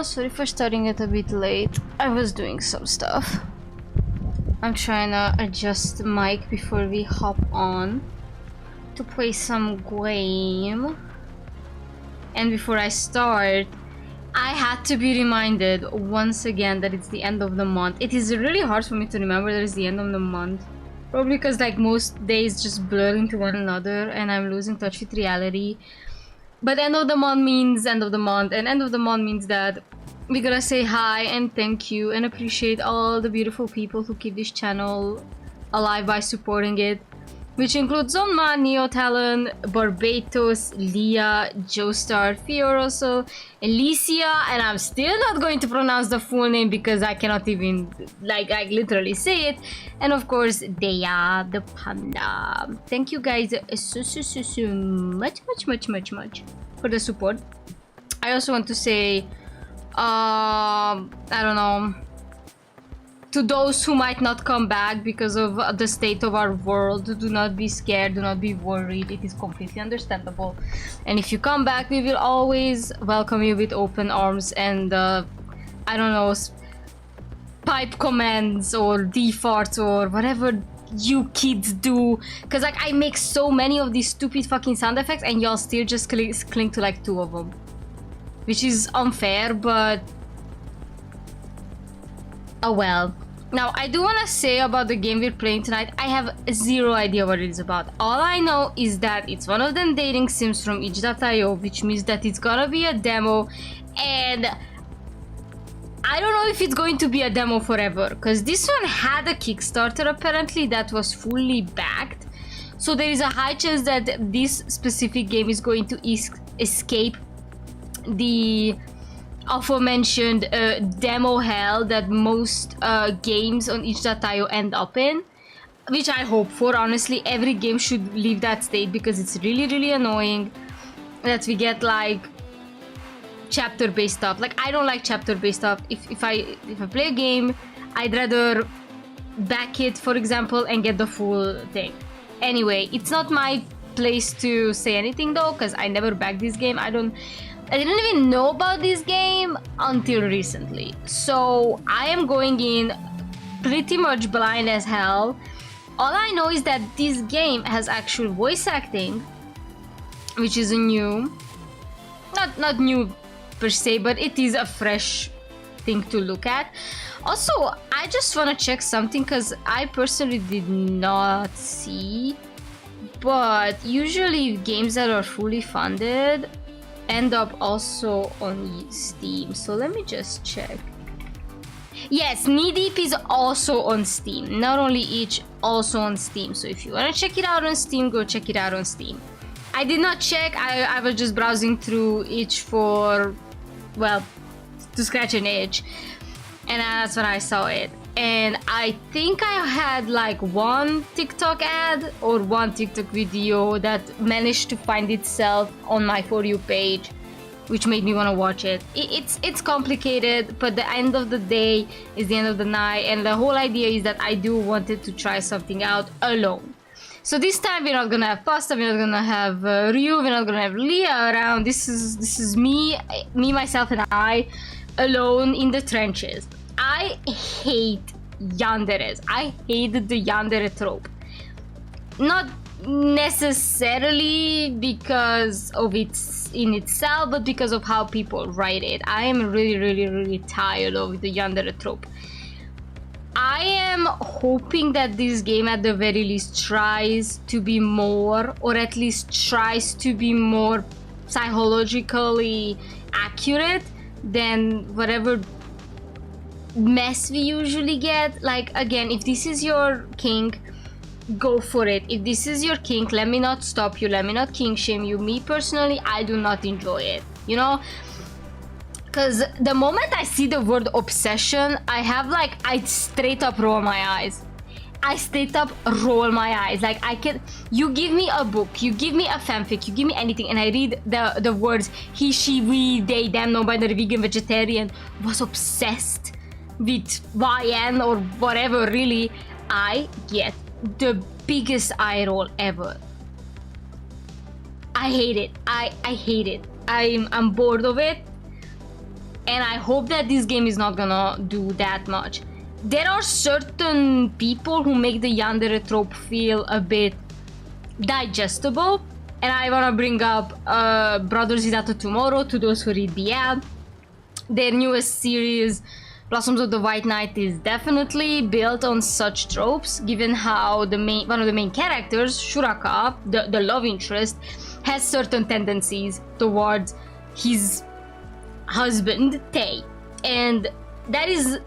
Sorry for starting it a bit late. I was doing some stuff. I'm trying to adjust the mic before we hop on to play some game. And before I start, I had to be reminded once again that it's the end of the month. It is really hard for me to remember that it's the end of the month. Probably because like most days just blur into one another and I'm losing touch with reality. But end of the month means end of the month, and end of the month means that we gotta say hi and thank you and appreciate all the beautiful people who keep this channel alive by supporting it, which includes Zonma, Neotalon, Barbatos, Leah, Joestar, Fioroso, Alicia, and I'm still not going to pronounce the full name because I cannot even, like, literally say it, and of course, Deya, the panda. Thank you guys so much for the support. I also want to say, I don't know, to those who might not come back because of the state of our world, do not be scared, do not be worried. It is completely understandable. And if you come back, we will always welcome you with open arms and, I don't know, pipe commands or dfarts or whatever you kids do. Because, like, I make so many of these stupid fucking sound effects and y'all still just cling to, like, 2 of them. Which is unfair, but... oh well. Now, I do want to say about the game we're playing tonight, I have zero idea what it is about. All I know is that it's one of them dating sims from itch.io, which means that it's gonna be a demo, and I don't know if it's going to be a demo forever, because this one had a Kickstarter apparently that was fully backed, so there is a high chance that this specific game is going to escape the aforementioned demo hell that most games on itch.io end up in, which I hope for. Honestly, every game should leave that state because it's really annoying that we get like chapter based stuff. Like, I don't like chapter based stuff. If I play a game, I'd rather back it, for example, and get the full thing. Anyway, it's not my place to say anything though, because I never backed this game. I didn't even know about this game until recently. So I am going in pretty much blind as hell. All I know is that this game has actual voice acting, which is a new, not new per se, but it is a fresh thing to look at. Also, I just want to check something because I personally did not see, but usually games that are fully funded end up also on Steam, so let me just check. Yes, Knee Deep is also on Steam, not only Itch, also on Steam. So if you want to check it out on Steam, go check it out on Steam. I did not check, I was just browsing through Itch for, well, to scratch an itch, and that's when I saw it. And I think I had like one TikTok ad or one TikTok video that managed to find itself on my For You page, which made me want to watch it. It's complicated, but the end of the day is the end of the night, and the whole idea is that I do wanted to try something out alone. So this time we're not gonna have Pasta, we're not gonna have Ryu, we're not gonna have Leah around. This is me, myself, and I alone in the trenches. I hate yanderes. I hated the yandere trope. Not necessarily because of its in itself, but because of how people write it. I am really tired of the yandere trope. I am hoping that this game at the very least tries to be more, or at least tries to be more psychologically accurate than whatever mess we usually get. Like, again, if this is your kink, go for it. If this is your kink, let me not stop you, let me not kink shame you. Me personally, I do not enjoy it, you know, because the moment I see the word obsession, I straight up roll my eyes. I straight up roll my eyes. Like, I can, you give me a book, you give me a fanfic, you give me anything, and I read the words he, she, we, they, them, non-binary, vegan, vegetarian, was obsessed with YN or whatever, really, I get the biggest eye roll ever. I hate it. I hate it. I'm bored of it. and I hope that this game is not gonna do that much. There are certain people who make the yandere trope feel a bit digestible, and I wanna bring up Brothers Hidato Tomorrow, to those who read BL. Their newest series, Blossoms of the White Knight, is definitely built on such tropes, given how one of the main characters, Shuraka, the love interest, has certain tendencies towards his husband, Tei. And that is,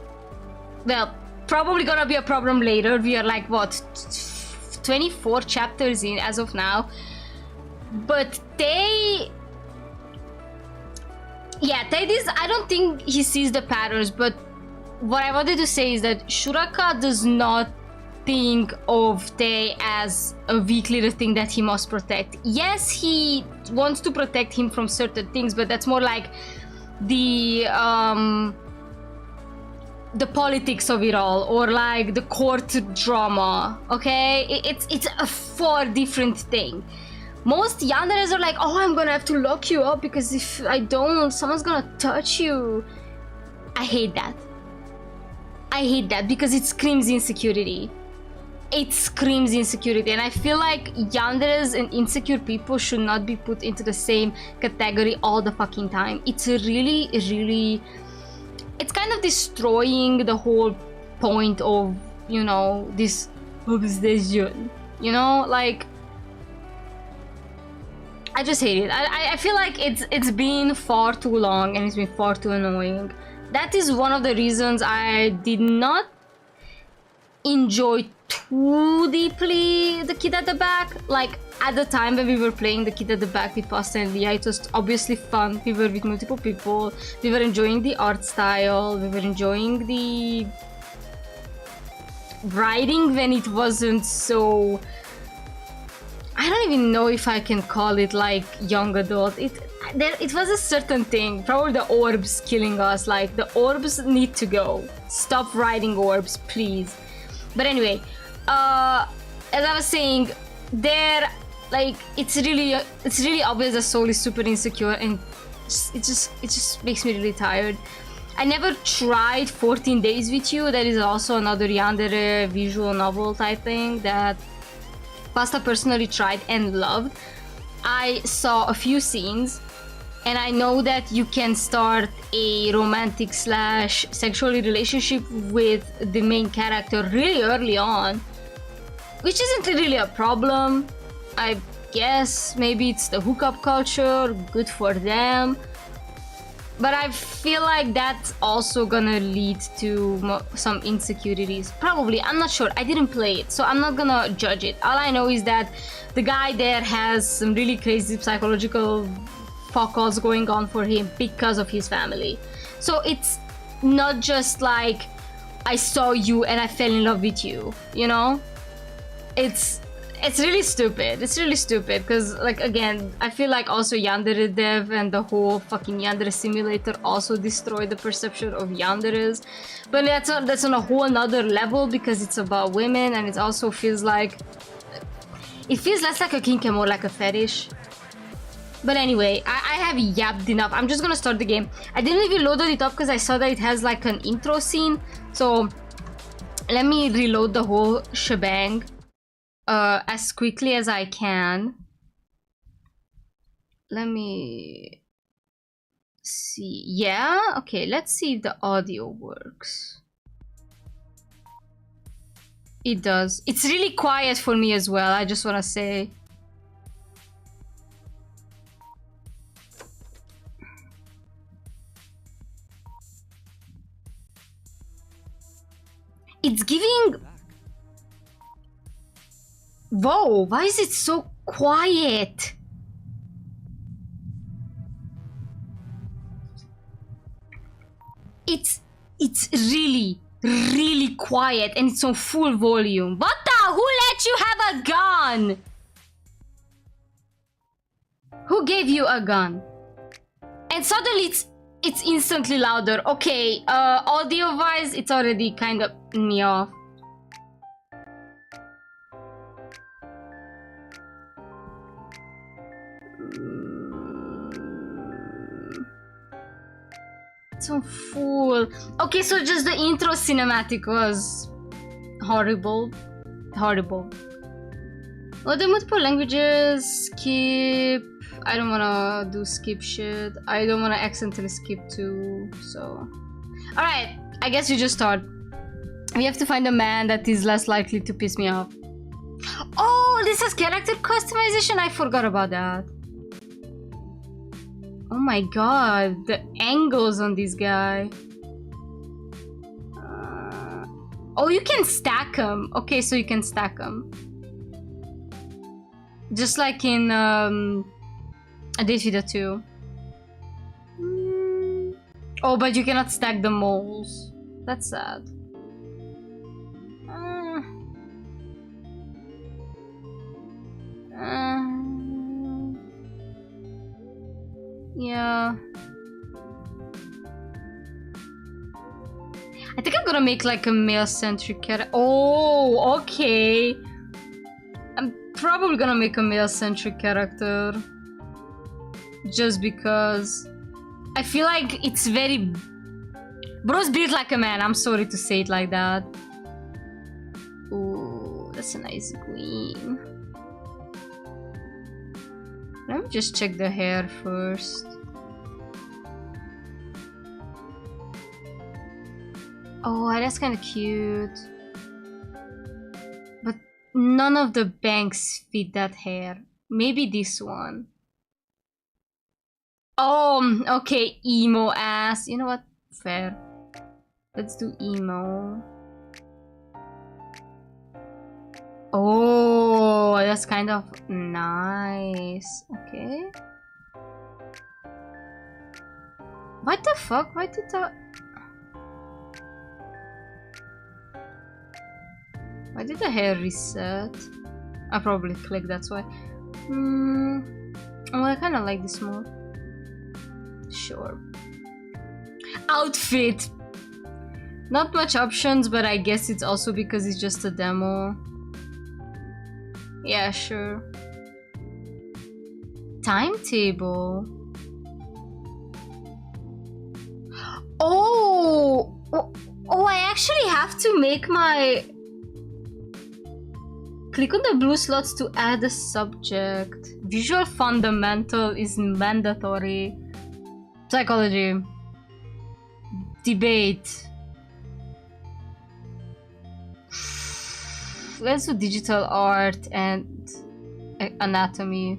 well, probably gonna be a problem later. We are like, what, 24 chapters in as of now. But Tei... yeah, Tei is... I don't think he sees the patterns, but what I wanted to say is that Shuraka does not think of Tei as a weak little thing that he must protect. Yes, he wants to protect him from certain things, but that's more like the politics of it all, or like the court drama, okay? It's a far different thing. Most yanderes are like, oh, I'm gonna have to lock you up because if I don't, someone's gonna touch you. I hate that. I hate that because it screams insecurity. It screams insecurity, and I feel like yanderes and insecure people should not be put into the same category all the fucking time. It's really, really... it's kind of destroying the whole point of, you know, this obsession. You know, like... I just hate it. I feel like it's been far too long and it's been far too annoying. That is one of the reasons I did not enjoy too deeply the Kid at the Back. Like, at the time when we were playing the Kid at the Back with Pasta and Lia, it was obviously fun. We were with multiple people. We were enjoying the art style. We were enjoying the writing when it wasn't so... I don't even know if I can call it like young adult. It was a certain thing. Probably the orbs killing us. Like, the orbs need to go. Stop writing orbs, please. But anyway, as I was saying, it's really obvious that Soul is super insecure, and it just makes me really tired. I never tried 14 Days with You. That is also another yandere visual novel type thing that Pasta personally tried and loved. I saw a few scenes, and I know that you can start a romantic / sexual relationship with the main character really early on, which isn't really a problem. I guess maybe it's the hookup culture, good for them. But I feel like that's also gonna lead to some insecurities. Probably, I'm not sure. I didn't play it, so I'm not gonna judge it. All I know is that the guy there has some really crazy psychological fuck-alls going on for him because of his family. So it's not just like, I saw you and I fell in love with you, you know? It's really stupid. It's really stupid because, like, again, I feel like also yandere dev and the whole fucking yandere simulator also destroyed the perception of yanderes. But that's on a whole nother level because it's about women, and it also feels like... it feels less like a kink and more like a fetish. But anyway, I have yapped enough. I'm just gonna start the game. I didn't even load it up because I saw that it has like an intro scene. So let me reload the whole shebang as quickly as I can. Let me see. Yeah, okay, let's see if the audio works. It does. It's really quiet for me as well, I just want to say. It's giving... Whoa, why is it so quiet? It's really, really quiet, and it's on full volume. What the? Who let you have a gun? Who gave you a gun? And suddenly it's instantly louder. Okay, audio-wise, it's already kind of me off. so full. Okay, so just the intro cinematic was horrible. Horrible. Well, the multiple languages, skip. I don't wanna do skip shit. I don't wanna accidentally skip too, so. Alright, I guess you just start. We have to find a man that is less likely to piss me off. Oh, this is character customization. I forgot about that. Oh my god, the angles on this guy. Oh, you can stack them. Okay, so you can stack them. Just like in Data 2. Oh, but you cannot stack the moles. That's sad. Yeah. I think I'm gonna make like a male-centric character. Oh, okay. I'm probably gonna make a male-centric character. Just because I feel like it's very... Bro's built like a man. I'm sorry to say it like that. Ooh, that's a nice queen. Let me just check the hair first. Oh, that's kind of cute. But none of the bangs fit that hair. Maybe this one. Oh, okay, emo ass. You know what? Fair. Let's do emo. Oh, that's kind of nice. Okay. What the fuck? Why did that... Why did the hair reset? I probably clicked, that's why. Oh, I kind of like this more. Sure. Outfit! Not much options, but I guess it's also because it's just a demo. Yeah, sure. Timetable. Oh! Oh, I actually have to make my... Click on the blue slots to add a subject. Visual fundamental is mandatory. Psychology. Debate. Let's do digital art and anatomy.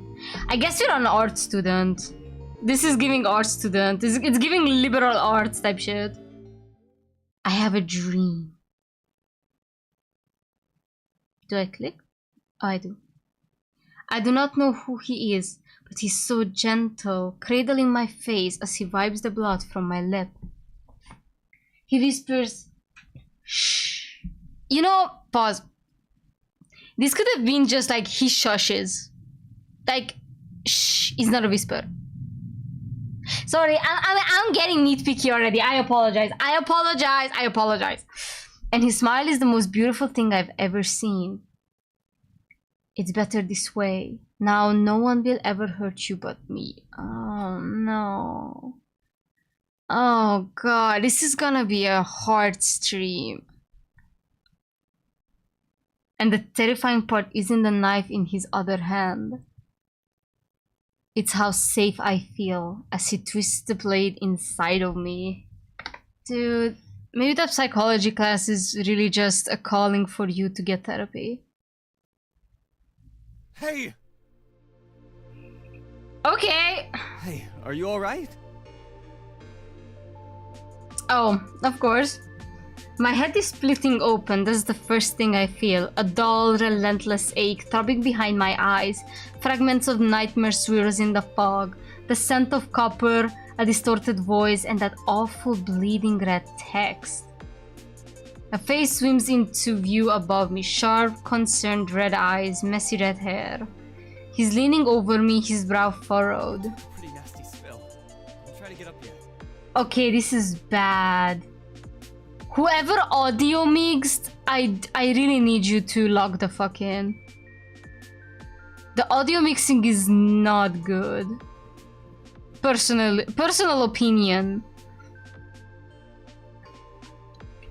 I guess you're an art student. This is giving art student. It's giving liberal arts type shit. I have a dream. Do I click? Oh, I do. I do not know who he is, but he's so gentle, cradling my face as he wipes the blood from my lip. He whispers, shh. You know, pause. This could have been just like he shushes. Like, shh is not a whisper. Sorry, I'm getting nitpicky already. I apologize. I apologize. I apologize. And his smile is the most beautiful thing I've ever seen. It's better this way. Now no one will ever hurt you but me. Oh no. Oh god, this is gonna be a hard stream. And the terrifying part isn't the knife in his other hand. It's how safe I feel as he twists the blade inside of me. Dude, maybe that psychology class is really just a calling for you to get therapy. Hey! Okay. Hey, are you alright? Oh, of course. My head is splitting open. That's the first thing I feel. A dull, relentless ache throbbing behind my eyes. Fragments of nightmare swirls in the fog. The scent of copper, a distorted voice, and that awful bleeding red text. A face swims into view above me. Sharp, concerned red eyes, messy red hair. He's leaning over me, his brow furrowed. Pretty nasty spill. I'll try to get up here. Okay, this is bad. Whoever audio mixed, I really need you to log the fuck in. The audio mixing is not good. Personal opinion.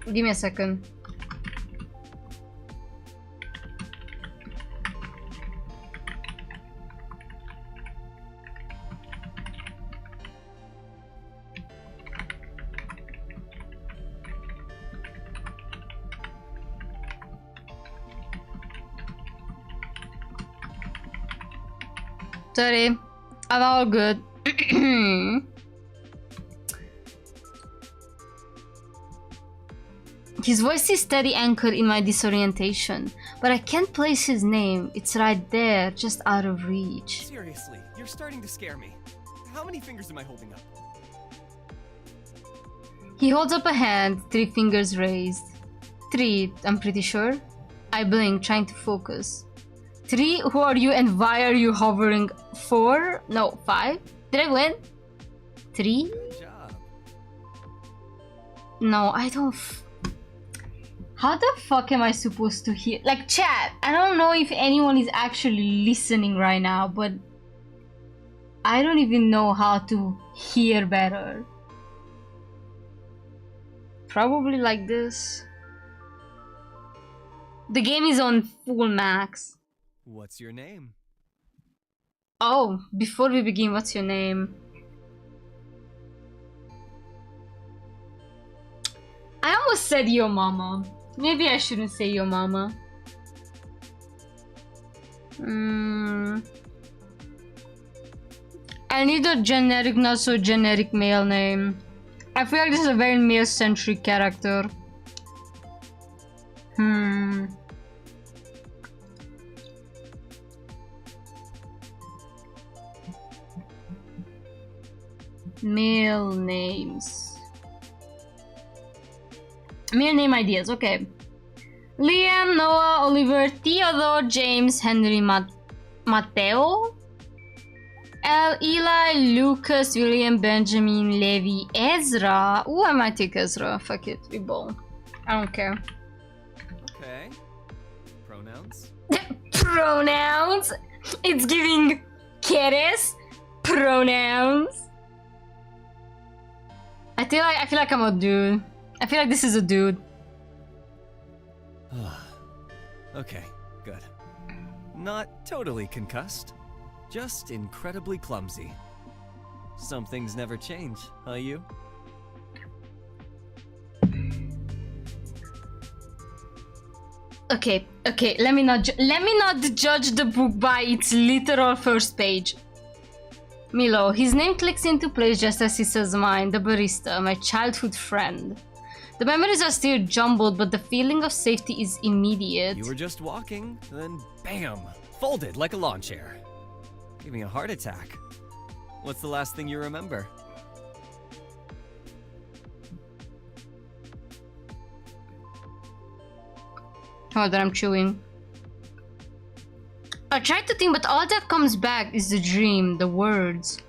Give me a second. Sorry, I'm all good. His voice is steady anchor in my disorientation, but I can't place his name. It's right there, just out of reach. Seriously, you're starting to scare me. How many fingers am I holding up? He holds up a hand, 3 fingers raised. 3, I'm pretty sure. I blink, trying to focus. 3, who are you and why are you hovering? 4? No, 5? Did I win? 3? Good job. No, I don't. How the fuck am I supposed to hear? Like, chat, I don't know if anyone is actually listening right now, but I don't even know how to hear better. Probably like this. The game is on full max. What's your name? Oh, before we begin, what's your name? I almost said your mama. Maybe I shouldn't say your mama. I need a generic, not so generic male name. I feel like this is a very male-centric character. Male names. Male name ideas, okay. Liam, Noah, Oliver, Theodore, James, Henry, Mateo, Eli, Lucas, William, Benjamin, Levi, Ezra. Ooh, I might take Ezra. Fuck it, we bowl. I don't care. Okay. Pronouns? Pronouns? It's giving Keres. Pronouns. I feel like I'm a dude. I feel like this is a dude. Okay, good. Not totally concussed. Just incredibly clumsy. Some things never change, huh you? Okay, let me not judge the book by its literal first page. Milo, his name clicks into place just as he says mine, the barista, my childhood friend. The memories are still jumbled, but the feeling of safety is immediate. You were just walking, then bam! Folded like a lawn chair. Gave me a heart attack. What's the last thing you remember? Hold on, I'm chewing. I tried to think, but all that comes back is the dream, the words.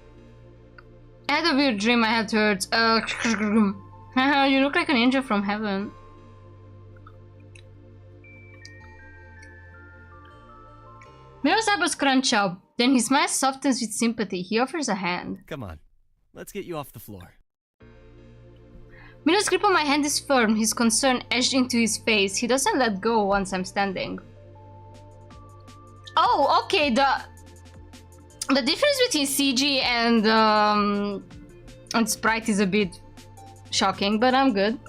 I had a weird dream, I had words. You look like an angel from heaven. Milo's eyebrows crunch up. Then his smile softens with sympathy. He offers a hand. Come on, let's get you off the floor. Milo's grip on my hand is firm, his concern etched into his face. He doesn't let go once I'm standing. Oh, okay, the difference between CG and Sprite is a bit shocking, but I'm good.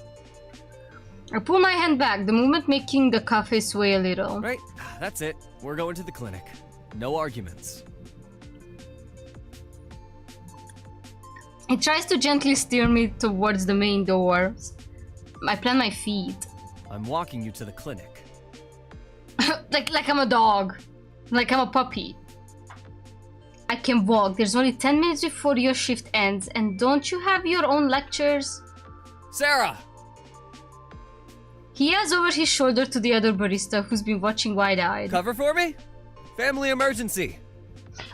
I pull my hand back, the movement making the cafe sway a little. Right, that's it. We're going to the clinic. No arguments. He tries to gently steer me towards the main door. I plant my feet. I'm walking you to the clinic. like I'm a dog. Like I'm a puppy. I can walk. There's only 10 minutes before your shift ends, and don't you have your own lectures? Sarah! He yells over his shoulder to the other barista who's been watching wide-eyed. Cover for me? Family emergency.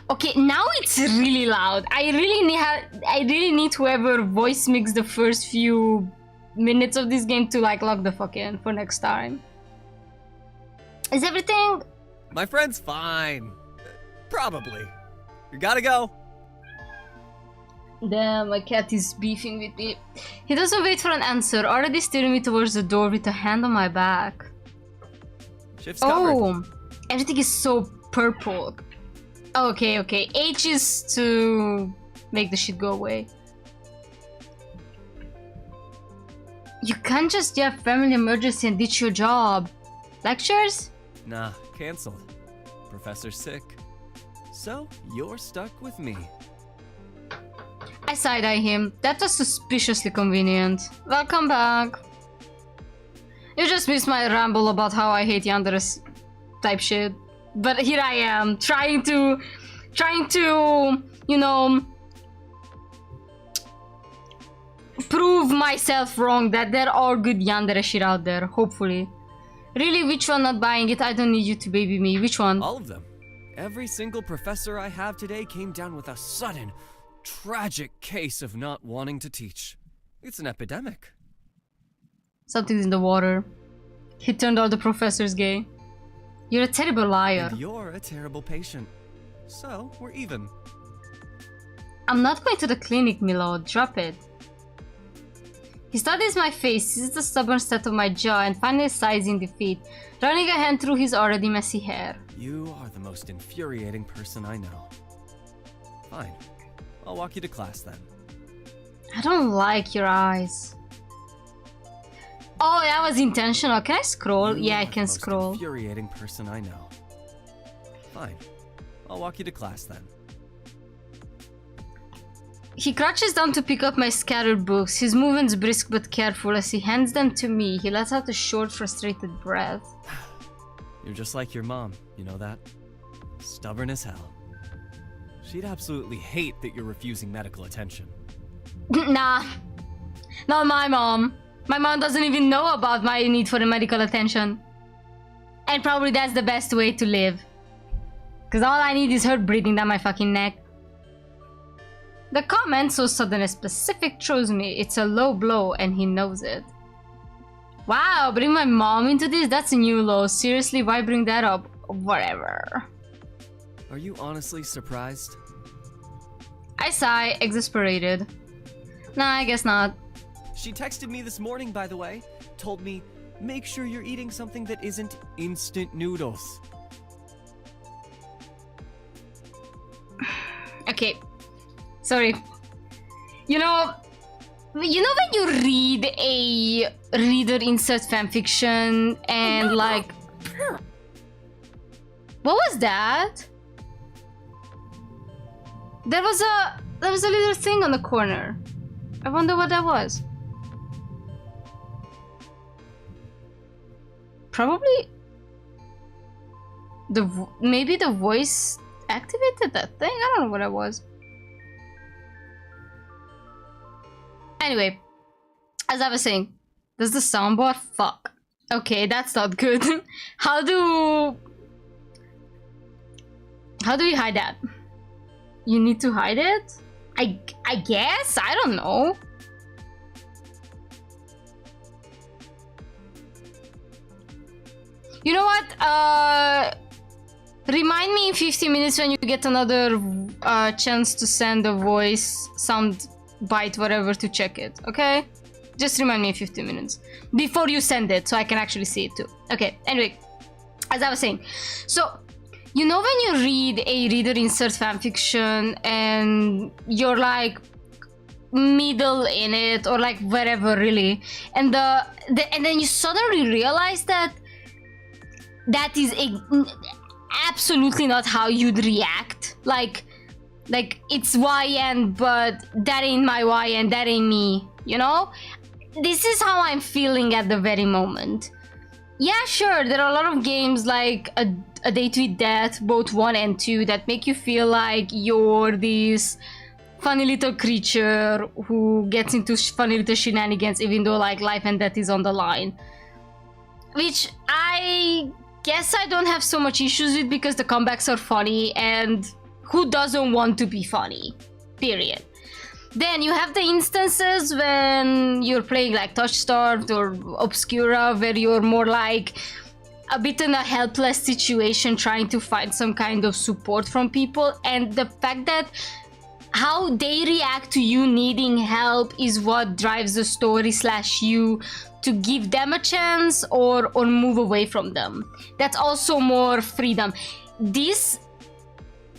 Okay, now it's really loud. I really need whoever voice mix the first few minutes of this game to like lock the fuck in for next time. Is everything? My friend's fine. Probably. You gotta go. Damn, my cat is beefing with me. He doesn't wait for an answer, already steering me towards the door with a hand on my back. Shift's covered. Everything is so purple. Okay, okay. H is to make the shit go away. You can't just have family emergency and ditch your job. Lectures? Nah, canceled. Professor's sick. So, you're stuck with me. I side-eye him. That was suspiciously convenient. Welcome back. You just missed my ramble about how I hate Yandere's type shit. But here I am, trying to, you know, prove myself wrong that there are good Yandere shit out there, hopefully. Really, which one not buying it? I don't need you to baby me. Which one? All of them. Every single professor I have today came down with a sudden, tragic case of not wanting to teach. It's an epidemic. Something's in the water. He turned all the professors gay. You're a terrible liar. And you're a terrible patient. So, we're even. I'm not going to the clinic, Milo. Drop it. He studies my face, sees the stubborn state of my jaw, and finally sighs in defeat, running a hand through his already messy hair. You are the most infuriating person I know. Fine. I'll walk you to class then. I don't like your eyes. Oh, that was intentional. Can I scroll? Yeah, I can scroll. Most infuriating person I know. Fine. I'll walk you to class then. He crouches down to pick up my scattered books, his movements brisk but careful as he hands them to me. He lets out a short, frustrated breath. You're just like your mom, you know that? Stubborn as hell. She'd absolutely hate that you're refusing medical attention. Nah, not my mom. My mom doesn't even know about my need for medical attention. And probably that's the best way to live. Because all I need is her breathing down my fucking neck. The comment, so sudden and specific, throws me. It's a low blow and he knows it. Wow, bring my mom into this? That's a new low. Seriously, why bring that up? Whatever. Are you honestly surprised? I sigh, exasperated. Nah, I guess not. She texted me this morning, by the way. Told me, make sure you're eating something that isn't instant noodles. Okay. Sorry. You know when you read a reader insert fanfiction and like... What was that? There was a little thing on the corner. I wonder what that was. Probably maybe the voice activated that thing? I don't know what it was. Anyway, as I was saying, does the soundboard fuck? Okay, that's not good. How do we hide that? You need to hide it? I guess? I don't know. You know what? Remind me in 50 minutes when you get another chance to send a voice, sound bite, whatever, to check it, okay? Just remind me in 50 minutes. Before you send it, so I can actually see it too. Okay, anyway, as I was saying. So, you know when you read a reader insert fanfiction and you're like middle in it or like wherever really, and then you suddenly realize that is absolutely not how you'd react. Like it's YN, but that ain't my YN, that ain't me, you know? This is how I'm feeling at the very moment. Yeah, sure, there are a lot of games like A Date with Death, both 1 and 2, that make you feel like you're this funny little creature who gets into funny little shenanigans even though like life and death is on the line. Which I guess I don't have so much issues with because the comebacks are funny and who doesn't want to be funny? Period. Then you have the instances when you're playing like Touch-Starved or Obscura where you're more like a bit in a helpless situation trying to find some kind of support from people, and the fact that how they react to you needing help is what drives the story / you to give them a chance or move away from them. That's also more freedom. This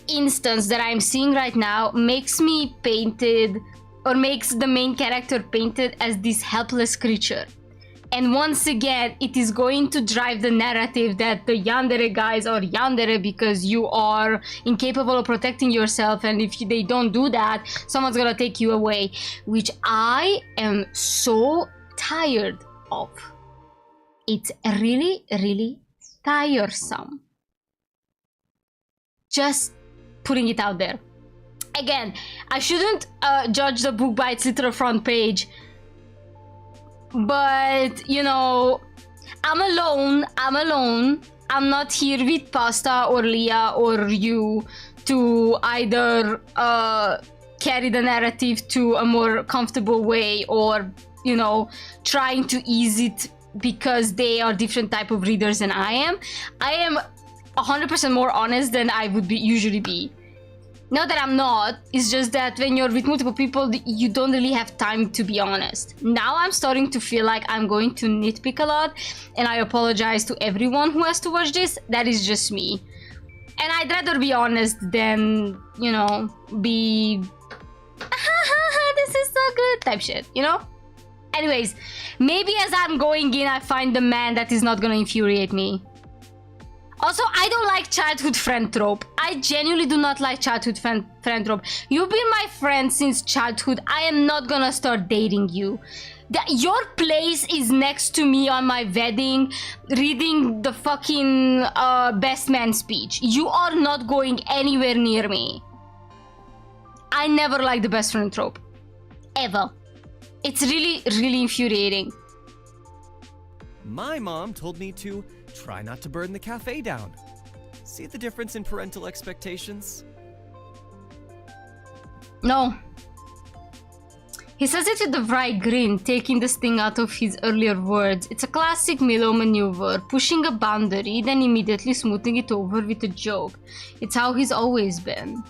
instance that I'm seeing right now makes me painted, or makes the main character painted as this helpless creature. And once again, it is going to drive the narrative that the yandere guys are yandere because you are incapable of protecting yourself, and if they don't do that, someone's gonna take you away, which I am so tired of. It's really, really tiresome. Just putting it out there. Again, I shouldn't judge the book by its literal front page, but you know, I'm alone. I'm not here with Pasta or Leah or you to either carry the narrative to a more comfortable way, or you know, trying to ease it because they are different type of readers than I am. I am 100% more honest than I would usually be. Not that I'm not, it's just that when you're with multiple people, you don't really have time to be honest. Now I'm starting to feel like I'm going to nitpick a lot, and I apologize to everyone who has to watch this. That is just me. And I'd rather be honest than, you know, be this is so good type shit, you know? Anyways, maybe as I'm going in, I find the man that is not gonna infuriate me. Also, I don't like childhood friend trope. I genuinely do not like childhood friend trope. You've been my friend since childhood. I am not gonna start dating you. Your place is next to me on my wedding, reading the fucking best man speech. You are not going anywhere near me. I never liked the best friend trope. Ever. It's really, really infuriating. My mom told me to try not to burn the cafe down. See the difference in parental expectations? No. He says it with a wry grin, taking the sting out of his earlier words. It's a classic Milo maneuver, pushing a boundary, then immediately smoothing it over with a joke. It's how he's always been.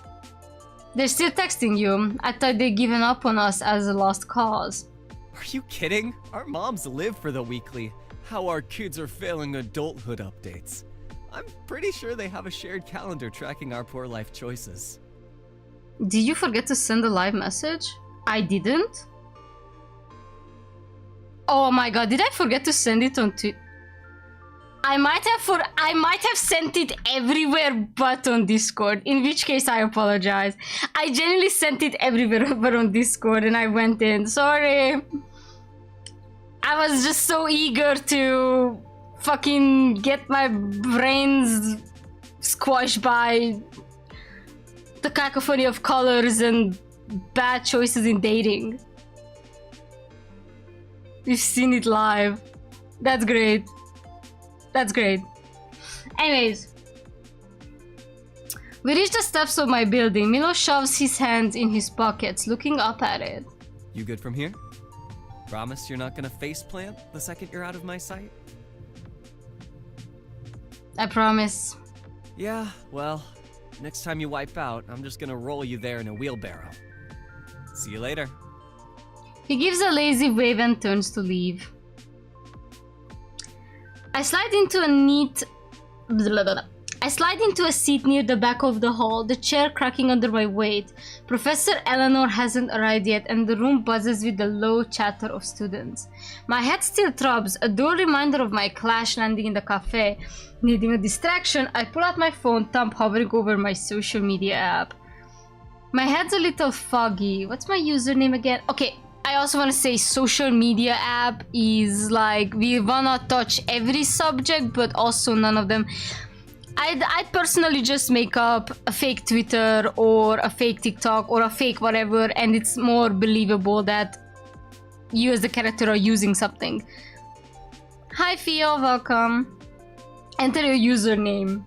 They're still texting you. I thought they'd given up on us as a lost cause. Are you kidding? Our moms live for the weekly "How our kids are failing adulthood" updates. I'm pretty sure they have a shared calendar tracking our poor life choices. Did you forget to send a live message? I didn't? Oh my god, did I forget to send it on Twitter? I might have sent it everywhere but on Discord, in which case I apologize. I genuinely sent it everywhere but on Discord, and I went in. Sorry. I was just so eager to fucking get my brains squashed by the cacophony of colors and bad choices in dating. We've seen it live. That's great. That's great. Anyways, we reach the steps of my building. Milo shoves his hands in his pockets, looking up at it. You good from here? Promise you're not gonna faceplant the second you're out of my sight? I promise. Yeah, well, next time you wipe out, I'm just gonna roll you there in a wheelbarrow. See you later. He gives a lazy wave and turns to leave. I slide into a seat near the back of the hall, the chair cracking under my weight. Professor Eleanor hasn't arrived yet, and the room buzzes with the low chatter of students. My head still throbs, a dull reminder of my clash landing in the cafe. Needing a distraction, I pull out my phone, thumb hovering over my social media app. My head's a little foggy. What's my username again? Okay. I also want to say social media app is like, we wanna touch every subject, but also none of them. I'd personally just make up a fake Twitter or a fake TikTok or a fake whatever, and it's more believable that you as the character are using something. Hi Theo, welcome. Enter your username.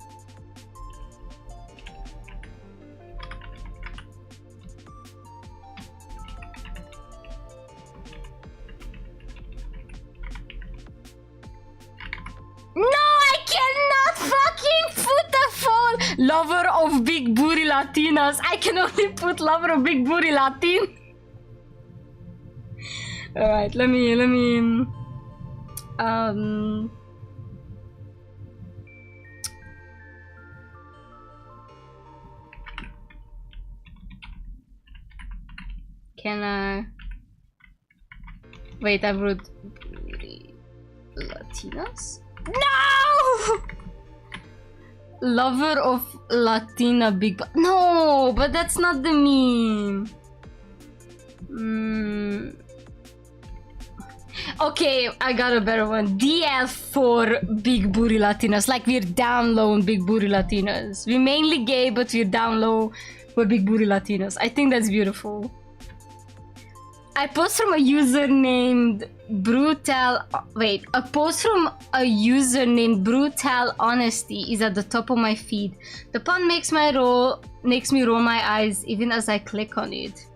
No, I cannot fucking put the phone. Lover of big booty Latinas. I can only put lover of big booty Latin. Alright, let me can I wait, I wrote Latinas? No! Lover of Latina big no, but that's not the meme. Okay, I got a better one. DL for big booty Latinas. Like we're down low on big booty Latinas. We're mainly gay, but we're down low for big booty Latinas. I think that's beautiful. I post from a user named Brutal. Wait, a post from a user named Brutal Honesty is at the top of my feed. The pun makes me roll my eyes even as I click on it.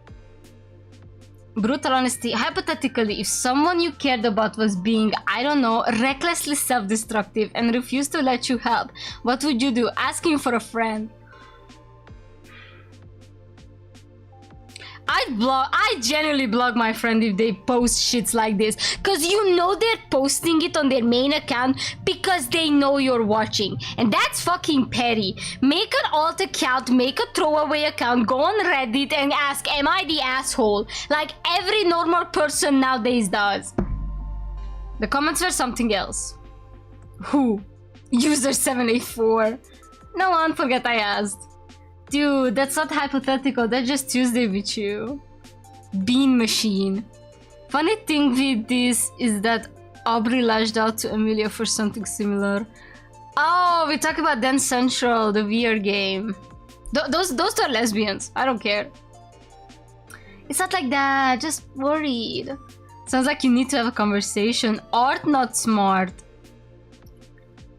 Brutal honesty. Hypothetically, if someone you cared about was being, I don't know, recklessly self-destructive and refused to let you help, what would you do? Asking for a friend. I genuinely block my friend if they post shits like this, cause you know they're posting it on their main account because they know you're watching, and that's fucking petty. Make an alt account, make a throwaway account, go on Reddit and ask, am I the asshole? Like every normal person nowadays does. The comments were something else. Who? User 784. No one, forget I asked. Dude, that's not hypothetical, that's just Tuesday with you. Bean machine. Funny thing with this is that Aubrey lashed out to Amelia for something similar. Oh, we talk about Dance Central, the VR game. Those two are lesbians, I don't care. It's not like that, just worried. Sounds like you need to have a conversation. Art not smart.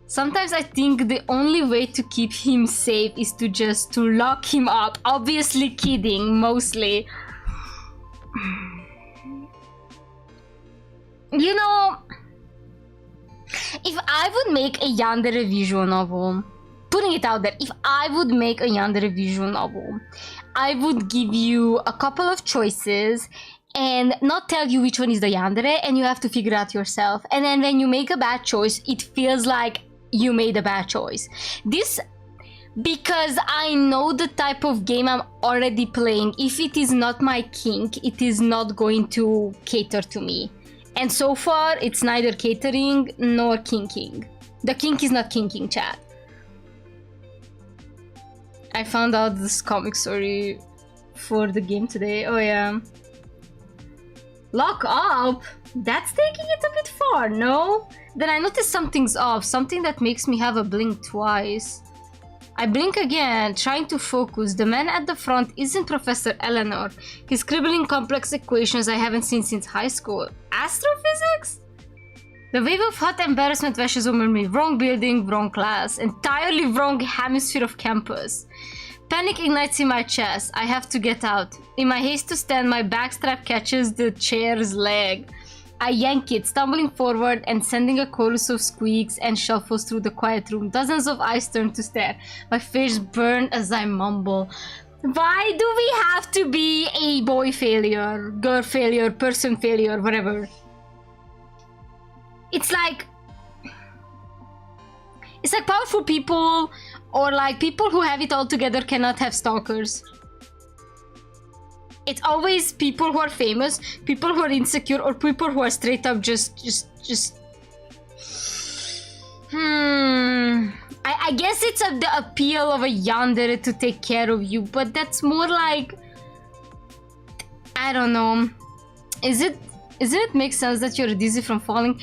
Sometimes I think the only way to keep him safe is to lock him up. Obviously kidding, mostly. You know, if I would make a yandere visual novel, putting it out there, if I would make a yandere visual novel, I would give you a couple of choices and not tell you which one is the yandere, and you have to figure out yourself. And then when you make a bad choice, it feels like you made a bad choice. This, because I know the type of game I'm already playing. If it is not my kink, it is not going to cater to me. And so far, it's neither catering nor kinking. The kink is not kinking, chat. I found out this comic story for the game today. Oh yeah. Lock up? That's taking it a bit far, no? Then I noticed something's off, something that makes me have a blink twice. I blink again, trying to focus. The man at the front isn't Professor Eleanor. He's scribbling complex equations I haven't seen since high school. Astrophysics? The wave of hot embarrassment washes over me. Wrong building, wrong class. Entirely wrong hemisphere of campus. Panic ignites in my chest. I have to get out. In my haste to stand, my backstrap catches the chair's leg. I yank it, stumbling forward and sending a chorus of squeaks and shuffles through the quiet room. Dozens of eyes turn to stare. My face burns as I mumble. Why do we have to be a boy failure, girl failure, person failure, whatever? It's like powerful people or like people who have it all together cannot have stalkers. It's always people who are famous, people who are insecure, or people who are straight up just... I guess it's the appeal of a yandere to take care of you, but that's more like... I don't know. Isn't it make sense that you're dizzy from falling?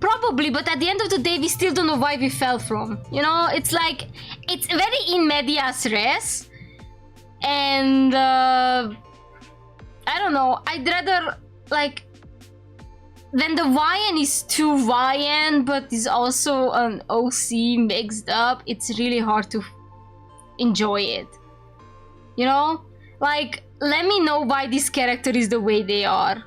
Probably, but at the end of the day, we still don't know why we fell from. You know, it's like... It's very in medias res. And... I don't know, I'd rather, like, when the YN is too YN but is also an OC mixed up, it's really hard to enjoy it. You know? Like, let me know why this character is the way they are,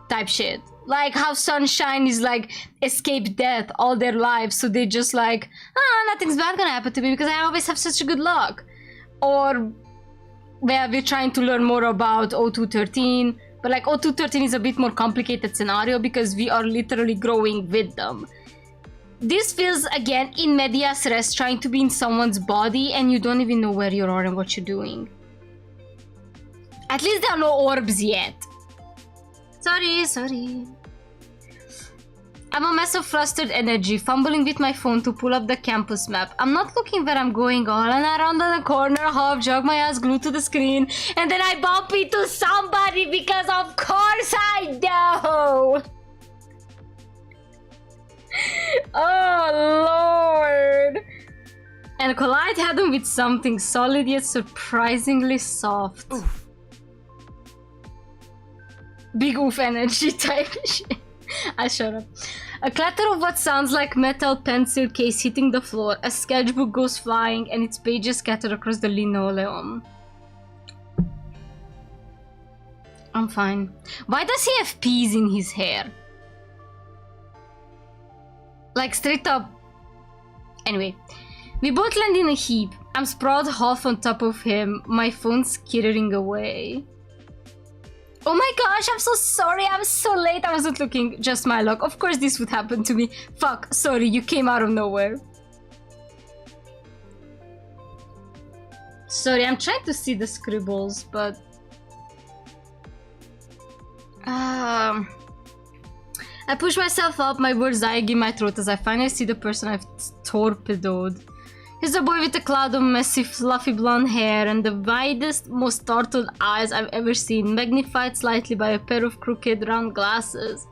type shit. Like how Sunshine is like, escaped death all their lives, so they just like, nothing's bad gonna happen to me because I always have such a good luck. Or where we're trying to learn more about O213, but like O213 is a bit more complicated scenario because we are literally growing with them. This feels again in medias res, trying to be in someone's body and you don't even know where you are and what you're doing. At least there are no orbs yet. Sorry. I'm a mess of flustered energy, fumbling with my phone to pull up the campus map. I'm not looking where I'm going, all and around the corner, half jog my ass glued to the screen, and then I bump into somebody because of course I do! Oh lord! And collide had him with something solid yet surprisingly soft. Oof. Big oof energy type shit. I shut up. A clatter of what sounds like metal pencil case hitting the floor. A sketchbook goes flying and its pages scatter across the linoleum. I'm fine. Why does he have peas in his hair? Like straight up. Anyway, we both land in a heap. I'm sprawled half on top of him, my phone skittering away. Oh my gosh, I'm so sorry, I'm so late, I wasn't looking, just my luck. Of course this would happen to me. Fuck, sorry, you came out of nowhere. Sorry, I'm trying to see the scribbles, but... I push myself up, my words dying in my throat as I finally see the person I've torpedoed. He's a boy with a cloud of messy, fluffy blonde hair and the widest, most startled eyes I've ever seen, magnified slightly by a pair of crooked, round glasses.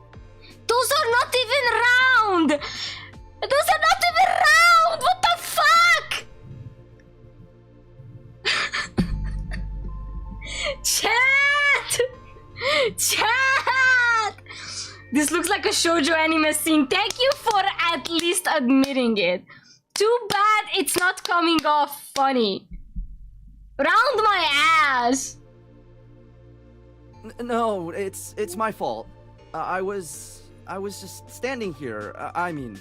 Those are not even round! Those are not even round! What the fuck? Chat! Chat! This looks like a shoujo anime scene. Thank you for at least admitting it. Too bad it's not coming off funny. Round my ass! No, it's my fault. I was just standing here. I mean,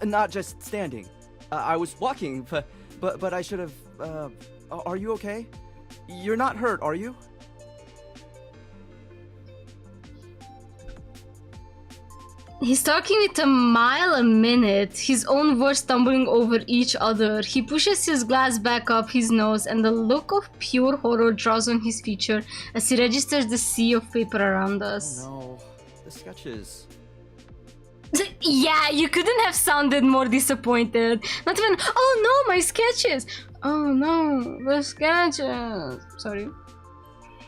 not just standing. I was walking, but I should have. Are you okay? You're not hurt, are you? He's talking with a mile a minute, his own words stumbling over each other. He pushes his glass back up his nose and the look of pure horror draws on his feature as he registers the sea of paper around us. Oh no, the sketches. Yeah, you couldn't have sounded more disappointed. Not even, oh no, my sketches. Oh no, the sketches. Sorry.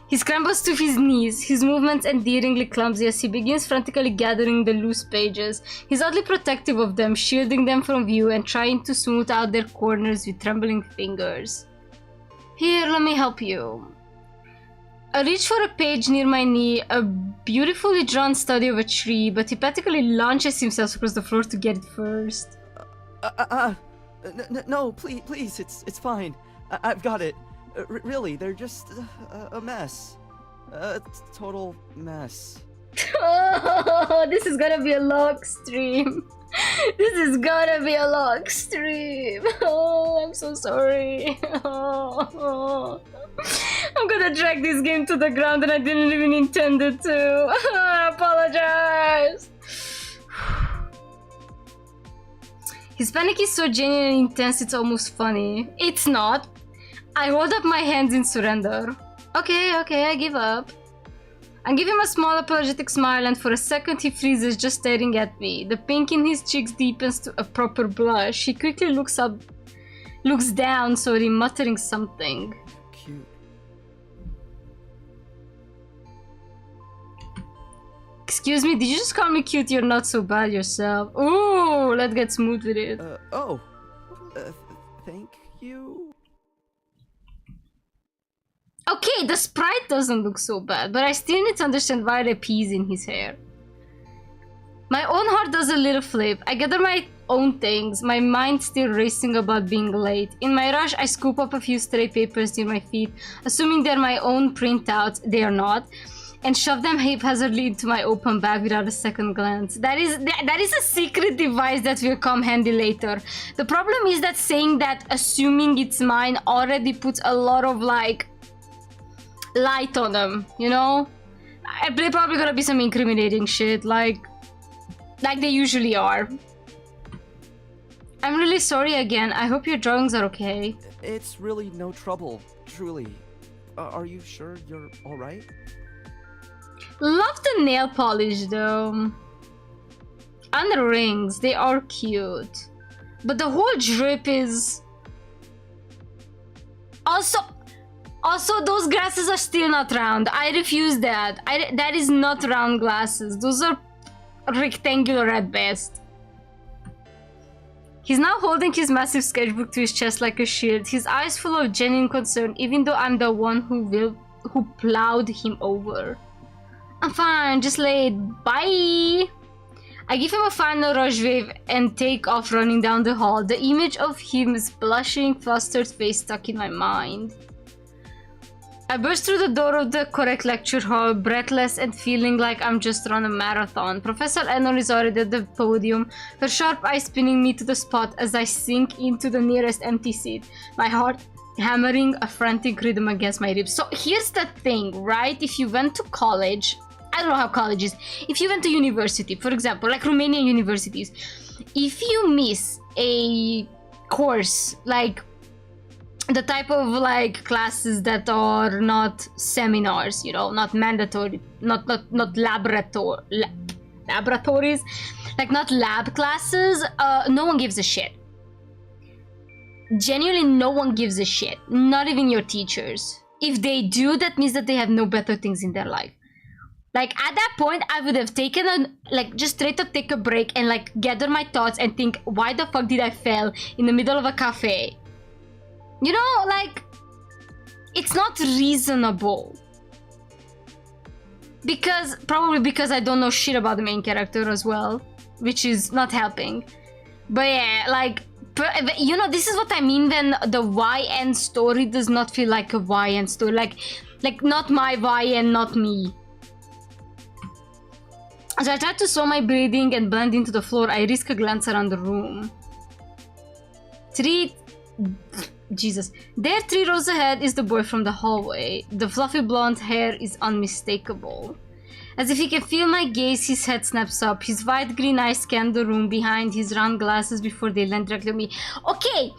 He scrambles to his knees, his movements endearingly clumsy as he begins frantically gathering the loose pages. He's oddly protective of them, shielding them from view and trying to smooth out their corners with trembling fingers. Here, let me help you. I reach for a page near my knee, a beautifully drawn study of a tree, but he practically launches himself across the floor to get it first. No, please, it's fine. I've got it. Really, they're just a mess. A total mess. Oh, this is gonna be a long stream. This is gonna be a long stream. Oh, I'm so sorry. Oh. I'm gonna drag this game to the ground and I didn't even intend it to. I apologize. His panic is so genuine and intense, it's almost funny. It's not. I hold up my hands in surrender. Okay, I give up. I give him a small apologetic smile and for a second he freezes just staring at me. The pink in his cheeks deepens to a proper blush. He quickly looks down, sorry, muttering something. Cute. Excuse me, did you just call me cute? You're not so bad yourself. Ooh, let's get smooth with it. Thank you. Okay, the sprite doesn't look so bad, but I still need to understand why there are peas in his hair. My own heart does a little flip. I gather my own things, my mind still racing about being late. In my rush, I scoop up a few stray papers near my feet, assuming they're my own printouts. They are not. And shove them haphazardly into my open bag without a second glance. That is a secret device that will come handy later. The problem is that saying that assuming it's mine already puts a lot of like light on them, you know? They're probably gonna be some incriminating shit, like they usually are. I'm really sorry again. I hope your drawings are okay. It's really no trouble, truly. Are you sure you're alright? Love the nail polish though. And the rings, they are cute. But the whole drip is... Also, those glasses are still not round. I refuse that. That is not round glasses. Those are rectangular at best. He's now holding his massive sketchbook to his chest like a shield, his eyes full of genuine concern, even though I'm the one who plowed him over. I'm fine, just late. Bye! I give him a final rush wave and take off running down the hall, the image of his blushing, flustered face stuck in my mind. I burst through the door of the correct lecture hall, breathless and feeling like I'm just run a marathon. Professor Enor is already at the podium, her sharp eyes spinning me to the spot as I sink into the nearest empty seat, my heart hammering a frantic rhythm against my ribs. So here's the thing, right? If you went to college, I don't know how college is, if you went to university, for example, like Romanian universities, if you miss a course, like the type of like classes that are not seminars, you know, not mandatory, not laboratories, like not lab classes, no one gives a shit. Genuinely, no one gives a shit. Not even your teachers. If they do, that means that they have no better things in their life. Like at that point, I would have taken just straight up take a break and like gather my thoughts and think, why the fuck did I fail in the middle of a cafe? You know, like, it's not reasonable. Probably because I don't know shit about the main character as well, which is not helping. But yeah, like, you know, this is what I mean when the YN story does not feel like a YN story. Like not my YN, not me. As I try to slow my breathing and blend into the floor, I risk a glance around the room. Jesus. There, 3 rows ahead, is the boy from the hallway. The fluffy blonde hair is unmistakable. As if he can feel my gaze, his head snaps up. His wide green eyes scan the room behind his round glasses before they land directly on me. Okay,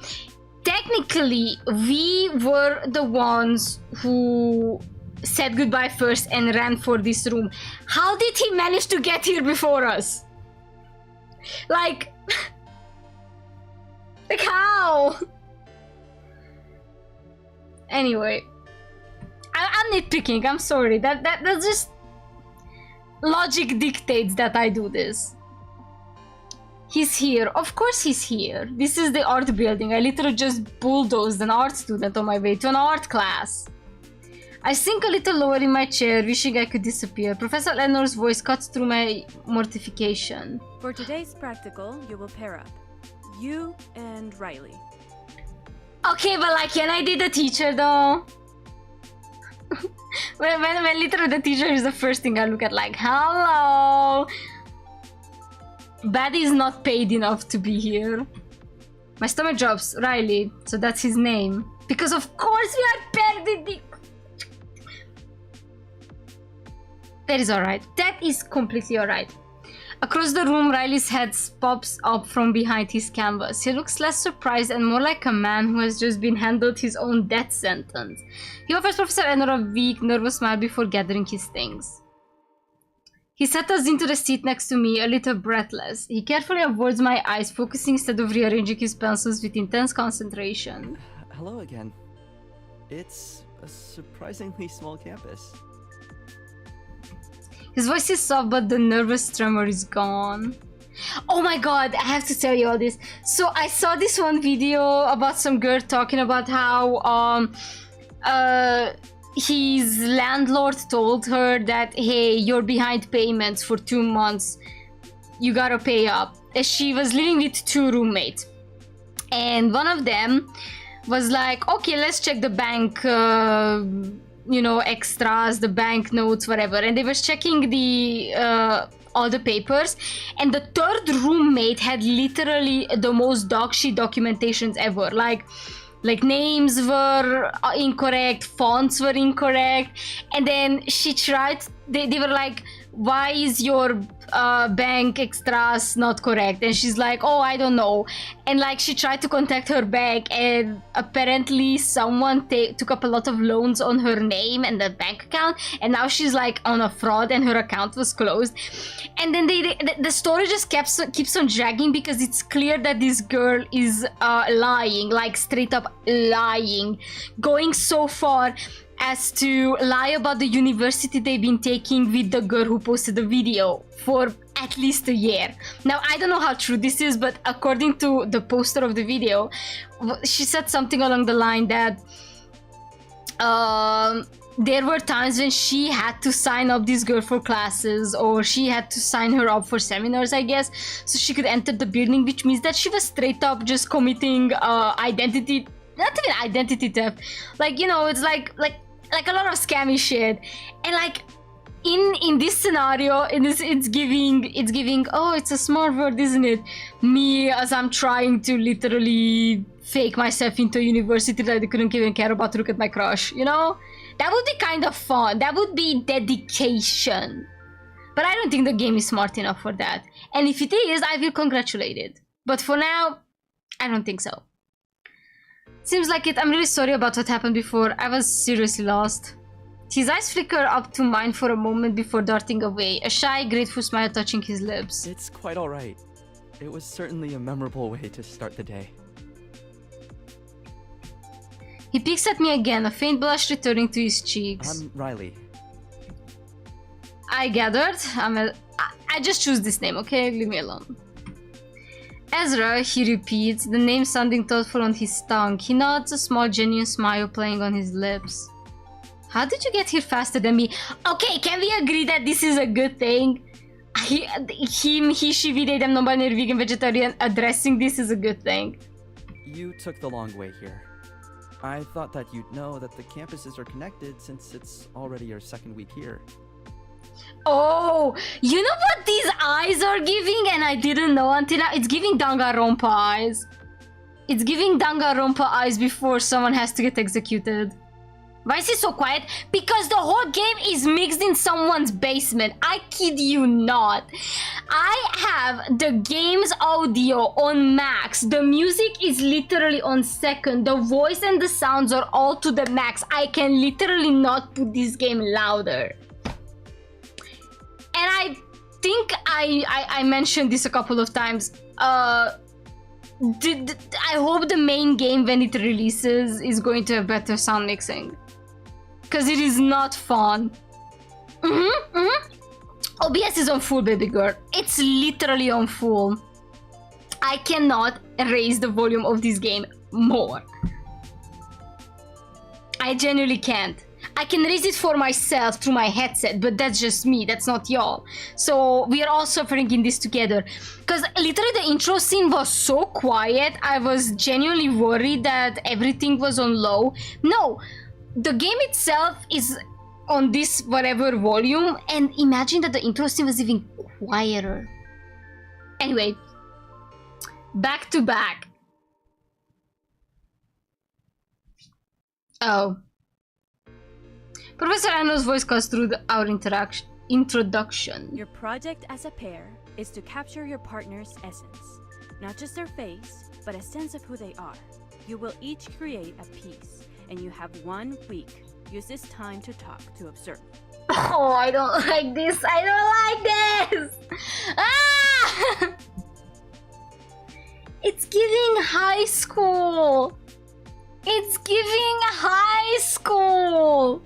technically, we were the ones who said goodbye first and ran for this room. How did he manage to get here before us? Like how? Anyway, I'm nitpicking, I'm sorry. That's just... Logic dictates that I do this. He's here. Of course he's here. This is the art building. I literally just bulldozed an art student on my way to an art class. I sink a little lower in my chair, wishing I could disappear. Professor Eleanor's voice cuts through my mortification. For today's practical, you will pair up. You and Riley. Okay, but like, can I be the teacher though? when literally the teacher is the first thing I look at, like, hello! Baddy is not paid enough to be here. My stomach drops. Riley, so that's his name. Because of course we are paired. That is alright. That is completely alright. Across the room, Riley's head pops up from behind his canvas. He looks less surprised and more like a man who has just been handed his own death sentence. He offers Professor Enor a weak, nervous smile before gathering his things. He settles into the seat next to me, a little breathless. He carefully avoids my eyes, focusing instead of rearranging his pencils with intense concentration. Hello again. It's a surprisingly small campus. His voice is soft, but the nervous tremor is gone. Oh my god, I have to tell you all this. So I saw this one video about some girl talking about how his landlord told her that, hey, you're behind payments for 2 months. You gotta pay up. And she was living with 2 roommates. And one of them was like, okay, let's check the bank you know, extras, the banknotes, whatever. And they were checking the all the papers, and the 3rd roommate had literally the most dog shit documentations ever. Like, Like names were incorrect, fonts were incorrect, and then she tried, they were like, why is your bank extras not correct? And she's like, oh, I don't know. And like she tried to contact her bank, and apparently someone took up a lot of loans on her name and the bank account, and now she's like on a fraud and her account was closed. And then the story just keeps on dragging because it's clear that this girl is lying, like straight up lying, going so far as to lie about the university they've been taking with the girl who posted the video for at least a year. Now, I don't know how true this is, but according to the poster of the video, she said something along the line that there were times when she had to sign up this girl for classes, or she had to sign her up for seminars, I guess, so she could enter the building, which means that she was straight up just committing not even identity theft. Like, you know, it's like a lot of scammy shit. And like in this scenario, it's giving, oh, it's a smart word, isn't it? Me, as I'm trying to literally fake myself into a university that I couldn't even care about to look at my crush, you know? That would be kind of fun. That would be dedication. But I don't think the game is smart enough for that. And if it is, I will congratulate it. But for now, I don't think so. Seems like it. I'm really sorry about what happened before. I was seriously lost. His eyes flicker up to mine for a moment before darting away, a shy, grateful smile touching his lips. It's quite alright. It was certainly a memorable way to start the day. He peeks at me again, a faint blush returning to his cheeks. I'm Riley. I gathered. I just choose this name, okay? Leave me alone. Ezra, he repeats, the name sounding thoughtful on his tongue. He nods, a small genuine smile playing on his lips. How did you get here faster than me? Okay, can we agree that this is a good thing? He, she, we, they, them, non-binary, vegan, vegetarian, addressing this is a good thing. You took the long way here. I thought that you'd know that the campuses are connected since it's already your second week here. Oh, you know what these eyes are giving, and I didn't know until now? It's giving Danganronpa eyes. It's giving Danganronpa eyes before someone has to get executed. Why is he so quiet? Because the whole game is mixed in someone's basement. I kid you not. I have the game's audio on max. The music is literally on second. The voice and the sounds are all to the max. I can literally not put this game louder. And I think I mentioned this a couple of times. I hope the main game, when it releases, is going to have better sound mixing. Because it is not fun. OBS is on full, baby girl. It's literally on full. I cannot raise the volume of this game more. I genuinely can't. I can raise it for myself through my headset, but that's just me, that's not y'all. So we are all suffering in this together. Because literally the intro scene was so quiet, I was genuinely worried that everything was on low. No, the game itself is on this whatever volume, and imagine that the intro scene was even quieter. Anyway, back to back. Oh. Professor Hano's voice cuts through our introduction. Your project as a pair is to capture your partner's essence. Not just their face, but a sense of who they are. You will each create a piece, and you have 1 week. Use this time to talk, to observe. Oh, I don't like this. I don't like this. Ah! It's giving high school. It's giving high school.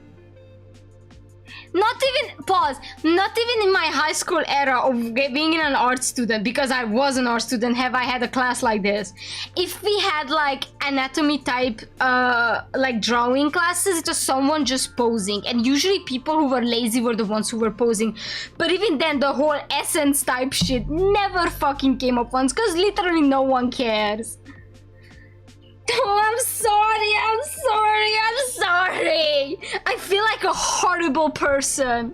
Not even, pause, not even in my high school era of being an art student, because I was an art student, have I had a class like this. If we had like anatomy type, like drawing classes, it was someone just posing. And usually people who were lazy were the ones who were posing. But even then, the whole essence type shit never fucking came up once, because literally no one cares. Oh, I'm sorry. I feel like a horrible person.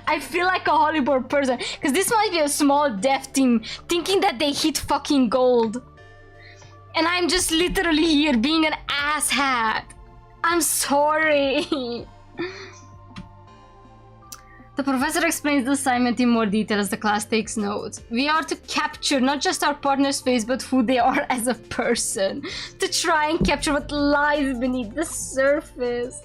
Because this might be a small dev team thinking that they hit fucking gold. And I'm just literally here being an asshat. I'm sorry. The professor explains the assignment in more detail as the class takes notes. We are to capture not just our partner's face, but who they are as a person. To try and capture what lies beneath the surface.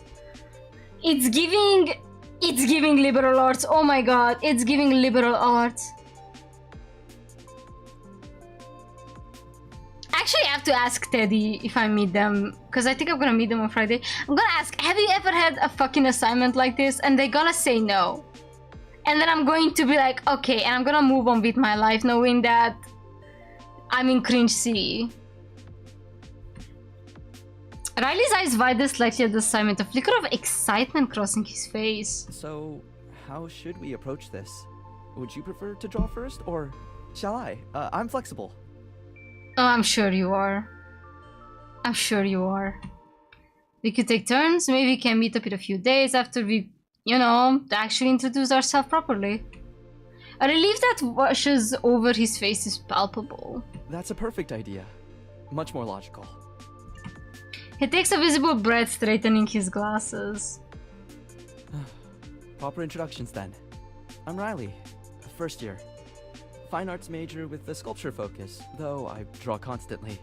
It's giving liberal arts. Oh my god, it's giving liberal arts. Actually, I have to ask Teddy if I meet them, because I think I'm gonna meet them on Friday. I'm gonna ask, have you ever had a fucking assignment like this? And they're gonna say no. And then I'm going to be like, okay, and I'm gonna move on with my life knowing that I'm in Cringe City. Riley's eyes widened slightly at the assignment, a flicker of excitement crossing his face. So, how should we approach this? Would you prefer to draw first, or shall I? I'm flexible. Oh, I'm sure you are. I'm sure you are. We could take turns. Maybe we can meet up in a few days after we, you know, actually introduce ourselves properly. A relief that washes over his face is palpable. That's a perfect idea. Much more logical. He takes a visible breath, straightening his glasses. Proper introductions then. I'm Riley, first year. Fine arts major with a sculpture focus, though I draw constantly.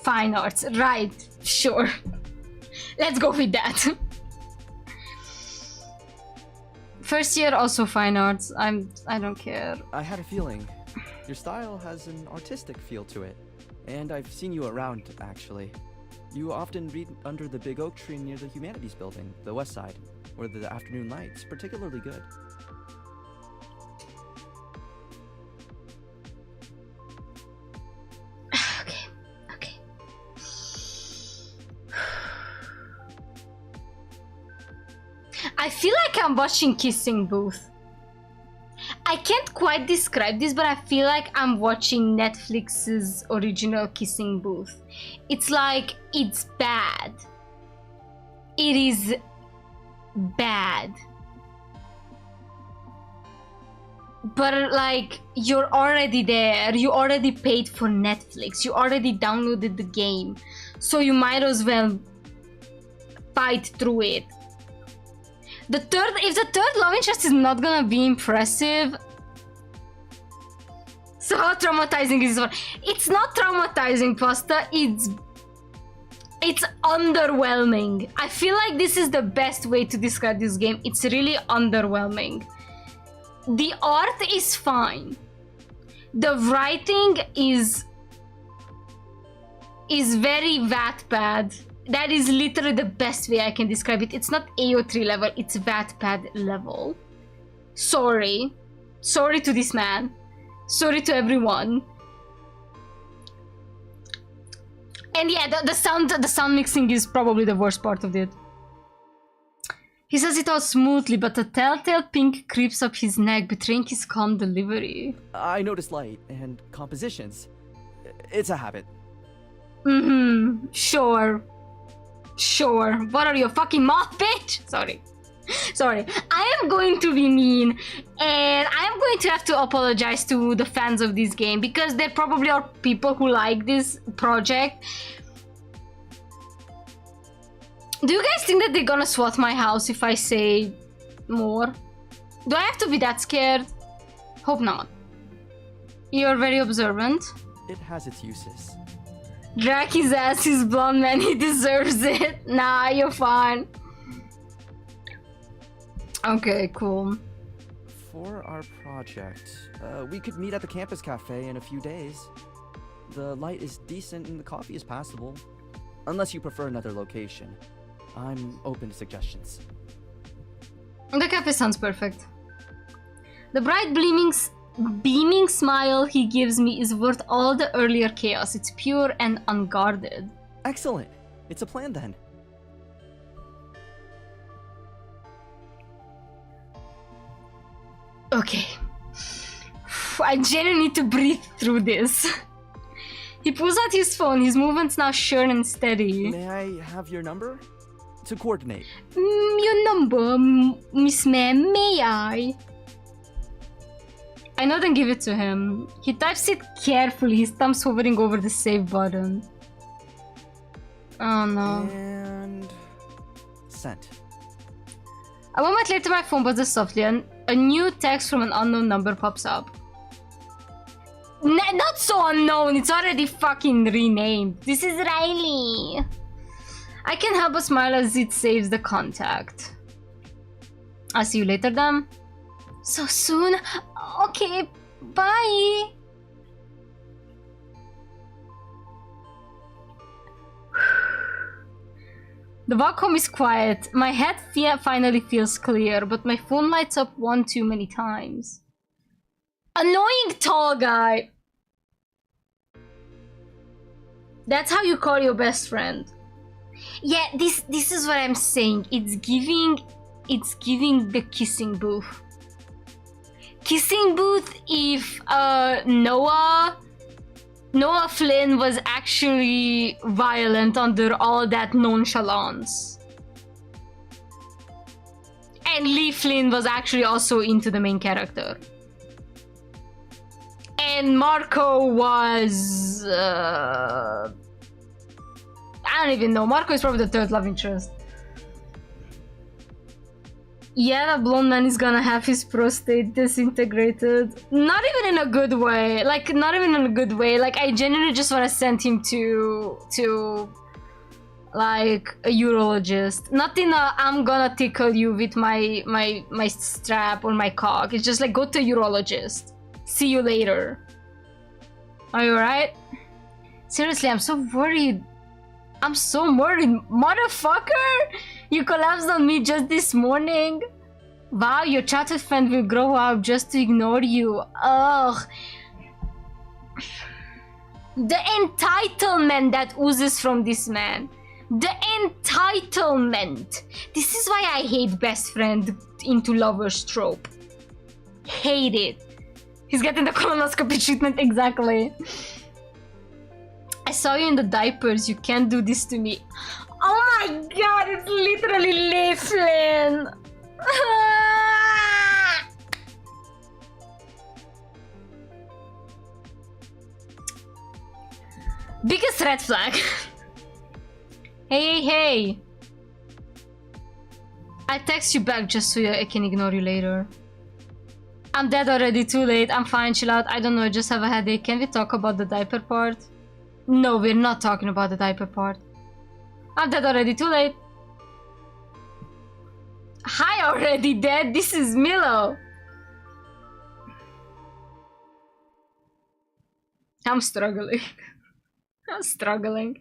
Fine arts, right, sure. Let's go with that. First year, also fine arts. I don't care. I had a feeling. Your style has an artistic feel to it. And I've seen you around, actually. You often read under the big oak tree near the Humanities building, the west side, where the afternoon light's particularly good. Okay. I feel like I'm watching Kissing Booth. I can't quite describe this, but I feel like I'm watching Netflix's original Kissing Booth. It's like, it's bad. It is bad. But like, you're already there. You already paid for Netflix. You already downloaded the game. So you might as well fight through it. If the third love interest is not gonna be impressive, so how traumatizing is this one? It's not traumatizing, Pasta. It's underwhelming. I feel like this is the best way to describe this game. It's really underwhelming. The art is fine. The writing is very Wattpad. That is literally the best way I can describe it. It's not AO3 level, it's Wattpad level. Sorry. Sorry to this man. Sorry to everyone. And yeah, the sound mixing is probably the worst part of it. He says it all smoothly, but a telltale pink creeps up his neck, betraying his calm delivery. I notice light and compositions. It's a habit. Sure. Sure. What are you, a fucking moth, bitch? Sorry. I am going to be mean, and I am going to have to apologize to the fans of this game, because there probably are people who like this project. Do you guys think that they're gonna SWAT my house if I say more? Do I have to be that scared? Hope not. You're very observant. It has its uses. Drag his ass, he's blonde man, he deserves it. Nah, you're fine. Okay, cool. For our project, we could meet at the campus cafe in a few days. The light is decent and the coffee is passable. Unless you prefer another location. I'm open to suggestions. The cafe sounds perfect. The bright beaming smile he gives me is worth all the earlier chaos. It's pure and unguarded. Excellent. It's a plan then. Okay. I genuinely need to breathe through this. He pulls out his phone, his movements now sure and steady. May I have your number? To coordinate. Your number, Miss Ma'am, may I? I know, then give it to him. He types it carefully, his thumb's hovering over the save button. Oh no. And sent. A moment later, my phone buzzes softly and a new text from an unknown number pops up. Not so unknown, it's already fucking renamed. This is Riley. I can't help but smile as it saves the contact. I'll see you later then. So soon? Okay, bye. The walk home is quiet. My head finally feels clear, but my phone lights up one too many times. Annoying tall guy. That's how you call your best friend. Yeah, this is what I'm saying. It's giving the kissing booth. Kissing booth if Noah Flynn was actually violent under all that nonchalance. And Lee Flynn was actually also into the main character. And Marco was... I don't even know. Marco is probably the third love interest. Yeah, the blonde man is gonna have his prostate disintegrated. Not even in a good way. Like, not even in a good way. Like, I genuinely just want to send him to like, a urologist. Not in a, I'm gonna tickle you with my strap or my cock. It's just like, go to a urologist. See you later. Are you alright? Seriously, I'm so worried. I'm so worried. Motherfucker! You collapsed on me just this morning. Wow, your childhood friend will grow up just to ignore you. Ugh. The entitlement that oozes from this man. The entitlement. This is why I hate best friend into lovers trope. Hate it. He's getting the colonoscopy treatment, exactly. I saw you in the diapers, you can't do this to me. Oh my god, it's literally Lee Flynn. Biggest red flag. Hey. I'll text you back just so I can ignore you later. I'm dead already, too late. I'm fine, chill out. I don't know, I just have a headache. Can we talk about the diaper part? No, we're not talking about the diaper part. I'm dead already, too late. Hi already dead, this is Milo. I'm struggling. I'm struggling.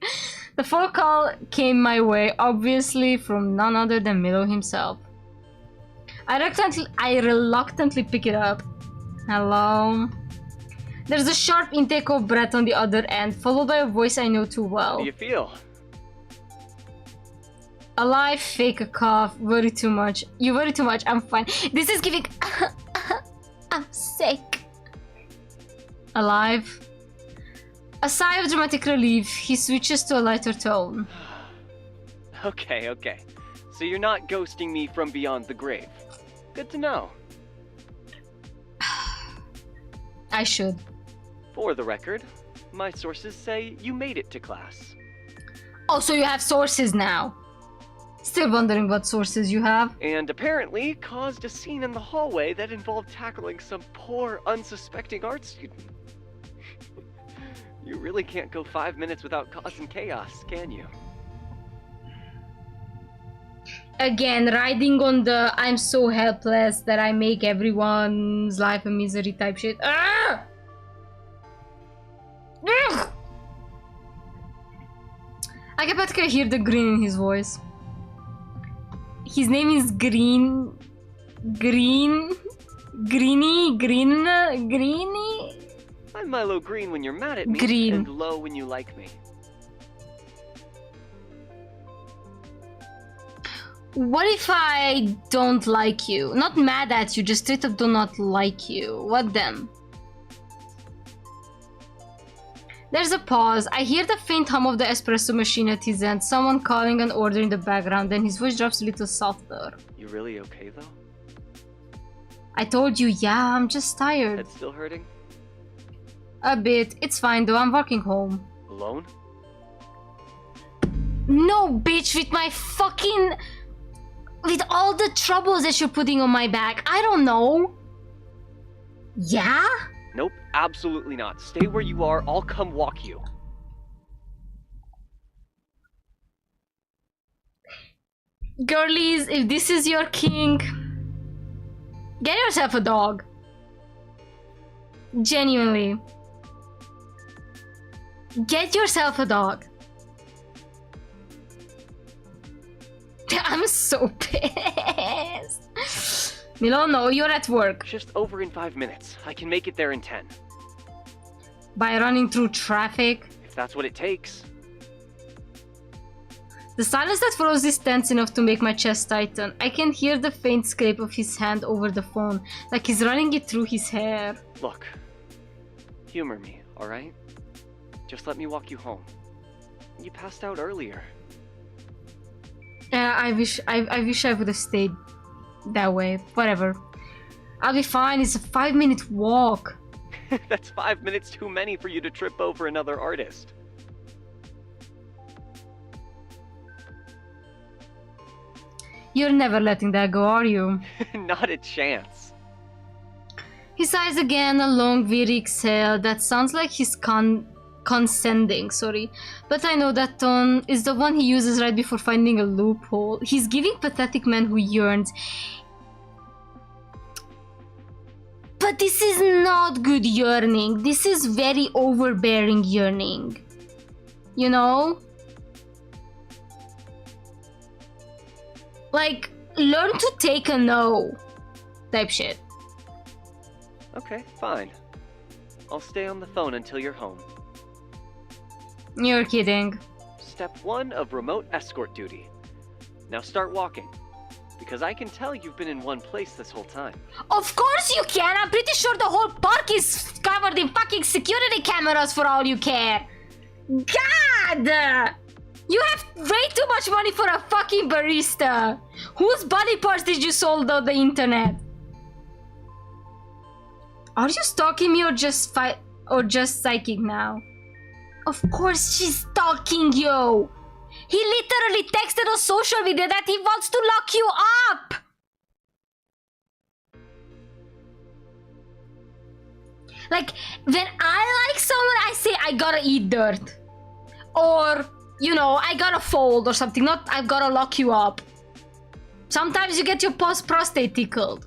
The phone call came my way, obviously from none other than Milo himself. I reluctantly pick it up. Hello? There's a sharp intake of breath on the other end, followed by a voice I know too well. How do you feel? Alive, fake a cough, worry too much. You worry too much, I'm fine. This is giving... I'm sick. Alive. A sigh of dramatic relief, he switches to a lighter tone. Okay. So you're not ghosting me from beyond the grave. Good to know. I should. For the record, my sources say you made it to class. Oh, so you have sources now. Still wondering what sources you have. And apparently caused a scene in the hallway that involved tackling some poor, unsuspecting art student. You really can't go 5 minutes without causing chaos, can you? Again, riding on the I'm so helpless that I make everyone's life a misery type shit. Ah! Ugh! I can particularly hear the green in his voice. His name is Greeny? I'm Milo Green when you're mad at me, Green. and low when you like me. What if I don't like you? Not mad at you, just straight up do not like you. What then? There's a pause. I hear the faint hum of the espresso machine at his end, someone calling an order in the background, then his voice drops a little softer. You really okay, though? I told you, yeah, I'm just tired. Head still hurting? A bit. It's fine though, I'm walking home. Alone? No, bitch, with my fucking... with all the troubles that you're putting on my back. I don't know. Yeah? Nope, absolutely not. Stay where you are, I'll come walk you. Girlies, if this is your king, get yourself a dog. Genuinely. Get yourself a dog. I'm so pissed. Milo, no, you're at work. Just over in 5 minutes. I can make it there in 10. By running through traffic. If that's what it takes. The silence that follows is tense enough to make my chest tighten. I can hear the faint scrape of his hand over the phone, like he's running it through his hair. Look, humor me, alright? Just let me walk you home. You passed out earlier. Yeah, I wish I would have stayed that way. Whatever. I'll be fine. It's a 5-minute walk. That's 5 minutes too many for you to trip over another artist. You're never letting that go, are you? Not a chance. He sighs again, a long, weary exhale that sounds like he's condescending, sorry. But I know that tone is the one he uses right before finding a loophole. He's giving pathetic man who yearns. But this is not good yearning. This is very overbearing yearning. You know? Like, learn to take a no type shit. Okay, fine. I'll stay on the phone until you're home. You're kidding. Step 1 of remote escort duty. Now start walking. Because I can tell you've been in one place this whole time. Of course you can! I'm pretty sure the whole park is covered in fucking security cameras for all you care. God! You have way too much money for a fucking barista. Whose body parts did you sold on the internet? Are you stalking me or just psychic now? Of course she's stalking you. He literally texted on social media that he wants to lock you up. Like, when I like someone, I say I gotta eat dirt. Or, you know, I gotta fold or something, not I gotta lock you up. Sometimes you get your prostate tickled.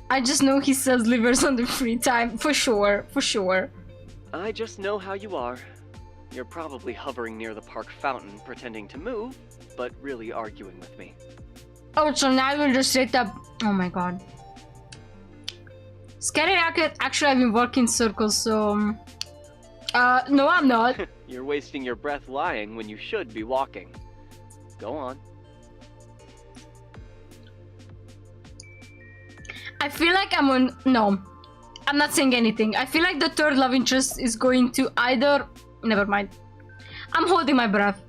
I just know he sells livers on the free time, for sure, for sure. I just know how you are. You're probably hovering near the park fountain, pretending to move, but really arguing with me. Oh, so now you're just straight up... Oh my god. Scary Racket, actually I've been working circles, so... no I'm not. You're wasting your breath lying when you should be walking. Go on. I feel like I'm on... No. I'm not saying anything. I feel like the third love interest is going to either... Never mind. I'm holding my breath.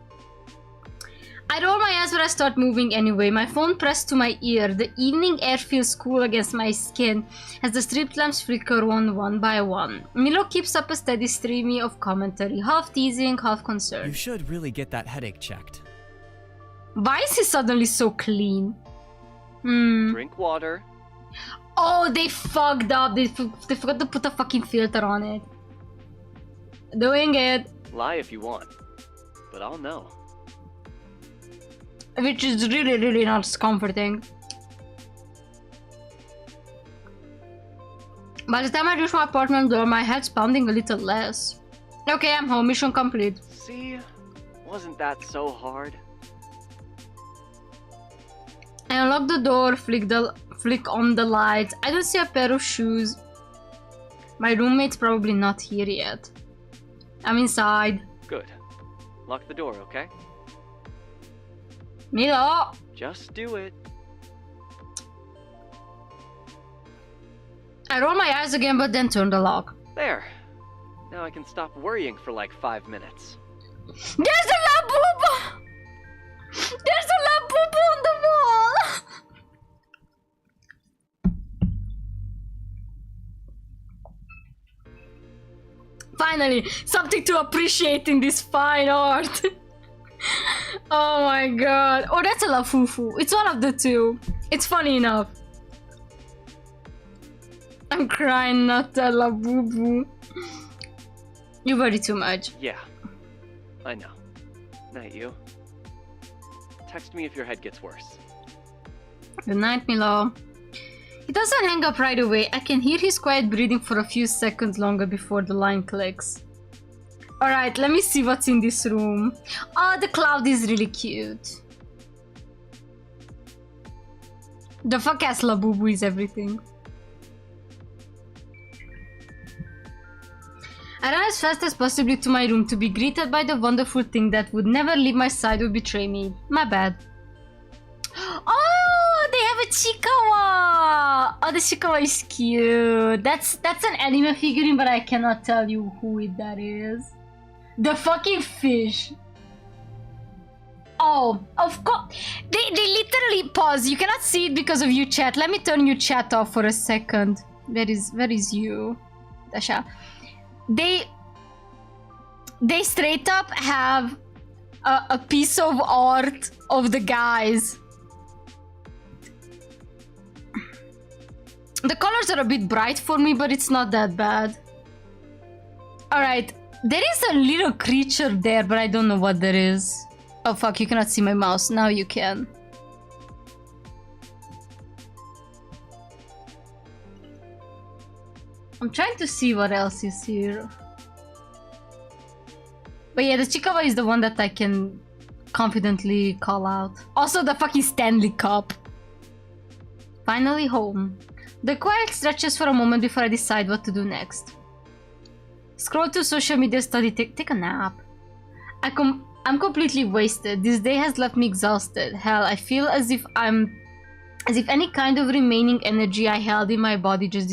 I roll my eyes, but I start moving anyway. My phone pressed to my ear. The evening air feels cool against my skin as the street lamps flicker on one by one. Milo keeps up a steady stream of commentary, half teasing, half concerned. You should really get that headache checked. Why is he suddenly so clean? Drink water. Oh, they fucked up. They forgot to put a fucking filter on it. Doing it. Lie if you want, but I'll know. Which is really, really not comforting. By the time I reach my apartment door, my head's pounding a little less. Okay, I'm home. Mission complete. See? Wasn't that so hard? I unlock the door, flick on the lights. I don't see a pair of shoes. My roommate's probably not here yet. I'm inside. Good. Lock the door, okay? Milo! Just do it. I roll my eyes again, but then turn the lock. There. Now I can stop worrying for like 5 minutes. There's a labubu! There's a labubu on the wall! finally, something to appreciate in this fine art. Oh my god. Oh, that's a lafufu. It's one of the two. It's funny enough. I'm crying, not a labubu. You worry too much. Yeah, I know. Night, you. Text me if your head gets worse. Good night, Milo. He doesn't hang up right away. I can hear his quiet breathing for a few seconds longer before the line clicks. Alright, let me see what's in this room. Oh, the cloud is really cute. The fuck-ass labubu is everything. I ran as fast as possibly to my room to be greeted by the wonderful thing that would never leave my side or betray me. My bad. Oh, they have a Chikawa! Oh, the Chikawa is cute. That's an anime figurine, but I cannot tell you who that is. The fucking fish. Oh, of course. They literally pause. You cannot see it because of you, chat. Let me turn your chat off for a second. Where is you, Dasha? They straight up have a piece of art of the guys. The colors are a bit bright for me, but it's not that bad. Alright, there is a little creature there, but I don't know what that is. Oh fuck, you cannot see my mouse. Now you can. I'm trying to see what else is here. But yeah, the Chikawa is the one that I can confidently call out. Also the fucking Stanley Cup. Finally home. The quiet stretches for a moment before I decide what to do next. Scroll to social media, study, take a nap. I'm completely wasted. This day has left me exhausted. Hell, I feel as if any kind of remaining energy I held in my body just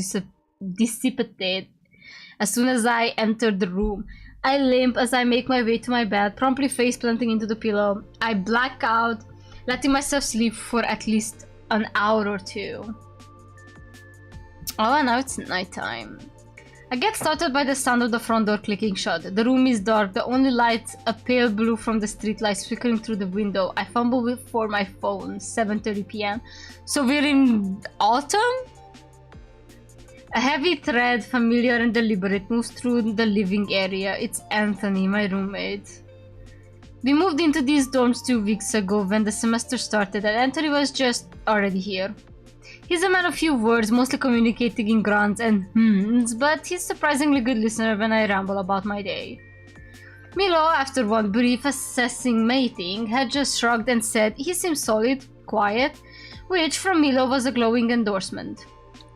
dissipated as soon as I entered the room. I limp as I make my way to my bed, promptly face planting into the pillow. I black out, letting myself sleep for at least an hour or two. Oh, and now it's nighttime. I get startled by the sound of the front door clicking shut. The room is dark, the only light a pale blue from the street lights flickering through the window. I fumble for my phone, 7:30 p.m. So we're in autumn? A heavy tread, familiar and deliberate, moves through the living area. It's Anthony, my roommate. We moved into these dorms 2 weeks ago when the semester started, and Anthony was just already here. He's a man of few words, mostly communicating in grunts and hmms, but he's surprisingly good listener when I ramble about my day. Milo, after one brief assessing mating, had just shrugged and said he seems solid, quiet, which from Milo was a glowing endorsement.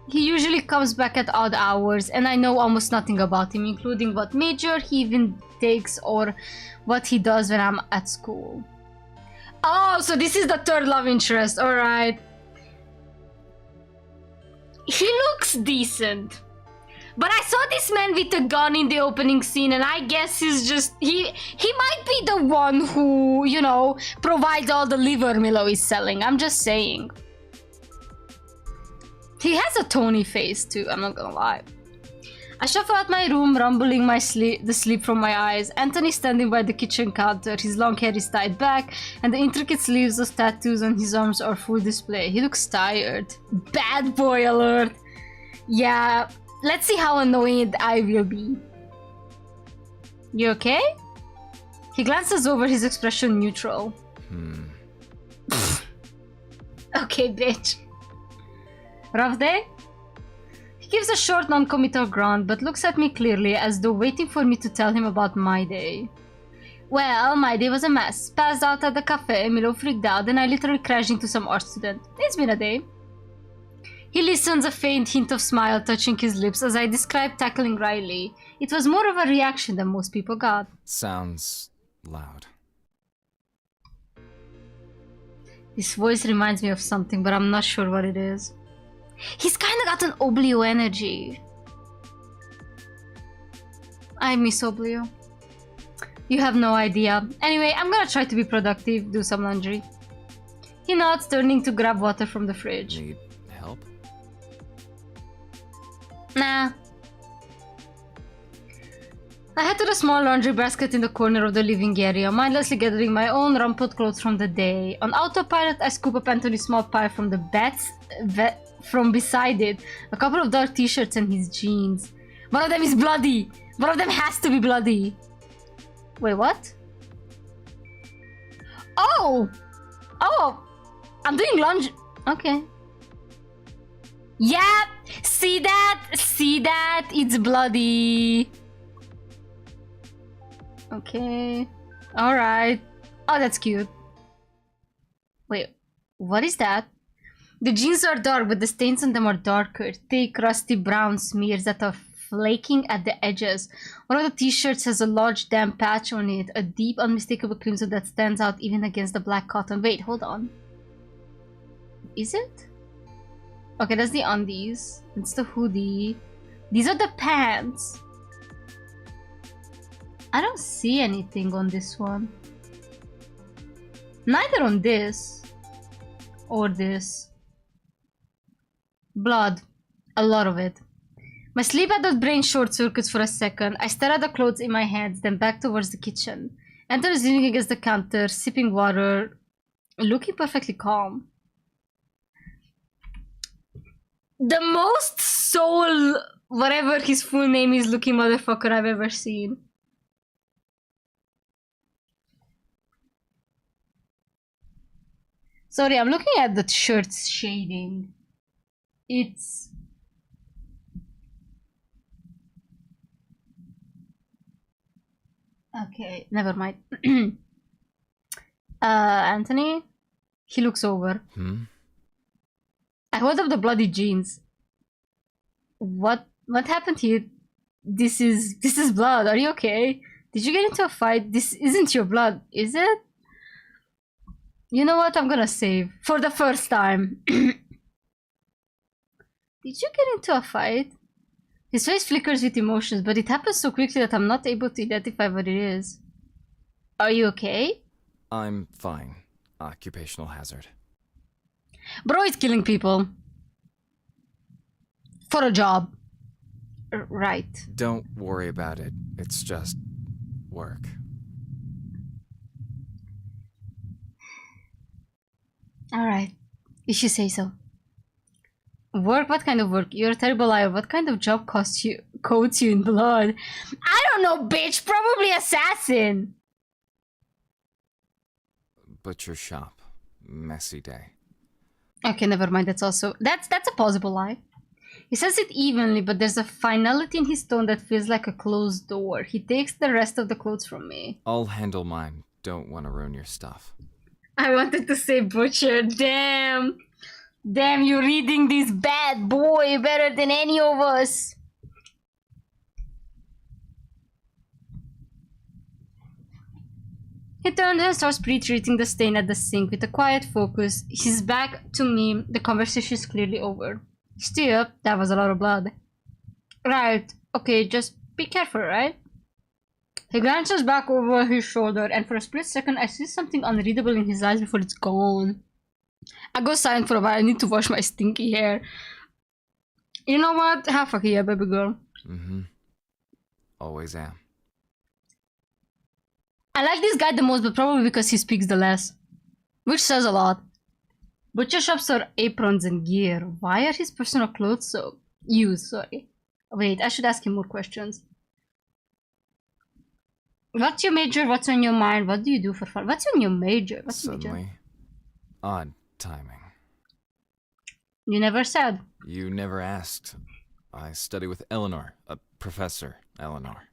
He usually comes back at odd hours, and I know almost nothing about him, including what major he even takes or what he does when I'm at school. Oh, so this is the third love interest, alright. He looks decent. But I saw this man with a gun in the opening scene, and I guess he's just... He might be the one who, you know, provides all the liver Milo is selling. I'm just saying. He has a Tony face too, I'm not gonna lie. I shuffle out my room, rumbling the sleep from my eyes. Anthony standing by the kitchen counter, his long hair is tied back, and the intricate sleeves of tattoos on his arms are full display. He looks tired. Bad boy alert. Yeah, let's see how annoying I will be. You okay? He glances over, his expression neutral. Okay, bitch. Rough day? He gives a short non-committal grunt, but looks at me clearly as though waiting for me to tell him about my day. Well, my day was a mess. Passed out at the cafe, Milo freaked out, and I literally crashed into some art student. It's been a day. He listens, a faint hint of smile touching his lips as I describe tackling Riley. It was more of a reaction than most people got. Sounds loud. His voice reminds me of something, but I'm not sure what it is. He's kinda got an Oblio energy. I miss Oblio. You have no idea. Anyway, I'm gonna try to be productive, do some laundry. He nods, turning to grab water from the fridge. Need help? Nah. I head to the small laundry basket in the corner of the living area, mindlessly gathering my own rumpled clothes from the day. On autopilot, I scoop up Anthony's small pile from the from beside it, a couple of dark t-shirts and his jeans. One of them is bloody! One of them has to be bloody! Wait, what? Oh! Oh! I'm doing laundry. Okay. Yeah! See that? See that? It's bloody. Okay. Alright. Oh, that's cute. Wait, what is that? The jeans are dark, but the stains on them are darker. Thick, rusty brown smears that are flaking at the edges. One of the t-shirts has a large damp patch on it, a deep, unmistakable crimson that stands out even against the black cotton. Wait, hold on. Is it? Okay, that's the undies. It's the hoodie. These are the pants. I don't see anything on this one. Neither on this. Or this. Blood. A lot of it. My sleep-addled brain short circuits for a second. I stare at the clothes in my hands, then back towards the kitchen. Enter is leaning against the counter, sipping water, looking perfectly calm. The most soul, whatever his full name is, looking motherfucker I've ever seen. Sorry, I'm looking at the shirt's shading. It's... Okay, never mind. Anthony? He looks over. I hold up the bloody jeans. What happened here? This is blood. Are you okay? Did you get into a fight? This isn't your blood, is it? You know what? I'm gonna save. For the first time. Did you get into a fight? His face flickers with emotions, but it happens so quickly that I'm not able to identify what it is. Are you okay? I'm fine. Occupational hazard. Bro is killing people. For a job. Right. Don't worry about it. It's just work. Alright. If you say so. Work? What kind of work? You're a terrible liar. What kind of job coats you in blood? I don't know, bitch! Probably assassin! Butcher shop. Messy day. Okay, never mind. That's a plausible lie. He says it evenly, but there's a finality in his tone that feels like a closed door. He takes the rest of the clothes from me. I'll handle mine. Don't want to ruin your stuff. I wanted to say butcher. Damn. Damn, you're reading this bad boy better than any of us. He turns and starts pre-treating the stain at the sink with a quiet focus. His back to me. The conversation is clearly over. Still, that was a lot of blood. Right. Okay, just be careful, right? He glances back over his shoulder, and for a split second, I see something unreadable in his eyes before it's gone. I go silent for a while. I need to wash my stinky hair. You know what? Have a here, baby girl. Always am. I like this guy the most, but probably because he speaks the less. Which says a lot. Butcher shops are aprons and gear. Why are his personal clothes so used? Sorry. Wait, I should ask him more questions. What's your major? What's on your mind? What do you do for fun? What's on your major? What's your Suddenly. major? Odd timing. You never said. You never asked. I study with Eleanor, a professor, Eleanor.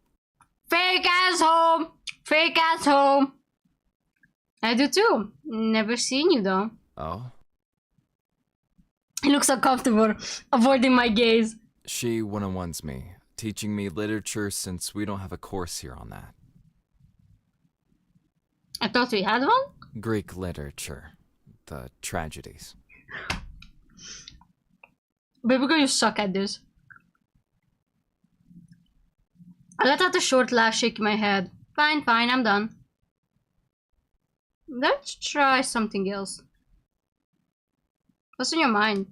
Fake asshole! Fake asshole! I do too. Never seen you though. Oh? He looks uncomfortable, avoiding my gaze. She one-on-ones me, teaching me literature since we don't have a course here on that. I thought we had one? Greek literature. The tragedies. Baby girl, you suck at this. I let out a short laugh, shaking my head. Fine, fine, I'm done. Let's try something else. What's on your mind?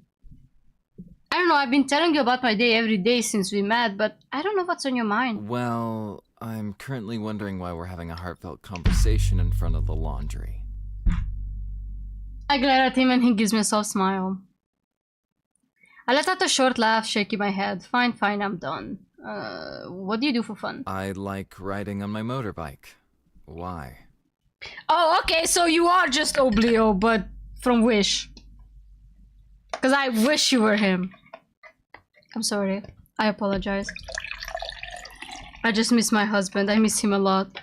I don't know, I've been telling you about my day every day since we met, but I don't know what's on your mind. Well, I'm currently wondering why we're having a heartfelt conversation in front of the laundry. I glare at him and he gives me a soft smile. I let out a short laugh, shaking my head. Fine, fine, I'm done. What do you do for fun? I like riding on my motorbike. Why? Oh, okay, so you are just Oblio, but from Wish. Because I wish you were him. I'm sorry. I apologize. I just miss my husband. I miss him a lot.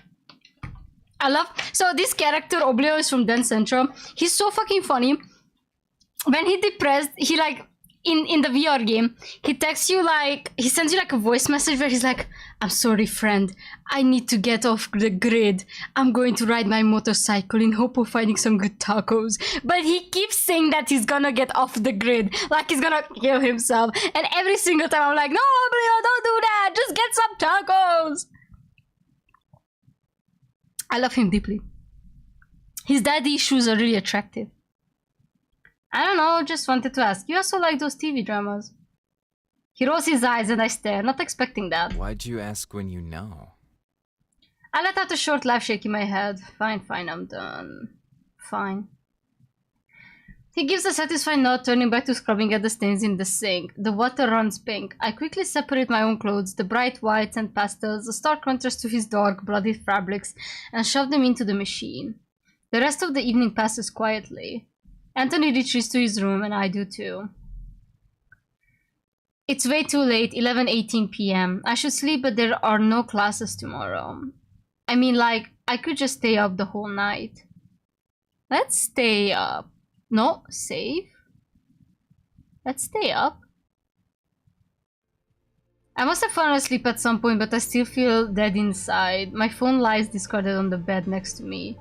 I love... So this character, Oblio, is from Dance Central. He's so fucking funny. When he's depressed, he like... In the VR game, he texts you like... He sends you like a voice message where he's like, I'm sorry, friend. I need to get off the grid. I'm going to ride my motorcycle in hope of finding some good tacos. But he keeps saying that he's gonna get off the grid. Like he's gonna kill himself. And every single time I'm like, no, Oblio, don't do that. Just get some tacos. I love him deeply. His daddy issues are really attractive. I don't know, just wanted to ask. You also like those TV dramas? He rolls his eyes and I stare, not expecting that. Why'd you ask when you know? I let out a short laugh, shaking my head. Fine, fine, I'm done. Fine. He gives a satisfied nod, turning back to scrubbing at the stains in the sink. The water runs pink. I quickly separate my own clothes, the bright whites and pastels, a stark contrast to his dark, bloody fabrics, and shove them into the machine. The rest of the evening passes quietly. Anthony retreats to his room, and I do too. It's way too late, 11:18 p.m. I should sleep, but there are no classes tomorrow. I mean, like, I could just stay up the whole night. Let's stay up. No, save. Let's stay up. I must have fallen asleep at some point, but I still feel dead inside. My phone lies discarded on the bed next to me.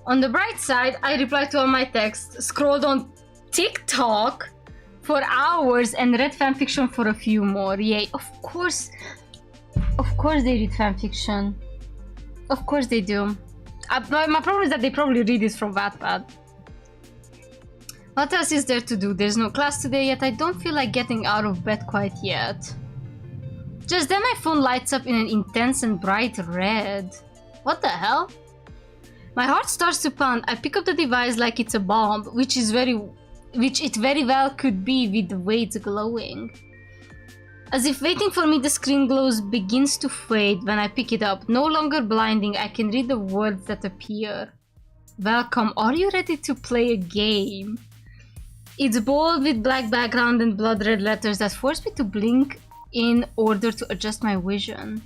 On the bright side, I replied to all my texts, scrolled on TikTok for hours, and read fanfiction for a few more. Yay, of course they read fanfiction. Of course they do. My problem is that they probably read it from Wattpad. What else is there to do? There's no class today, yet I don't feel like getting out of bed quite yet. Just then my phone lights up in an intense and bright red. What the hell? My heart starts to pound. I pick up the device like it's a bomb, which it very well could be with the way it's glowing. As if waiting for me, the screen glows begins to fade when I pick it up. No longer blinding, I can read the words that appear. Welcome, are you ready to play a game? It's bold with black background and blood red letters that force me to blink in order to adjust my vision.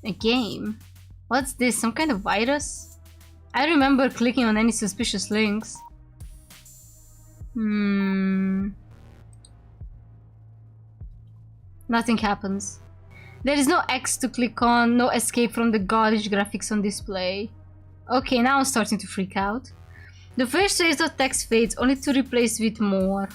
A game? What's this, some kind of virus? I remember clicking on any suspicious links. Nothing happens. There is no X to click on, no escape from the gaudish graphics on display. Okay, now I'm starting to freak out. The first trace of text fades, only to replace with more.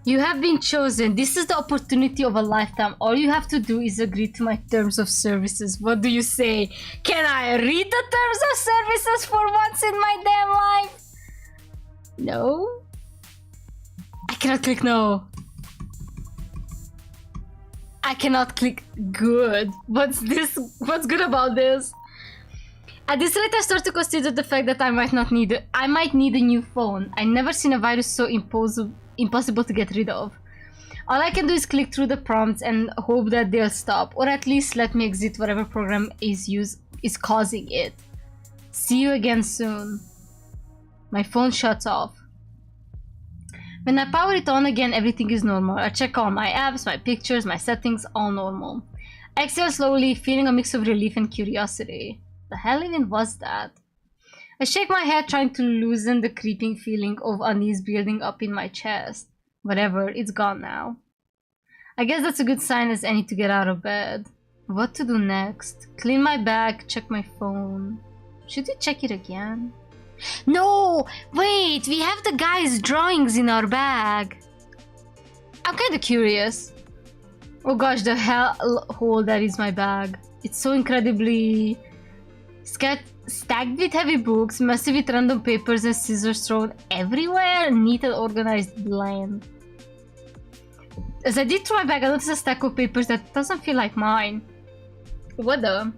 You have been chosen. This is the opportunity of a lifetime. All you have to do is agree to my terms of services. What do you say? Can I read the terms of services for once in my damn life? No? I cannot click no. I cannot click good. What's good about this? At this rate, I start to consider the fact that I might need a new phone. I've never seen a virus so impossible to get rid of. All I can do is click through the prompts and hope that they'll stop, or at least let me exit whatever program is causing it. See you again soon. My phone shuts off. When I power it on again, everything is normal. I check all my apps, my pictures, my settings, all normal. I exhale slowly, feeling a mix of relief and curiosity. The hell even was that? I shake my head, trying to loosen the creeping feeling of unease building up in my chest. Whatever, it's gone now. I guess that's a good sign as any to get out of bed. What to do next? Clean my bag, check my phone. Should we check it again? No! Wait, we have the guy's drawings in our bag. I'm kinda curious. Oh gosh, the hell hole that is my bag. It's so incredibly stacked with heavy books, messy with random papers and scissors thrown everywhere, neat and organized blend. As I dig through my bag, I notice a stack of papers that doesn't feel like mine. What the?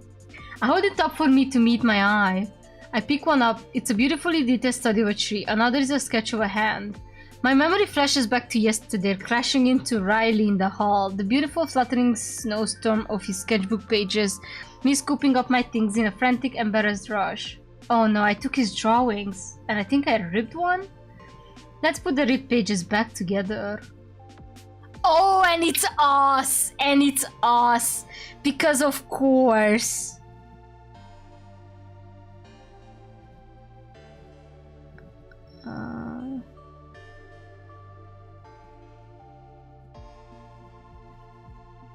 I hold it up for me to meet my eye. I pick one up. It's a beautifully detailed study of a tree. Another is a sketch of a hand. My memory flashes back to yesterday, crashing into Riley in the hall. The beautiful fluttering snowstorm of his sketchbook pages. Me scooping up my things in a frantic, embarrassed rush. Oh no, I took his drawings. And I think I ripped one? Let's put the ripped pages back together. Oh, and it's us! And it's us! Because of course.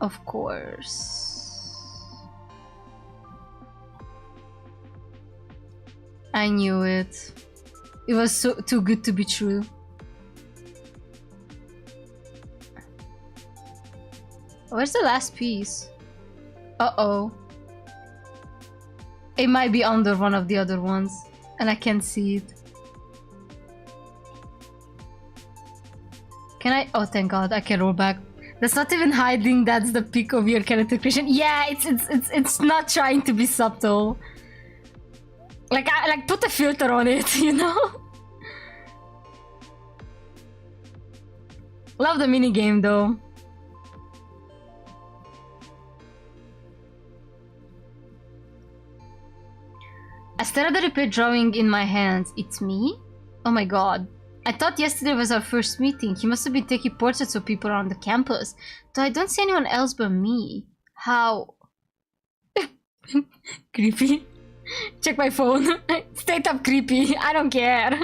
Of course. I knew it. It was so too good to be true. Where's the last piece? Uh-oh. It might be under one of the other ones, and I can't see it. Can I? Oh, thank God, I can roll back. That's not even hiding. That's the peak of your character creation. Yeah, it's not trying to be subtle. Like I put a filter on it, you know. Love the mini game though. I stare at the replay drawing in my hands. It's me? Oh my God. I thought yesterday was our first meeting. He must have been taking portraits of people around the campus. Though I don't see anyone else but me. How? Creepy. Check my phone. Straight up creepy. I don't care.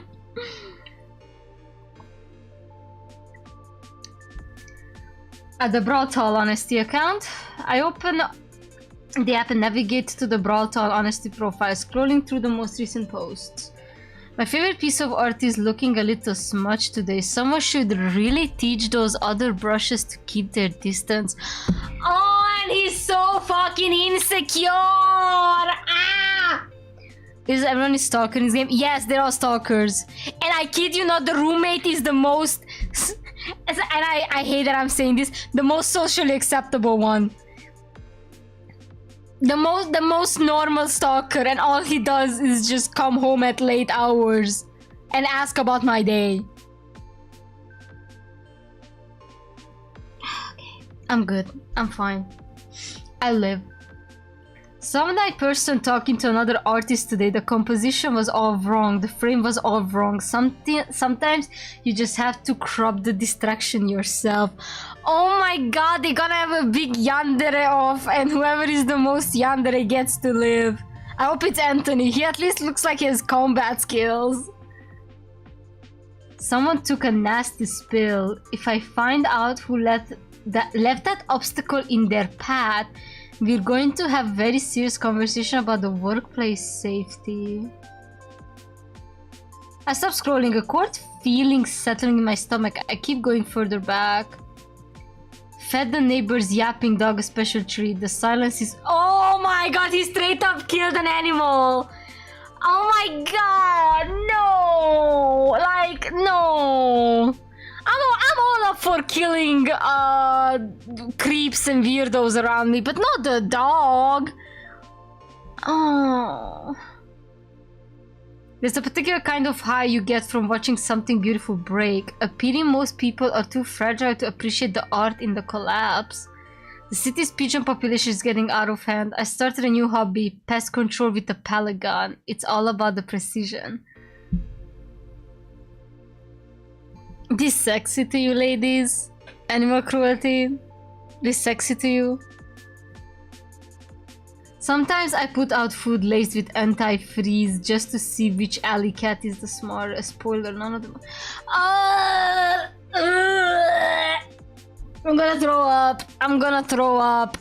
At the Brawl Tall Honesty account, I open the app and navigate to the Brawl Tall Honesty profile, scrolling through the most recent posts. My favorite piece of art is looking a little smudged today. Someone should really teach those other brushes to keep their distance. Oh, and he's so fucking insecure! Ah! Is everyone a stalker in this game? Yes, they're all stalkers. And I kid you not, the roommate is the most... and I hate that I'm saying this. The most socially acceptable one. The most normal stalker, and all he does is just come home at late hours and ask about my day. Okay, I'm good. I'm fine. I live. Some nice person talking to another artist today. The composition was all wrong. The frame was all wrong. Sometimes you just have to crop the distraction yourself. Oh my God, they're gonna have a big yandere off, and whoever is the most yandere gets to live. I hope it's Anthony. He at least looks like he has combat skills. Someone took a nasty spill. If I find out who left that obstacle in their path, we're going to have very serious conversation about the workplace safety. I stop scrolling, a cold feeling settling in my stomach. I keep going further back. Fed the neighbor's yapping dog a special treat. The silence is... Oh my God, he straight up killed an animal! Oh my God, no! Like, no! I'm all up for killing creeps and weirdos around me, but not the dog. Oh. There's a particular kind of high you get from watching something beautiful break. A pity most people are too fragile to appreciate the art in the collapse. The city's pigeon population is getting out of hand. I started a new hobby, pest control with a pellet gun. It's all about the precision. This sexy to you, ladies? Animal cruelty? This sexy to you? Sometimes I put out food laced with anti-freeze just to see which alley cat is the smartest. Spoiler, none of them. I'm gonna throw up. I'm gonna throw up.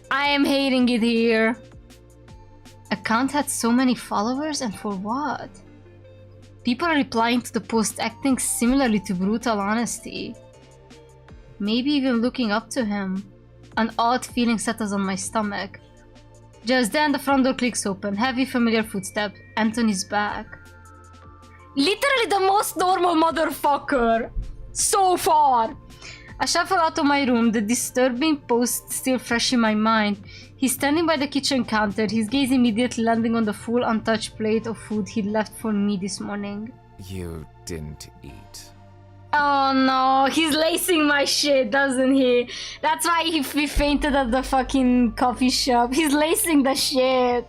I am hating it here. Account had so many followers, and for what? People are replying to the post acting similarly to brutal honesty. Maybe even looking up to him. An odd feeling settles on my stomach. Just then the front door clicks open. Heavy familiar footsteps. Anthony's back. Literally the most normal motherfucker so far. I shuffle out of my room, the disturbing post still fresh in my mind. He's standing by the kitchen counter, his gaze immediately landing on the full untouched plate of food he'd left for me this morning. You didn't eat. Oh no, he's lacing my shit, doesn't he? That's why he fainted at the fucking coffee shop. He's lacing the shit.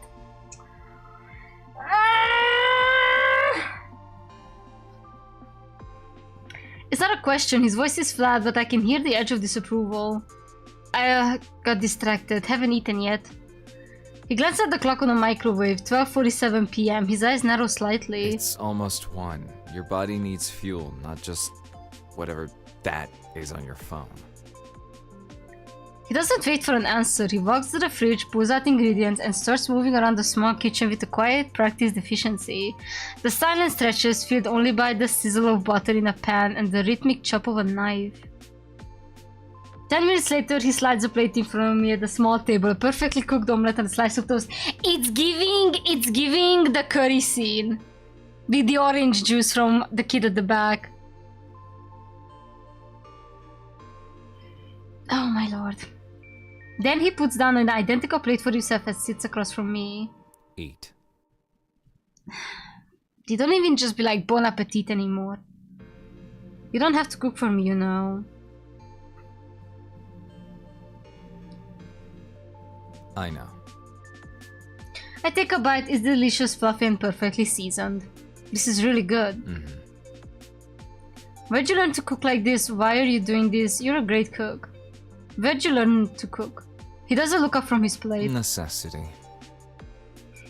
It's not a question, his voice is flat, but I can hear the edge of disapproval. I got distracted, haven't eaten yet. He glanced at the clock on the microwave, 12:47 p.m. His eyes narrow slightly. It's almost 1. Your body needs fuel, not just whatever that is on your phone. He doesn't wait for an answer. He walks to the fridge, pulls out ingredients, and starts moving around the small kitchen with a quiet, practiced efficiency. The silence stretches, filled only by the sizzle of butter in a pan and the rhythmic chop of a knife. 10 minutes later, he slides a plate in front of me at the small table, a perfectly cooked omelette and a slice of toast. It's giving the curry scene. With the orange juice from the kid at the back. Oh my lord. Then he puts down an identical plate for himself and sits across from me. Eat. You don't even just be like bon appetit anymore. You don't have to cook for me, you know. I know. I take a bite, it's delicious, fluffy and perfectly seasoned. This is really good. Where'd you learn to cook like this? Why are you doing this? You're a great cook. Where'd you learn to cook? He doesn't look up from his plate. Necessity.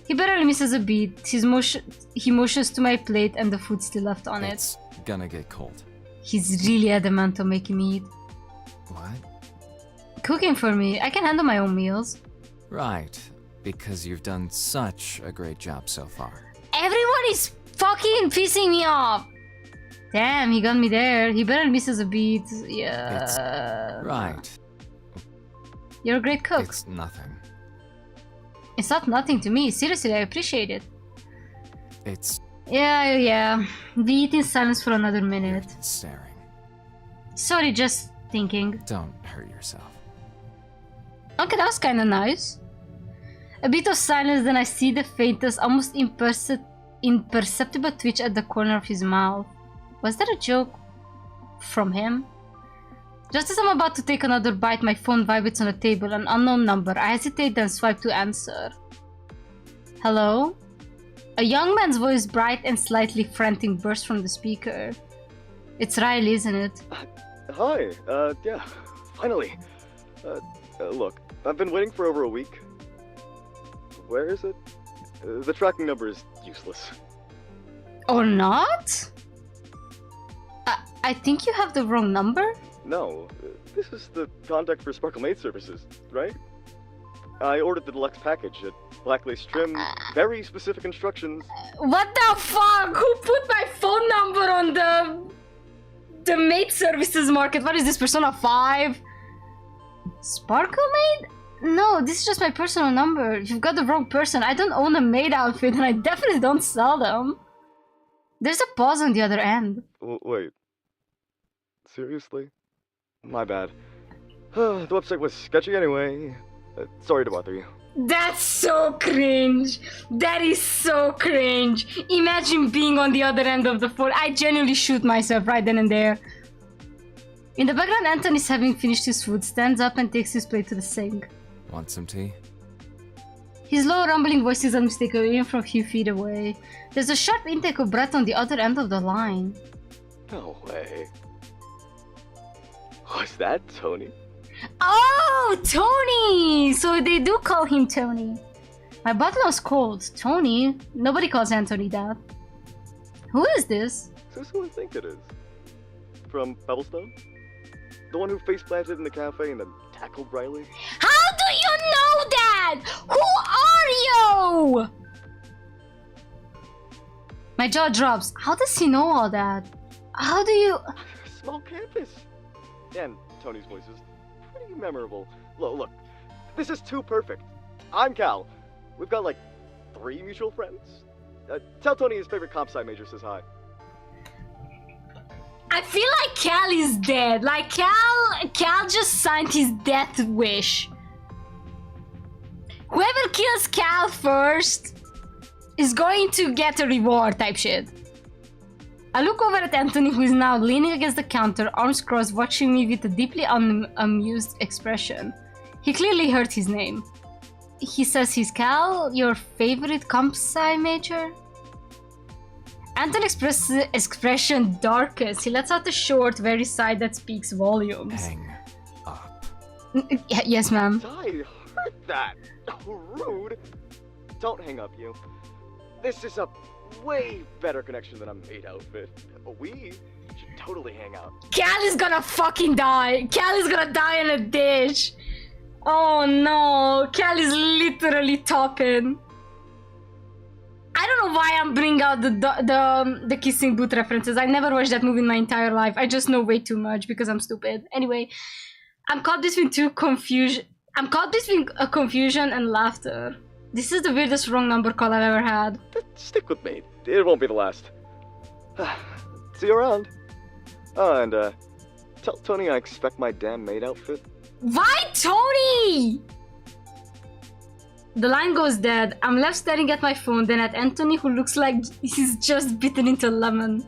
He barely misses a beat. He motions to my plate and the food still left on it. It's gonna get cold. He's really adamant on making me eat. What? Cooking for me. I can handle my own meals. Right. Because you've done such a great job so far. Everyone is fucking pissing me off! Damn, he got me there. He barely misses a beat. Yeah. It's right. You're a great cook. It's nothing. It's not nothing to me. Seriously, I appreciate it. It's Yeah. We eat in silence for another minute. staring. Sorry, just thinking. Don't hurt yourself. Okay, that was kinda nice. A bit of silence, then I see the faintest, almost imperceptible twitch at the corner of his mouth. Was that a joke from him? Just as I'm about to take another bite, my phone vibrates on the table, an unknown number. I hesitate, then swipe to answer. Hello? A young man's voice, bright and slightly frantic, bursts from the speaker. It's Riley, isn't it? Hi, yeah, finally. Look, I've been waiting for over a week. Where is it? The tracking number is useless. Or not? I think you have the wrong number? No, this is the contact for Sparkle Maid Services, right? I ordered the deluxe package at black lace trim, very specific instructions. What the fuck? Who put my phone number on the maid services market? What is this, Persona 5? Sparkle Maid? No, this is just my personal number. You've got the wrong person. I don't own a maid outfit and I definitely don't sell them. There's a pause on the other end. Wait. Seriously? My bad. The website was sketchy anyway. Sorry to bother you. That's so cringe. That is so cringe. Imagine being on the other end of the phone. I genuinely shoot myself right then and there. In the background, Anton is having finished his food, stands up and takes his plate to the sink. Want some tea? His low rumbling voice is unmistakable even from a few feet away. There's a sharp intake of breath on the other end of the line. No way. Was that Tony? Oh, Tony! So they do call him Tony. My butler's called Tony. Nobody calls Anthony that. Who is this? Who's who I think it is? From Pebblestone? The one who face planted in the cafe and then tackled Riley? How do you know that? Who are you? My jaw drops. How does he know all that? How do you... Small campus. And Tony's voice is pretty memorable. Look, this is too perfect. I'm Cal. We've got like 3 mutual friends. Tell Tony his favorite comp sci major says hi. I feel like Cal is dead. Like Cal just signed his death wish. Whoever kills Cal first is going to get a reward type shit. I look over at Anthony, who is now leaning against the counter, arms crossed, watching me with a deeply amused expression. He clearly heard his name. He says he's Cal, your favorite comp sci major? Anthony expresses expression darkest. He lets out a short, very sigh that speaks volumes. Hang up. Yes, ma'am. I heard that. Oh, rude. Don't hang up, you. This is a way better connection than a maid outfit. We should totally hang out. Cal is gonna fucking die. Cal is gonna die in a dish. Oh no, Cal is literally topping. I don't know why I'm bringing out the kissing booth references. I never watched that movie in my entire life. I just know way too much because I'm stupid. Anyway, I'm caught between confusion and laughter. This is the weirdest wrong number call I've ever had. Stick with me. It won't be the last. See you around. Oh, and tell Tony I expect my damn maid outfit. Why Tony? The line goes dead. I'm left staring at my phone, then at Anthony, who looks like he's just bitten into a lemon.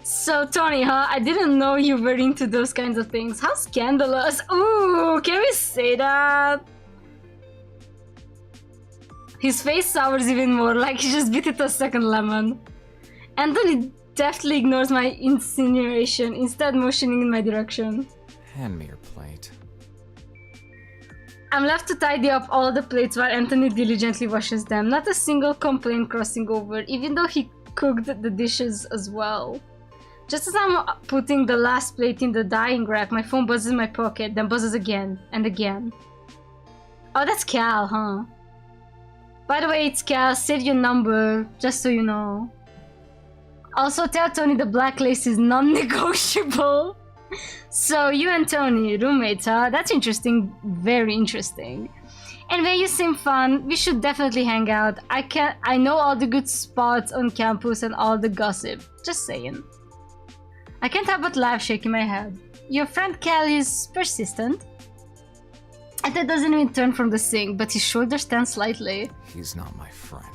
So Tony, huh? I didn't know you were into those kinds of things. How scandalous. Ooh, can we say that? His face sours even more, like he just bit it a second lemon. Anthony deftly ignores my insinuation, instead motioning in my direction. Hand me your plate. I'm left to tidy up all the plates while Anthony diligently washes them. Not a single complaint crossing over, even though he cooked the dishes as well. Just as I'm putting the last plate in the dyeing rack, my phone buzzes in my pocket, then buzzes again and again. Oh, that's Cal, huh? By the way, it's Cal. Save your number, just so you know. Also, tell Tony the black lace is non-negotiable. So, you and Tony, roommates, huh? That's interesting. Very interesting. Anyway, you seem fun. We should definitely hang out. I know all the good spots on campus and all the gossip. Just saying. I can't help but laugh, shaking my head. Your friend Cal is persistent. And that doesn't even turn from the sink, but his shoulders stand slightly. He's not my friend.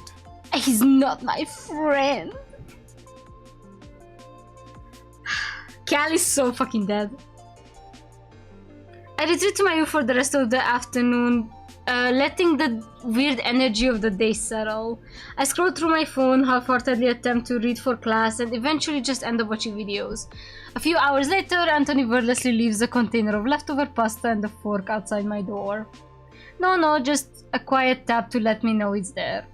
He's not my friend. Cal is so fucking dead. I retreat to my room for the rest of the afternoon, letting the weird energy of the day settle. I scroll through my phone, half-heartedly attempt to read for class, and eventually just end up watching videos. A few hours later, Anthony wordlessly leaves a container of leftover pasta and a fork outside my door. No, just a quiet tap to let me know it's there.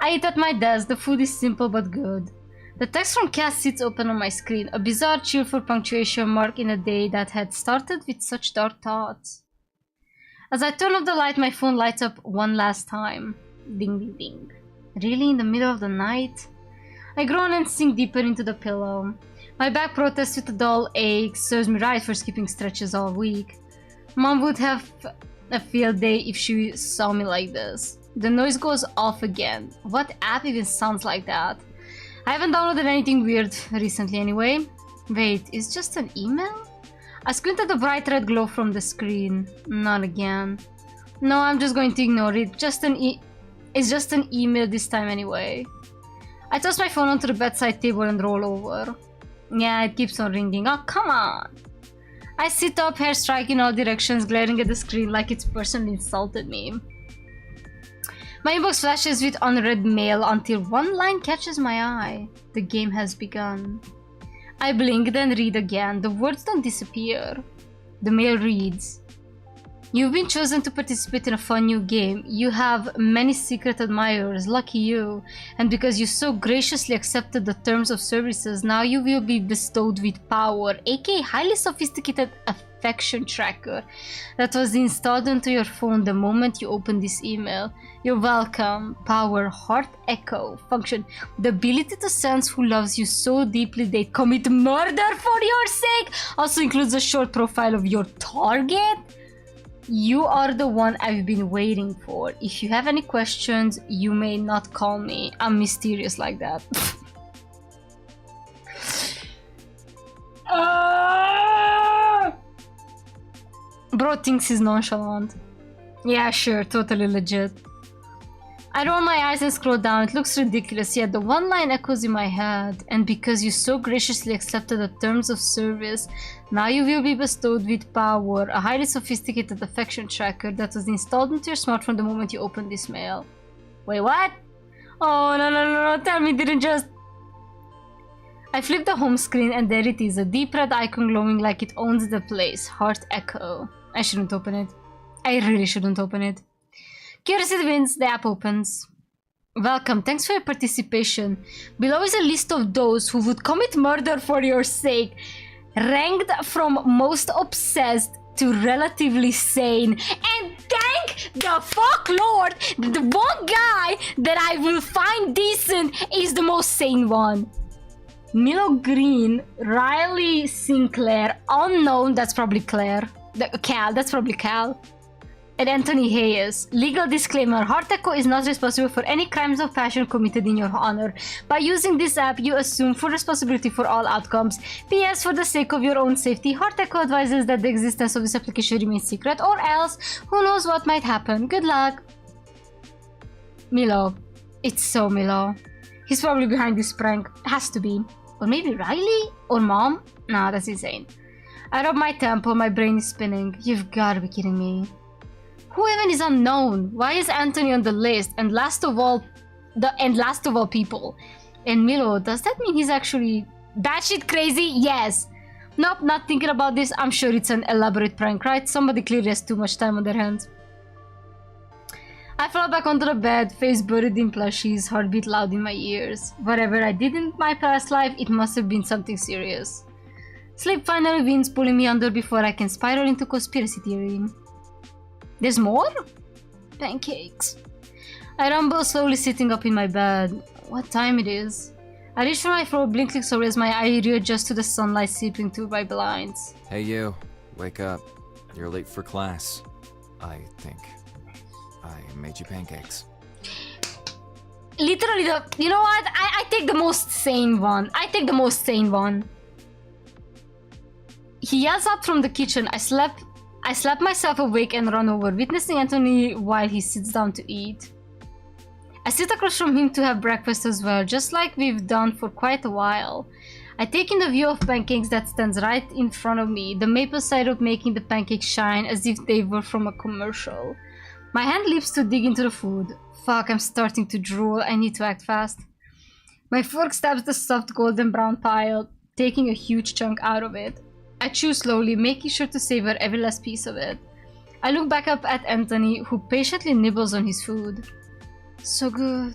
I eat at my desk. The food is simple but good. The text from Cass sits open on my screen, a bizarre cheerful punctuation mark in a day that had started with such dark thoughts. As I turn off the light, my phone lights up one last time. Ding ding ding. Really, in the middle of the night? I groan and sink deeper into the pillow. My back protests with a dull ache, serves me right for skipping stretches all week. Mom would have a field day if she saw me like this. The noise goes off again. What app even sounds like that? I haven't downloaded anything weird recently anyway. Wait, it's just an email? I squint at the bright red glow from the screen. Not again. No, I'm just going to ignore it. It's just an email this time anyway. I toss my phone onto the bedside table and roll over. Yeah, it keeps on ringing. Oh, come on! I sit up, hair striking all directions, glaring at the screen like it's personally insulted me. My inbox flashes with unread mail until one line catches my eye. The game has begun. I blink, then read again. The words don't disappear. The mail reads: You've been chosen to participate in a fun new game. You have many secret admirers, lucky you. And because you so graciously accepted the terms of services, now you will be bestowed with power, aka highly sophisticated affection tracker that was installed onto your phone the moment you opened this email. You're welcome. Power, heart echo, function, the ability to sense who loves you so deeply they'd commit murder for your sake. Also includes a short profile of your target. You are the one I've been waiting for. If you have any questions, you may not call me. I'm mysterious like that. Bro thinks he's nonchalant. Yeah, sure, totally legit. I roll my eyes and scroll down. It looks ridiculous, yet the one line echoes in my head. And because you so graciously accepted the terms of service, now you will be bestowed with power, a highly sophisticated affection tracker that was installed into your smartphone the moment you opened this mail. Wait, what? Oh, no, tell me, didn't just... I flip the home screen and there it is, a deep red icon glowing like it owns the place. Heart echo. I shouldn't open it. I really shouldn't open it. Curiosity wins, the app opens. Welcome, thanks for your participation. Below is a list of those who would commit murder for your sake, ranked from most obsessed to relatively sane. And thank the fuck Lord, the one guy that I will find decent is the most sane one. Milo Green, Riley Sinclair, unknown, that's probably Claire. Cal, that's probably Cal. And Anthony Hayes. Legal disclaimer, Heart Echo is not responsible for any crimes of passion committed in your honor. By using this app, you assume full responsibility for all outcomes. P.S. For the sake of your own safety, Heart Echo advises that the existence of this application remains secret, or else, who knows what might happen. Good luck. Milo. It's so Milo. He's probably behind this prank. Has to be. Or maybe Riley? Or Mom? Nah, that's insane. I rub my temple, my brain is spinning. You've gotta be kidding me. Who even is unknown? Why is Anthony on the list? And last of all people. And Milo, does that mean he's actually batshit crazy? Yes. Nope, not thinking about this. I'm sure it's an elaborate prank, right? Somebody clearly has too much time on their hands. I fall back onto the bed, face buried in plushies, heartbeat loud in my ears. Whatever I did in my past life, it must have been something serious. Sleep finally wins, pulling me under before I can spiral into conspiracy theory. There's more? Pancakes. I rumble, slowly sitting up in my bed. What time it is? I reach for my throat, blinking so as my eye readjusts to the sunlight seeping through my blinds. Hey you, wake up. You're late for class. I think. I made you pancakes. Literally you know what? I take the most sane one. He yells out from the kitchen. I slap myself awake and run over, witnessing Anthony while he sits down to eat. I sit across from him to have breakfast as well, just like we've done for quite a while. I take in the view of pancakes that stands right in front of me, the maple syrup making the pancakes shine as if they were from a commercial. My hand leaps to dig into the food. Fuck, I'm starting to drool. I need to act fast. My fork stabs the soft golden brown pile, taking a huge chunk out of it. I chew slowly, making sure to savor every last piece of it. I look back up at Anthony, who patiently nibbles on his food. So good.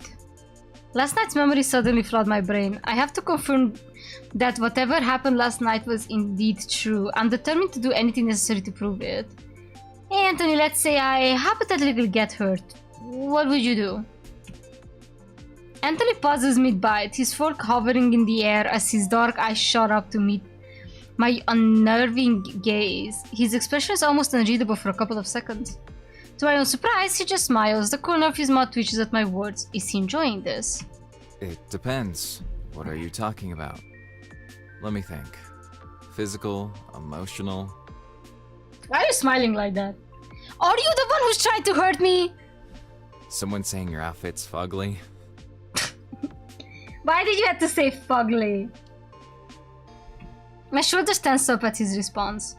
Last night's memories suddenly flood my brain. I have to confirm that whatever happened last night was indeed true. I'm determined to do anything necessary to prove it. Hey Anthony, let's say I hypothetically get hurt. What would you do? Anthony pauses mid-bite, his fork hovering in the air as his dark eyes shot up to meet my unnerving gaze. His expression is almost unreadable for a couple of seconds. To my own surprise, he just smiles. The corner of his mouth twitches at my words. Is he enjoying this? It depends. What are you talking about? Let me think. Physical, emotional. Why are you smiling like that? Are you the one who's trying to hurt me? Someone saying your outfit's fugly? Why did you have to say fugly? My shoulders tense up at his response.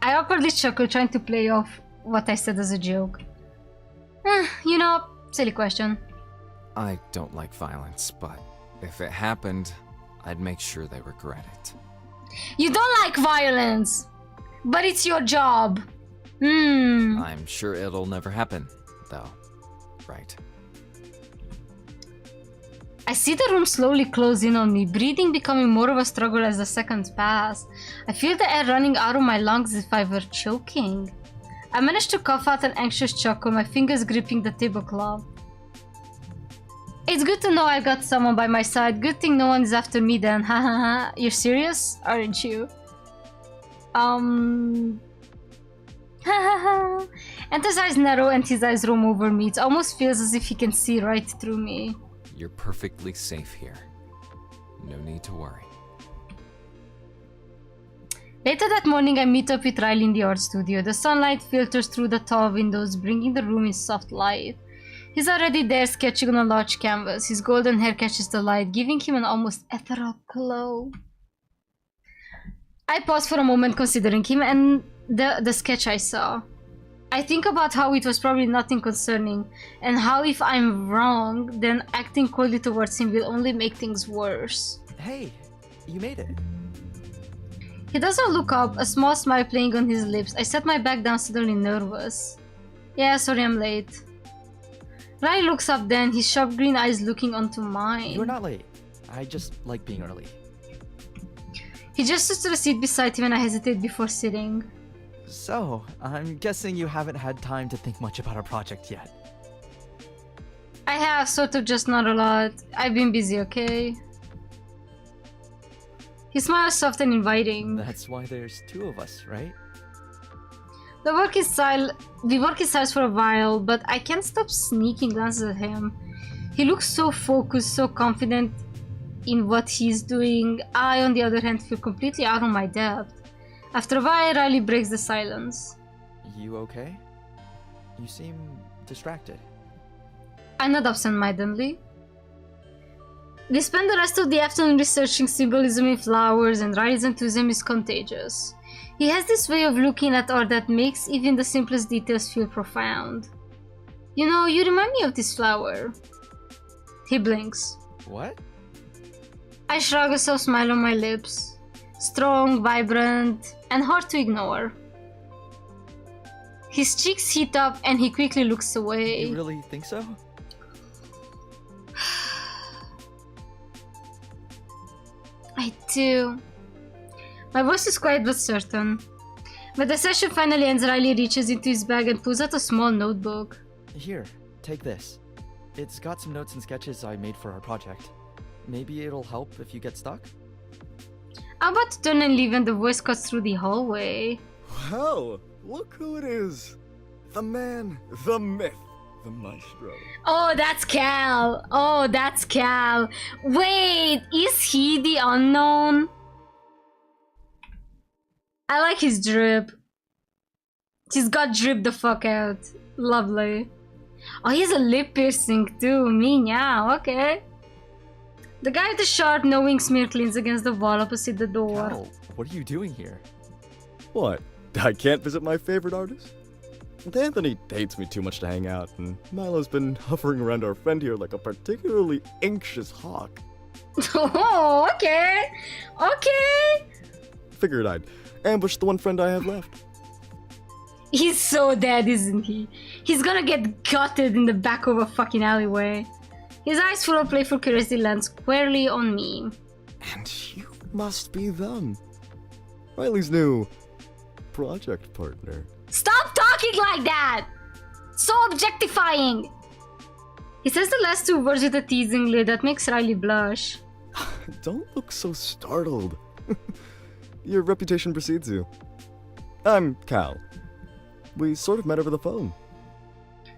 I awkwardly chuckle, trying to play off what I said as a joke. You know, silly question. I don't like violence, but if it happened, I'd make sure they regret it. You don't like violence, but it's your job. I'm sure it'll never happen, though. Right. I see the room slowly close in on me, breathing becoming more of a struggle as the seconds pass. I feel the air running out of my lungs as if I were choking. I manage to cough out an anxious chuckle, my fingers gripping the tablecloth. It's good to know I got someone by my side. Good thing no one is after me then. Hahaha. You're serious? Aren't you? Hahaha. Anthony's eyes narrow and his eyes roam over me. It almost feels as if he can see right through me. You're perfectly safe here. No need to worry. Later that morning, I meet up with Riley in the art studio. The sunlight filters through the tall windows, bringing the room in soft light. He's already there, sketching on a large canvas. His golden hair catches the light, giving him an almost ethereal glow. I pause for a moment, considering him and the sketch I saw. I think about how it was probably nothing concerning, and how if I'm wrong, then acting coldly towards him will only make things worse. Hey, you made it. He doesn't look up, a small smile playing on his lips. I set my back down, suddenly nervous. Yeah, sorry I'm late. Riley looks up then, his sharp green eyes looking onto mine. You're not late. I just like being early. He gestures to the seat beside him and I hesitate before sitting. So, I'm guessing you haven't had time to think much about our project yet. I have, sort of, just not a lot. I've been busy, okay? His smile is soft and inviting. That's why there's two of us, right? We work in silence for a while, but I can't stop sneaking glances at him. He looks so focused, so confident in what he's doing. I, on the other hand, feel completely out of my depth. After a while, Riley breaks the silence. You okay? You seem distracted. I nod absent-mindedly. We spend the rest of the afternoon researching symbolism in flowers, and Riley's enthusiasm is contagious. He has this way of looking at art that makes even the simplest details feel profound. You know, you remind me of this flower. He blinks. What? I shrug, a soft smile on my lips. Strong, vibrant, and hard to ignore. His cheeks heat up and he quickly looks away. You really think so? I do. My voice is quiet but certain. When the session finally ends, Riley reaches into his bag and pulls out a small notebook. Here, take this. It's got some notes and sketches I made for our project. Maybe it'll help if you get stuck? I'm about to turn and leave when the voice cuts through the hallway. Wow, look who it is. The man, the myth, the maestro. Oh, that's Cal. Oh, that's Cal. Wait, is he the unknown? I like his drip. He's got drip the fuck out. Lovely. Oh, he has a lip piercing too. Meow, okay. The guy with the sharp, knowing smear cleans against the wall opposite the door. Cal, what are you doing here? What? I can't visit my favorite artist? Anthony hates me too much to hang out, and Milo's been hovering around our friend here like a particularly anxious hawk. Oh, okay. Okay. Figured I'd ambush the one friend I have left. He's so dead, isn't he? He's gonna get gutted in the back of a fucking alleyway. His eyes full of playful curiosity land squarely on me. And you must be them. Riley's new project partner. Stop talking like that! So objectifying! He says the last two words with a teasing lid that makes Riley blush. Don't look so startled. Your reputation precedes you. I'm Cal. We sort of met over the phone.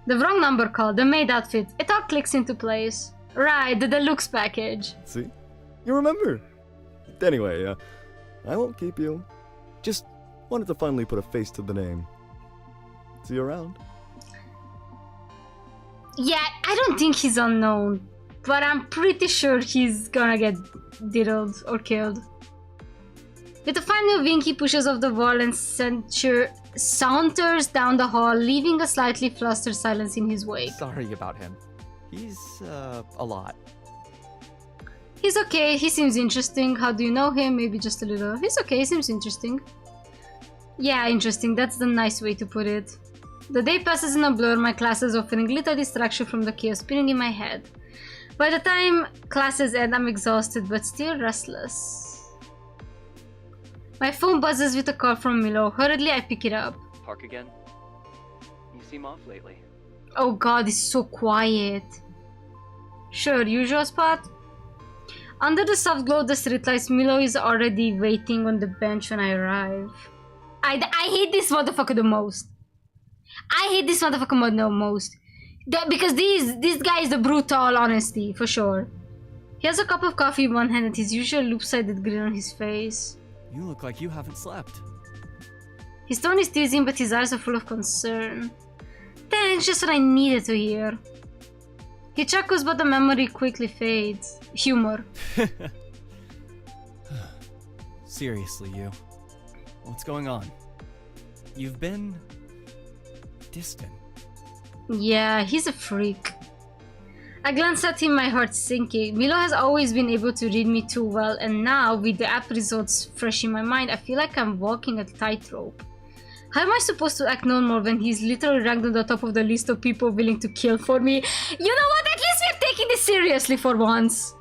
The wrong number called, the maid outfit. It all clicks into place. Right, the deluxe package. See? You remember. Anyway, I won't keep you. Just wanted to finally put a face to the name. See you around. Yeah, I don't think he's unknown, but I'm pretty sure he's gonna get diddled or killed. With a final wink, he pushes off the wall and saunters down the hall, leaving a slightly flustered silence in his wake. Sorry about him. He's, a lot. He's okay, he seems interesting. How do you know him? Maybe just a little. He's okay, he seems interesting. Yeah, interesting, that's the nice way to put it. The day passes in a blur, my classes offering little distraction from the chaos spinning in my head. By the time classes end, I'm exhausted but still restless. My phone buzzes with a call from Milo. Hurriedly, I pick it up. Park again? You seem off lately. Oh god, it's so quiet. Sure, usual spot? Under the soft glow of the streetlights, Milo is already waiting on the bench when I arrive. I hate this motherfucker the most. I hate this motherfucker the most. Because this guy is the brutal honesty, for sure. He has a cup of coffee in one hand and his usual loop-sided grin on his face. You look like you haven't slept. His tone is teasing, but his eyes are full of concern. Thanks, just what I needed to hear. He chuckles, but the memory quickly fades. Humor. Seriously, you. What's going on? You've been... distant. Yeah, he's a freak. I glance at him, my heart sinking. Milo has always been able to read me too well, and now, with the app results fresh in my mind, I feel like I'm walking a tightrope. How am I supposed to act normal when he's literally ranked on the top of the list of people willing to kill for me? You know what? At least we're taking this seriously for once.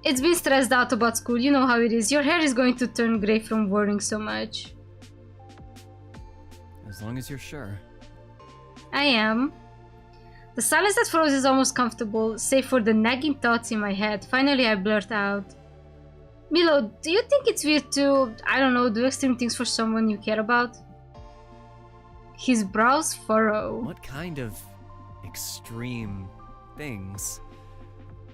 It's been stressed out about school. You know how it is. Your hair is going to turn grey from worrying so much. As long as you're sure. I am. The silence that follows is almost comfortable, save for the nagging thoughts in my head. Finally, I blurt out. Milo, do you think it's weird to, I don't know, do extreme things for someone you care about? His brows furrow. What kind of extreme things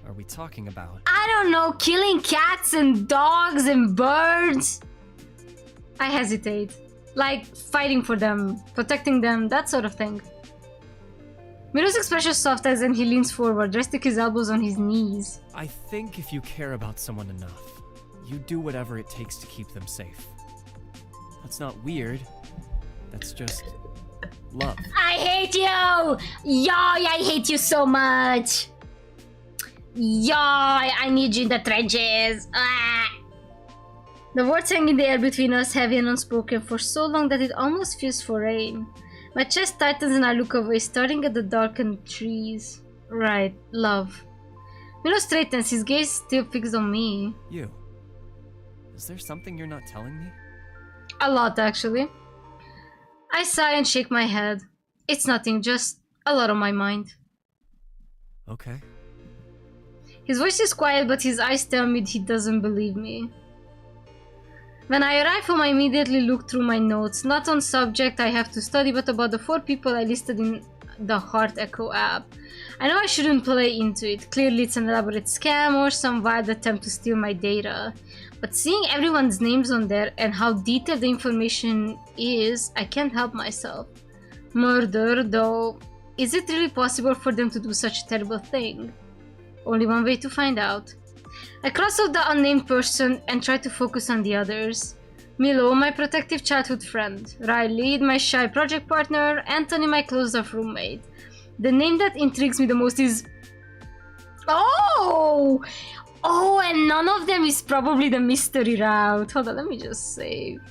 are we talking about? I don't know, killing cats and dogs and birds. I hesitate. Like fighting for them, protecting them, that sort of thing. Milo's expression softens and he leans forward, resting his elbows on his knees. I think if you care about someone enough, you do whatever it takes to keep them safe. That's not weird. That's just love. I hate you! Yoy, I hate you so much! Yoy, I need you in the trenches! Ah. The words hang in the air between us, heavy and unspoken, for so long that it almost feels foreign. My chest tightens and I look away, staring at the darkened trees. Right, love. Milo straightens, his gaze still fixed on me. You. Is there something you're not telling me? A lot, actually. I sigh and shake my head. It's nothing, just a lot on my mind. Okay. His voice is quiet, but his eyes tell me he doesn't believe me. When I arrive home, I immediately look through my notes, not on subject I have to study, but about the 4 people I listed in the Heart Echo app. I know I shouldn't play into it. Clearly it's an elaborate scam or some wild attempt to steal my data. But seeing everyone's names on there and how detailed the information is, I can't help myself. Murder, though, is it really possible for them to do such a terrible thing? Only one way to find out. I cross out the unnamed person and try to focus on the others. Milo, my protective childhood friend. Riley, my shy project partner. Anthony, my closed-off roommate. The name that intrigues me the most is... Oh! Oh, and none of them is probably the mystery route. Hold on, let me just save.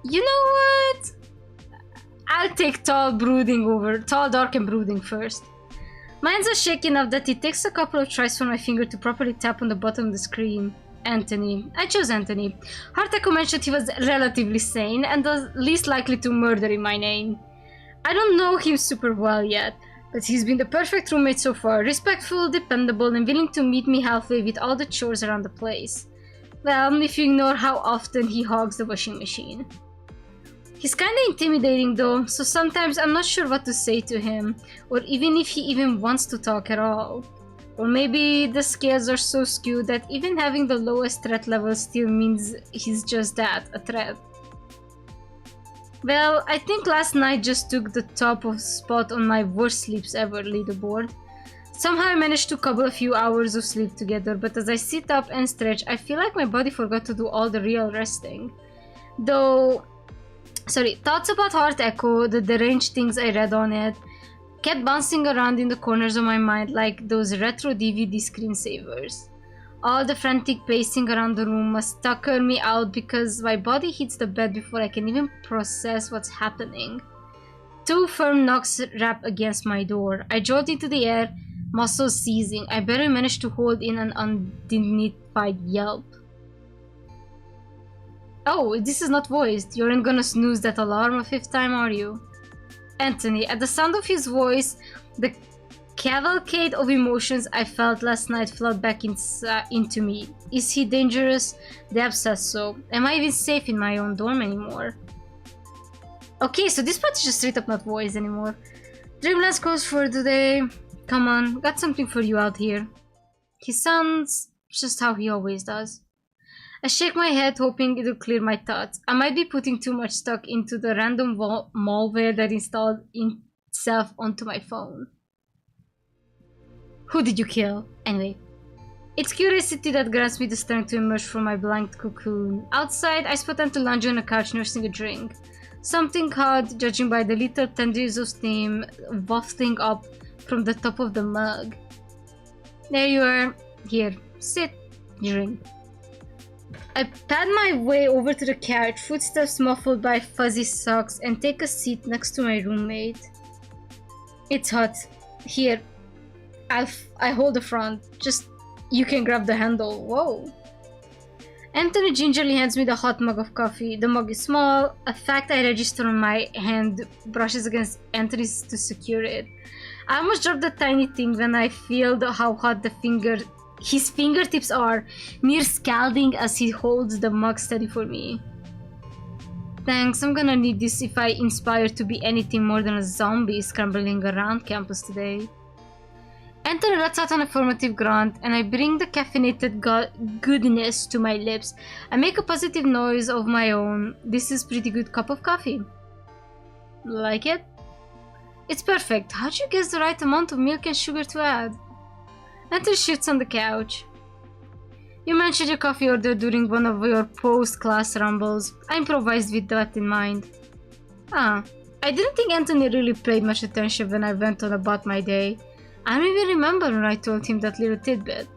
You know what? I'll take tall, dark and brooding first. My hands are shaking enough that it takes a couple of tries for my finger to properly tap on the bottom of the screen. Anthony. I chose Anthony. Heart Echo mentioned he was relatively sane and the least likely to murder in my name. I don't know him super well yet, but he's been the perfect roommate so far. Respectful, dependable, and willing to meet me halfway with all the chores around the place. Well, if you ignore how often he hogs the washing machine. He's kinda intimidating though, so sometimes I'm not sure what to say to him, or even if he even wants to talk at all. Or maybe the scales are so skewed that even having the lowest threat level still means he's just that, a threat. Well, I think last night just took the top of spot on my worst sleeps ever leaderboard. Somehow I managed to cobble a few hours of sleep together, but as I sit up and stretch, I feel like my body forgot to do all the real resting. Thoughts about Heart Echo, the deranged things I read on it, kept bouncing around in the corners of my mind like those retro DVD screensavers. All the frantic pacing around the room must tucker me out because my body hits the bed before I can even process what's happening. 2 firm knocks rap against my door. I jolt into the air, muscles seizing. I barely managed to hold in an undignified yelp. Oh, this is not voiced. You aren't gonna snooze that alarm a 5th time, are you? Anthony. At the sound of his voice, the cavalcade of emotions I felt last night flood back into me. Is he dangerous? Deb says so. Am I even safe in my own dorm anymore? Okay, so this part is just straight up not voiced anymore. Dreamlands closed for today. Come on, got something for you out here. He sounds just how he always does. I shake my head, hoping it'll clear my thoughts. I might be putting too much stock into the random malware that installed itself onto my phone. Who did you kill? Anyway. It's curiosity that grants me the strength to emerge from my blank cocoon. Outside, I spot Anton lounging on a couch nursing a drink. Something hot, judging by the little tendrils of steam wafting up from the top of the mug. There you are. Here, sit, drink. I pad my way over to the couch, footsteps muffled by fuzzy socks, and take a seat next to my roommate. It's hot. Here, I hold the front. Just, you can grab the handle. Whoa. Anthony gingerly hands me the hot mug of coffee. The mug is small, a fact I register on my hand, brushes against Anthony's to secure it. I almost drop the tiny thing when I feel how hot his fingertips are, near scalding as he holds the mug steady for me. Thanks, I'm gonna need this if I inspire to be anything more than a zombie scrambling around campus today. Anthony lets out an affirmative grunt, and I bring the caffeinated goodness to my lips. I make a positive noise of my own. This is pretty good cup of coffee. Like it? It's perfect. How'd you guess the right amount of milk and sugar to add? Anthony shifts on the couch. You mentioned your coffee order during one of your post-class rumbles. I improvised with that in mind. I didn't think Anthony really paid much attention when I went on about my day. I don't even remember when I told him that little tidbit.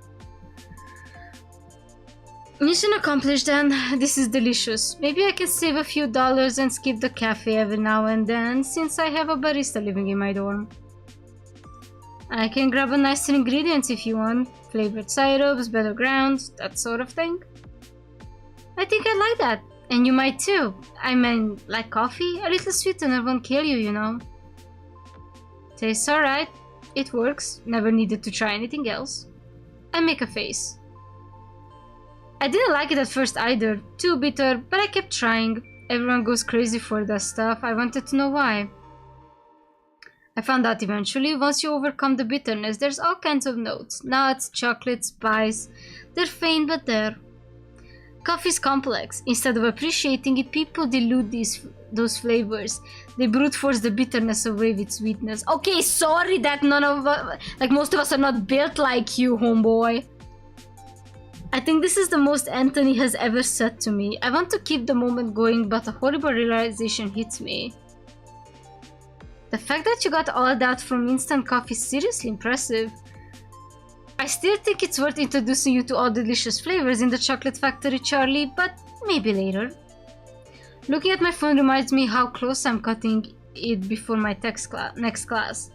Mission accomplished then. This is delicious. Maybe I can save a few dollars and skip the cafe every now and then, since I have a barista living in my dorm. I can grab a nicer ingredients if you want. Flavored syrups, better grounds, that sort of thing. I think I'd like that. And you might too. I mean, like coffee? A little sweetener won't kill you, you know. Tastes alright. It works. Never needed to try anything else. I make a face. I didn't like it at first either. Too bitter, but I kept trying. Everyone goes crazy for that stuff. I wanted to know why. I found out eventually, once you overcome the bitterness, there's all kinds of notes. Nuts, chocolate, spice. They're faint, but there. Coffee's complex. Instead of appreciating it, people dilute those flavors. They brute force the bitterness away with sweetness. Okay, sorry that none of us, like most of us are not built like you, homeboy. I think this is the most Anthony has ever said to me. I want to keep the moment going, but a horrible realization hits me. The fact that you got all that from instant coffee is seriously impressive. I still think it's worth introducing you to all the delicious flavors in the chocolate factory, Charlie, but maybe later. Looking at my phone reminds me how close I'm cutting it before my next class.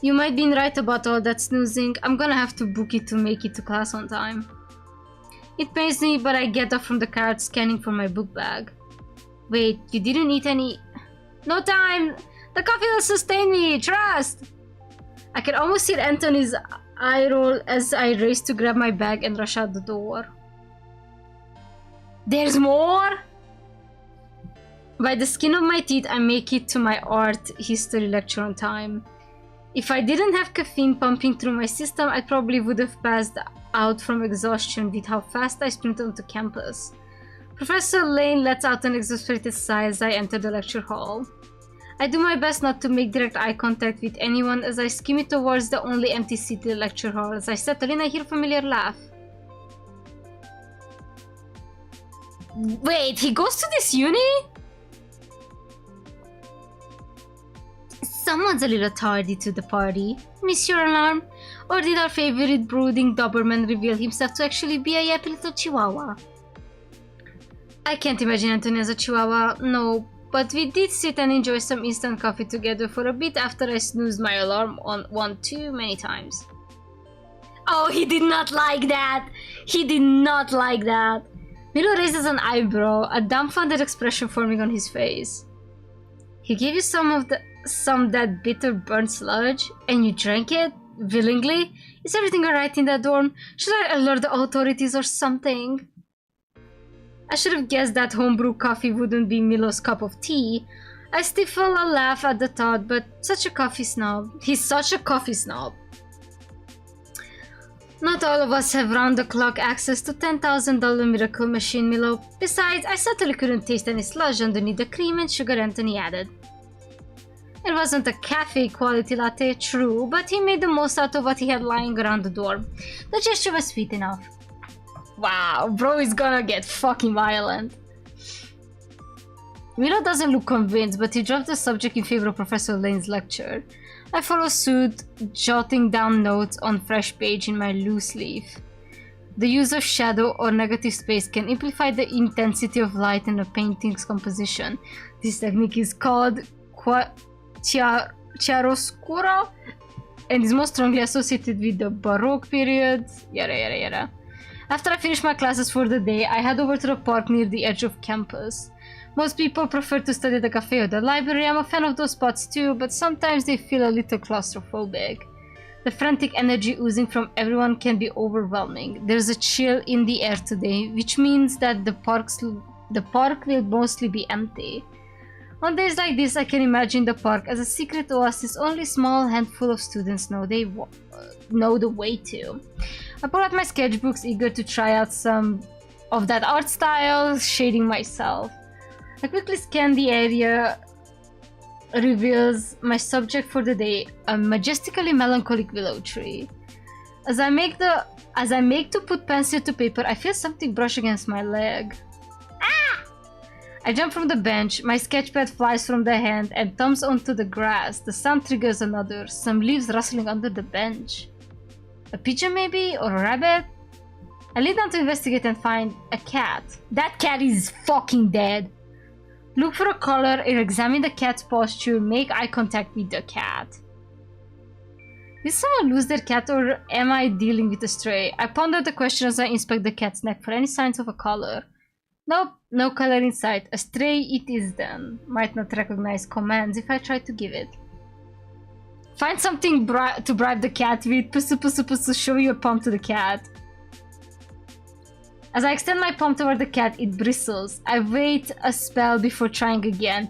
You might be right about all that snoozing. I'm gonna have to book it to make it to class on time. It pains me, but I get up from the couch, scanning for my book bag. Wait, you didn't eat any... No time! The coffee will sustain me, trust! I can almost hear Anthony's eye roll as I race to grab my bag and rush out the door. There's more? By the skin of my teeth, I make it to my art history lecture on time. If I didn't have caffeine pumping through my system, I probably would have passed out from exhaustion with how fast I sprint onto campus. Professor Lane lets out an exasperated sigh as I enter the lecture hall. I do my best not to make direct eye contact with anyone as I skim it towards the only empty seat in the lecture hall. As I settle in, I hear a familiar laugh. Wait, he goes to this uni? Someone's a little tardy to the party. Miss your alarm? Or did our favorite brooding Doberman reveal himself to actually be a yappy little chihuahua? I can't imagine Anthony as a chihuahua, no. But we did sit and enjoy some instant coffee together for a bit after I snoozed my alarm on one too many times. Oh, he did not like that! He did not like that! Milo raises an eyebrow, a dumbfounded expression forming on his face. He gave you some of that bitter burnt sludge, and you drank it? Willingly? Is everything alright in that dorm? Should I alert the authorities or something? I should have guessed that homebrew coffee wouldn't be Milo's cup of tea. I stifle a laugh at the thought, but such a coffee snob. He's such a coffee snob. Not all of us have round-the-clock access to $10,000 miracle machine, Milo. Besides, I certainly couldn't taste any sludge underneath the cream and sugar Anthony added. It wasn't a cafe-quality latte, true, but he made the most out of what he had lying around the dorm. The gesture was sweet enough. Wow, bro is gonna get fucking violent. Milo doesn't look convinced, but he dropped the subject in favor of Professor Lane's lecture. I follow suit, jotting down notes on fresh page in my loose leaf. The use of shadow or negative space can amplify the intensity of light in a painting's composition. This technique is called chiaroscuro and is most strongly associated with the Baroque period, yada yada yada. After I finish my classes for the day, I head over to the park near the edge of campus. Most people prefer to study at the cafe or the library. I'm a fan of those spots too, but sometimes they feel a little claustrophobic. The frantic energy oozing from everyone can be overwhelming. There's a chill in the air today, which means that the park will mostly be empty. On days like this, I can imagine the park as a secret oasis only a small handful of students know the way to. I pull out my sketchbooks, eager to try out some of that art style, shading myself. I quickly scan the area, reveals my subject for the day, a majestically melancholic willow tree. As I make to put pencil to paper, I feel something brush against my leg. Ah! I jump from the bench, my sketchpad flies from the hand and thumps onto the grass. The sound triggers another, some leaves rustling under the bench. A pigeon maybe? Or a rabbit? I lean down to investigate and find a cat. That cat is fucking dead. Look for a color, examine the cat's posture, make eye contact with the cat. Did someone lose their cat or am I dealing with a stray? I ponder the question as I inspect the cat's neck for any signs of a color. Nope, no color in sight. A stray it is then. Might not recognize commands if I try to give it. Find something to bribe the cat with. Pussy pussy pussy, show your palm to the cat. As I extend my palm toward the cat, it bristles. I wait a spell before trying again.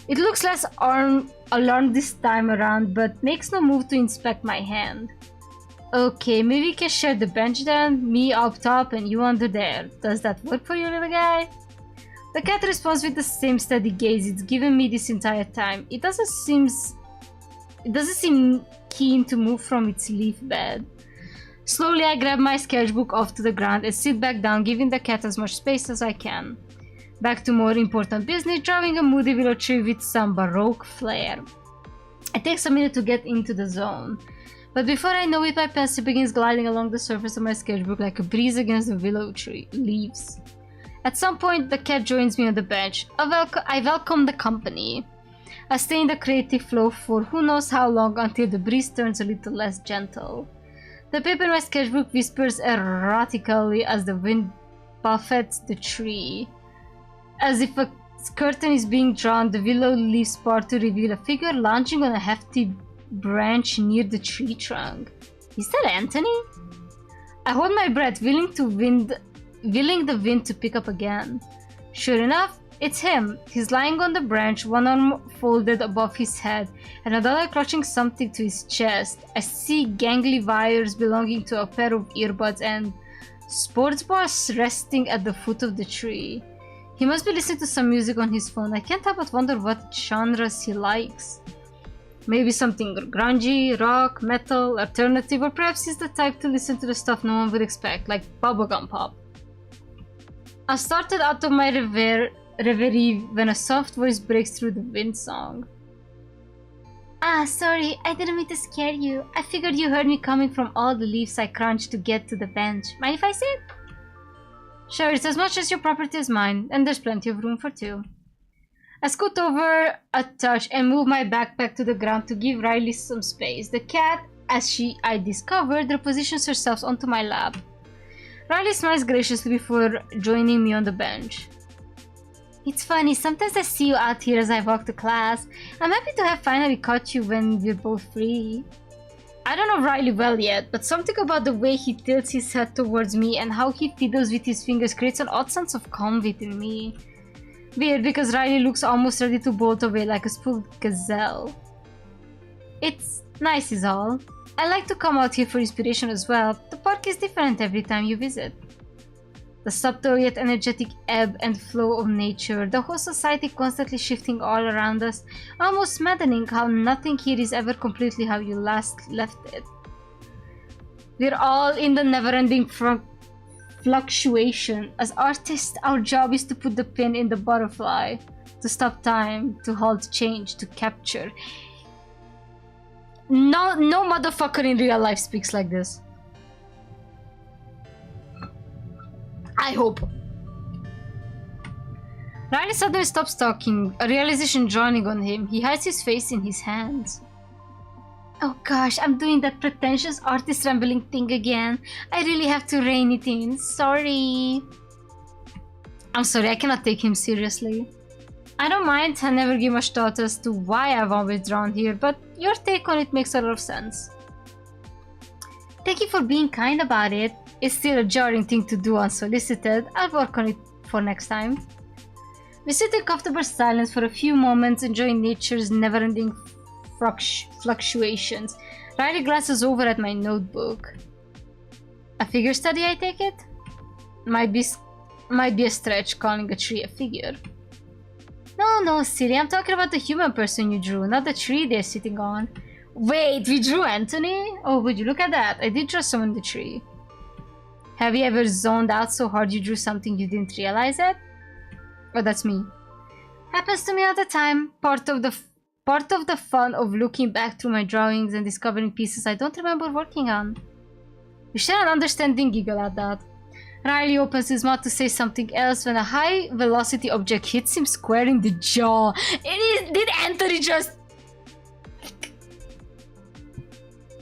It looks less alarmed this time around, but makes no move to inspect my hand. Okay, maybe we can share the bench then? Me up top and you under there. Does that work for you, little guy? The cat responds with the same steady gaze it's given me this entire time. It doesn't seem keen to move from its leaf bed. Slowly, I grab my sketchbook off to the ground and sit back down, giving the cat as much space as I can. Back to more important business, drawing a moody willow tree with some Baroque flair. It takes a minute to get into the zone. But before I know it, my pencil begins gliding along the surface of my sketchbook like a breeze against the willow tree leaves. At some point, the cat joins me on the bench. I welcome the company. I stay in the creative flow for who knows how long until the breeze turns a little less gentle. The paper in my sketchbook whispers erratically as the wind buffets the tree. As if a curtain is being drawn, the willow leaves part to reveal a figure lounging on a hefty branch near the tree trunk. Is that Anthony? I hold my breath, willing the wind to pick up again. Sure enough, it's him. He's lying on the branch, one arm folded above his head, and another clutching something to his chest. I see gangly wires belonging to a pair of earbuds and sports bars resting at the foot of the tree. He must be listening to some music on his phone. I can't help but wonder what genres he likes. Maybe something grungy, rock, metal, alternative, or perhaps he's the type to listen to the stuff no one would expect, like bubblegum pop. I started out of my reverie when a soft voice breaks through the wind song. Ah, sorry, I didn't mean to scare you. I figured you heard me coming from all the leaves I crunched to get to the bench. Mind if I sit? Sure, it's as much as your property as mine, and there's plenty of room for two. I scoot over a touch and move my backpack to the ground to give Riley some space. The cat, I discovered, repositions herself onto my lap. Riley smiles graciously before joining me on the bench. It's funny, sometimes I see you out here as I walk to class. I'm happy to have finally caught you when we're both free. I don't know Riley well yet, but something about the way he tilts his head towards me and how he fiddles with his fingers creates an odd sense of calm within me. Weird, because Riley looks almost ready to bolt away like a spooked gazelle. It's nice is all. I like to come out here for inspiration as well. The park is different every time you visit. The subtle yet energetic ebb and flow of nature, the whole society constantly shifting all around us, almost maddening how nothing here is ever completely how you last left it. We're all in the never-ending fluctuation. As artists, our job is to put the pin in the butterfly, to stop time, to halt change, to capture. No motherfucker in real life speaks like this. I hope. Riley suddenly stops talking, a realization dawning on him. He hides his face in his hands. Oh gosh, I'm doing that pretentious artist rambling thing again. I really have to rein it in. Sorry. I'm sorry, I cannot take him seriously. I don't mind, I never give much thought as to why I've always drawn here, but your take on it makes a lot of sense. Thank you for being kind about it. It's still a jarring thing to do unsolicited. I'll work on it for next time. We sit in comfortable silence for a few moments, enjoying nature's never-ending fluctuations. Riley glances over at my notebook. A figure study, I take it? Might be a stretch calling a tree a figure. No, silly. I'm talking about the human person you drew, not the tree they're sitting on. Wait, we drew Anthony? Oh, would you look at that? I did draw someone in the tree. Have you ever zoned out so hard you drew something you didn't realize it? Oh, that's me. Happens to me all the time. Part of the fun of looking back through my drawings and discovering pieces I don't remember working on. We share an understanding giggle at that. Riley opens his mouth to say something else when a high-velocity object hits him square in the jaw. Did Anthony just...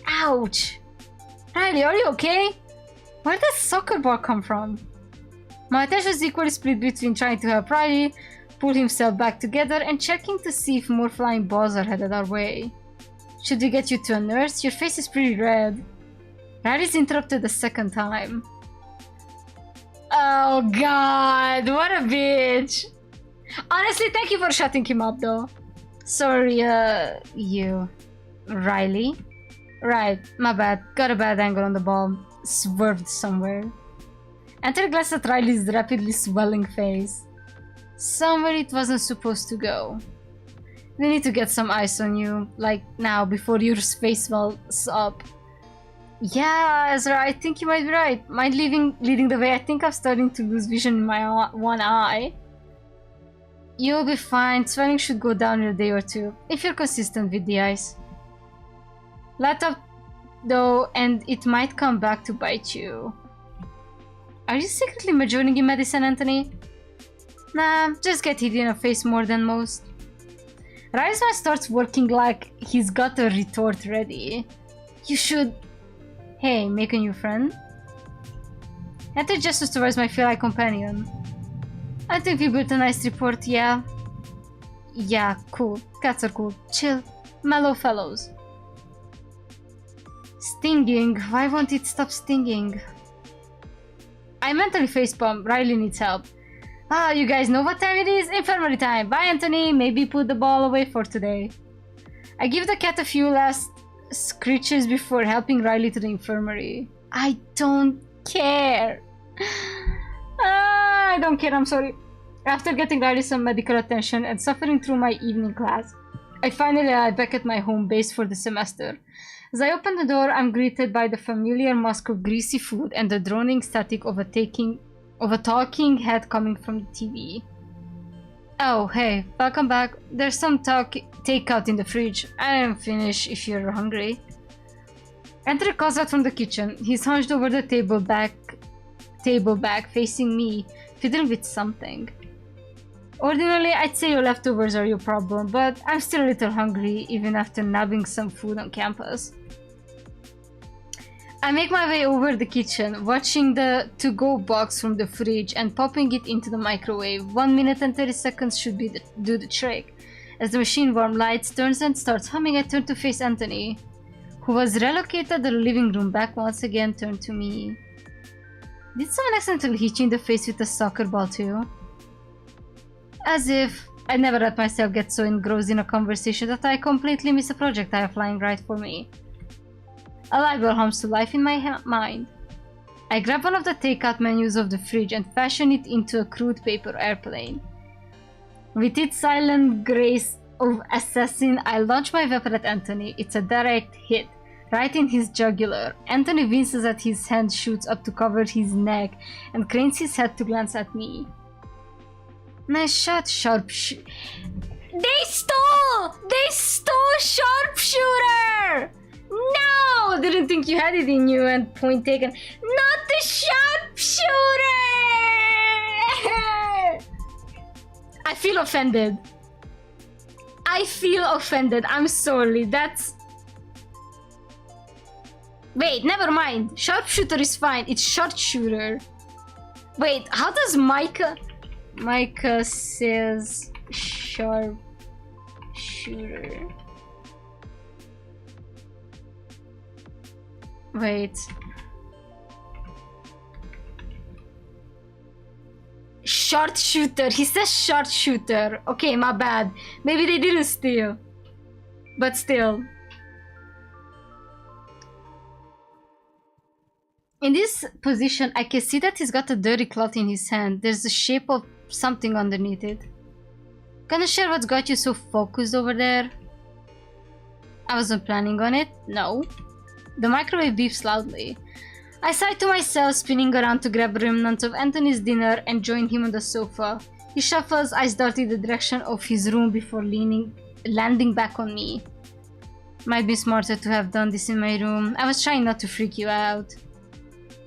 Ouch! Riley, are you okay? Where did that soccer ball come from? My attention is equally split between trying to help Riley pull himself back together and checking to see if more flying balls are headed our way. Should we get you to a nurse? Your face is pretty red. Riley's interrupted the second time. Oh god, what a bitch. Honestly, thank you for shutting him up though. Sorry, you. Riley? Right, my bad. Got a bad angle on the ball. Swerved somewhere. Enter glanced at Riley's rapidly swelling face. Somewhere it wasn't supposed to go. We need to get some ice on you, like now, before your face swells up. Yeah, Ezra, I think you might be right. Mind leading the way? I think I'm starting to lose vision in my one eye. You'll be fine. Swelling should go down in a day or two, if you're consistent with the ice. Let up, though, and it might come back to bite you. Are you secretly majoring in medicine, Anthony? Nah, just get hit in the face more than most. Riley starts working like he's got a retort ready. You should... Hey, make a new friend? Enter gestures towards my feline companion. I think we built a nice report, yeah? Yeah, cool. Cats are cool. Chill. Mellow fellows. Stinging. Why won't it stop stinging? I mentally facepalm. Riley needs help. Ah, you guys know what time it is? Infirmary time. Bye, Anthony. Maybe put the ball away for today. I give the cat a few last screeches before helping Riley to the infirmary. I don't care. I don't care, I'm sorry. After getting Riley some medical attention and suffering through my evening class, I finally arrive back at my home base for the semester. As I open the door, I'm greeted by the familiar musk of greasy food and the droning static of a talking head coming from the TV. Oh, hey, welcome back. There's some takeout in the fridge. I am finished if you're hungry. Enter calls out from the kitchen. He's hunched over the table back facing me, fiddling with something. Ordinarily, I'd say your leftovers are your problem, but I'm still a little hungry even after nabbing some food on campus. I make my way over the kitchen, watching the to-go box from the fridge and popping it into the microwave. 1 minute and 30 seconds should do the trick. As the machine warm lights, turns and starts humming, I turn to face Anthony, who was relocated to the living room back once again, turned to me. Did someone accidentally hit you in the face with a soccer ball too? As if I never let myself get so engrossed in a conversation that I completely miss a project I have lying right for me. A light bulb hums to life in my mind. I grab one of the takeout menus of the fridge and fashion it into a crude paper airplane. With its silent grace of assassin, I launch my weapon at Anthony. It's a direct hit, right in his jugular. Anthony winces as his hand shoots up to cover his neck and cranes his head to glance at me. Nice shot, sharpshooter. They stole! They stole sharpshooter! No! Didn't think you had it in you and point taken. Not the sharpshooter! I feel offended. I feel offended. I'm sorry. That's... Wait, never mind. Sharpshooter is fine. It's sharpshooter. Wait, how does Micah... Micah says sharpshooter. Wait. Sharpshooter. He says sharpshooter. Okay, my bad. Maybe they didn't steal. But still. In this position, I can see that he's got a dirty cloth in his hand. There's the shape of something underneath it. Gonna share what's got you so focused over there? I wasn't planning on it. No. The microwave beeps loudly. I sigh to myself, spinning around to grab remnants of Anthony's dinner and join him on the sofa. He shuffles, eyes dart in the direction of his room before landing back on me. Might be smarter to have done this in my room. I was trying not to freak you out.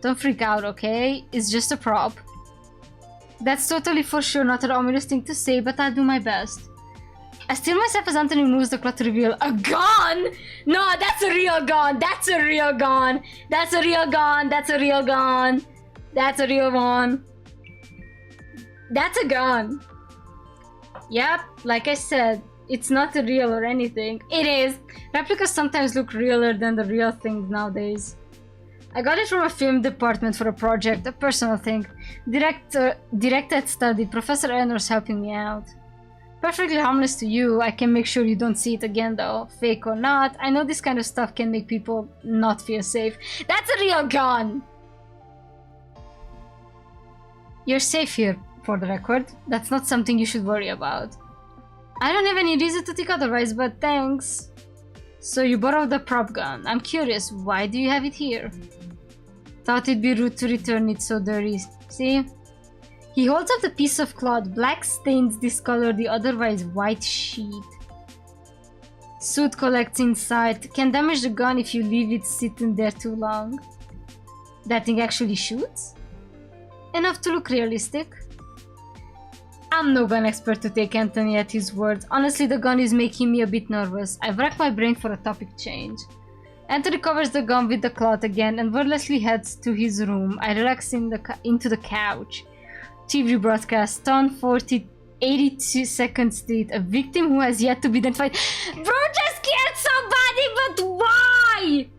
Don't freak out, okay? It's just a prop. That's totally for sure not an ominous thing to say, but I'll do my best. I steal myself as Anthony moves the cloth to reveal a gun! No, that's a real gun! That's a real gun! That's a real gun! That's a real gun! That's a real one! That's a gun! Yep, like I said, it's not real or anything. It is! Replicas sometimes look realer than the real thing nowadays. I got it from a film department for a project, a personal thing. Directed study, Professor Ennor's helping me out. Perfectly harmless to you, I can make sure you don't see it again though. Fake or not, I know this kind of stuff can make people not feel safe. That's a real gun! You're safe here, for the record. That's not something you should worry about. I don't have any reason to think otherwise, but thanks. So you borrowed the prop gun. I'm curious, why do you have it here? Thought it'd be rude to return it so dirty. See? He holds up the piece of cloth. Black stains discolor the otherwise white sheet. Soot collects inside. Can damage the gun if you leave it sitting there too long. That thing actually shoots? Enough to look realistic. I'm no gun expert to take Anthony at his word. Honestly, the gun is making me a bit nervous. I've racked my brain for a topic change. Anthony covers the gun with the cloth again and wordlessly heads to his room. I relax into the couch. TV broadcast, Town 40, 82nd Street. A victim who has yet to be identified. Bro just killed somebody, but why?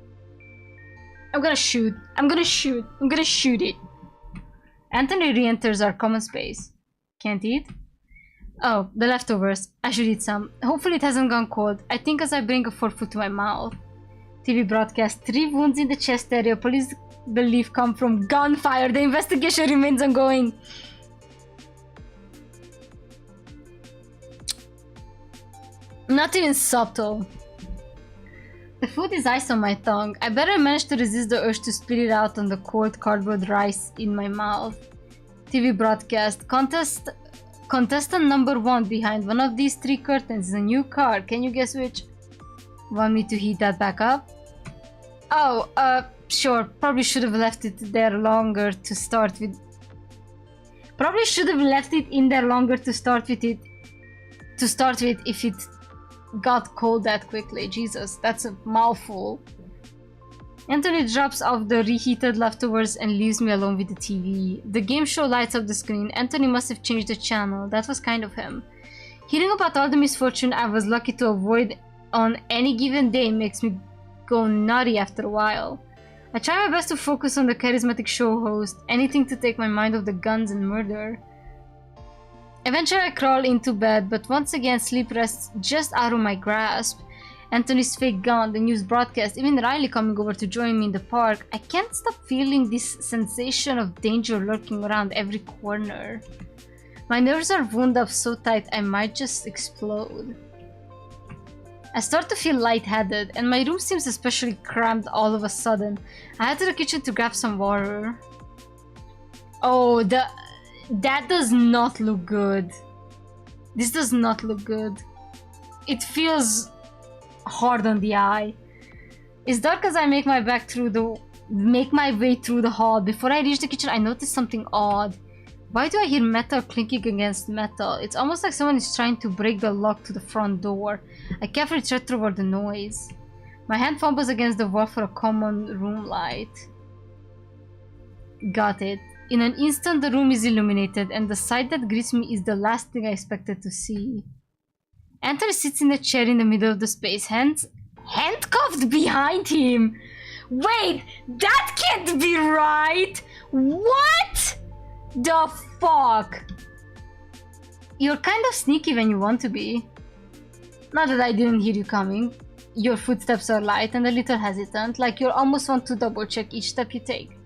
I'm gonna shoot. I'm gonna shoot. I'm gonna shoot it. Anthony re-enters our common space. Can't eat? Oh, the leftovers. I should eat some. Hopefully it hasn't gone cold. I think as I bring a fork to my mouth. TV broadcast. 3 wounds in the chest area. Police believe come from gunfire. The investigation remains ongoing. Not even subtle. The food is ice on my tongue. I better manage to resist the urge to spit it out on the cold cardboard rice in my mouth. TV broadcast. Contestant number 1 behind one of these 3 curtains is a new car. Can you guess which? Want me to heat that back up? Oh, sure. Probably should have left it there longer to start with. Probably should have left it in there longer to start with it. To start with if it got cold that quickly. Jesus, that's a mouthful. Anthony drops off the reheated leftovers and leaves me alone with the TV. The game show lights up the screen. Anthony must have changed the channel. That was kind of him. Hearing about all the misfortune I was lucky to avoid on any given day makes me go nutty after a while. I try my best to focus on the charismatic show host, anything to take my mind off the guns and murder. Eventually I crawl into bed, but once again sleep rests just out of my grasp. Anthony's fake gun, the news broadcast, even Riley coming over to join me in the park. I can't stop feeling this sensation of danger lurking around every corner. My nerves are wound up so tight I might just explode. I start to feel lightheaded, and my room seems especially cramped all of a sudden. I head to the kitchen to grab some water. Oh, that does not look good. This does not look good. It feels hard on the eye. It's dark as I make my way through the hall. Before I reach the kitchen, I notice something odd. Why do I hear metal clinking against metal? It's almost like someone is trying to break the lock to the front door. I carefully tread toward the noise. My hand fumbles against the wall for a common room light. Got it. In an instant, the room is illuminated, and the sight that greets me is the last thing I expected to see. Anthony sits in a chair in the middle of the space, hands handcuffed behind him. Wait, that can't be right! What the fuck? You're kind of sneaky when you want to be. Not that I didn't hear you coming. Your footsteps are light and a little hesitant, like you almost want to double check each step you take.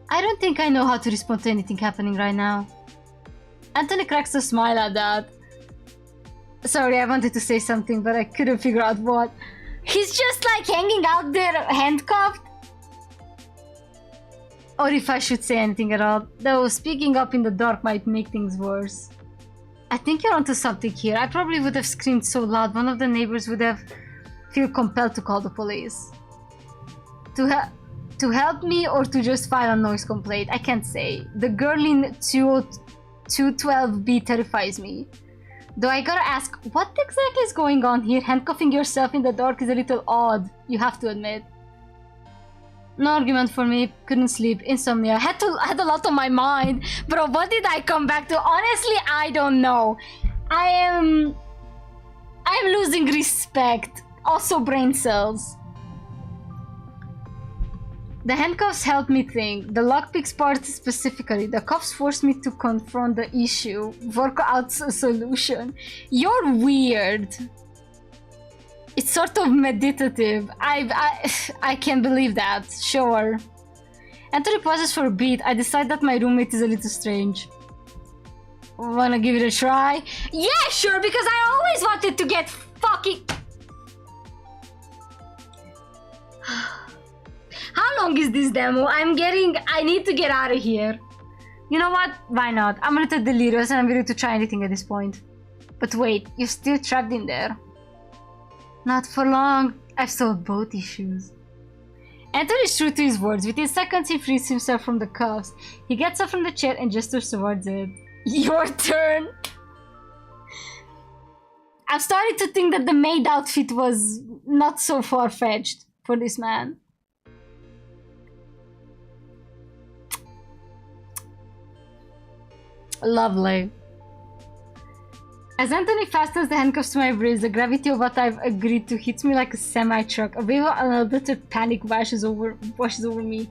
I don't think I know how to respond to anything happening right now. Anthony cracks a smile at that. Sorry, I wanted to say something, but I couldn't figure out what. He's just like hanging out there handcuffed? Or if I should say anything at all, though speaking up in the dark might make things worse. I think you're onto something here. I probably would have screamed so loud one of the neighbors would have feel compelled to call the police. To help me or to just file a noise complaint, I can't say. The girl in 212B terrifies me. Though I gotta ask, what exactly is going on here? Handcuffing yourself in the dark is a little odd, you have to admit. No argument for me, couldn't sleep, insomnia, had a lot on my mind. Bro, what did I come back to? Honestly, I don't know. I'm losing respect. Also brain cells. The handcuffs helped me think. The lockpicks part specifically. The cuffs forced me to confront the issue, work out a solution. You're weird. It's sort of meditative. I can't believe that. Sure. Anthony pauses for a beat. I decide that my roommate is a little strange. Wanna give it a try? Yeah, sure, because I always wanted to get fucking... How long is this demo? I need to get out of here. You know what? Why not? I'm a little delirious and I'm ready to try anything at this point. But wait, you're still trapped in there. Not for long. I've solved both issues. Anthony is true to his words. Within seconds, he frees himself from the cuffs. He gets up from the chair and gestures towards it. Your turn! I'm starting to think that the maid outfit was not so far-fetched for this man. Lovely. As Anthony fastens the handcuffs to my wrist, the gravity of what I've agreed to hits me like a semi-truck. A wave of unadulterated panic washes over me.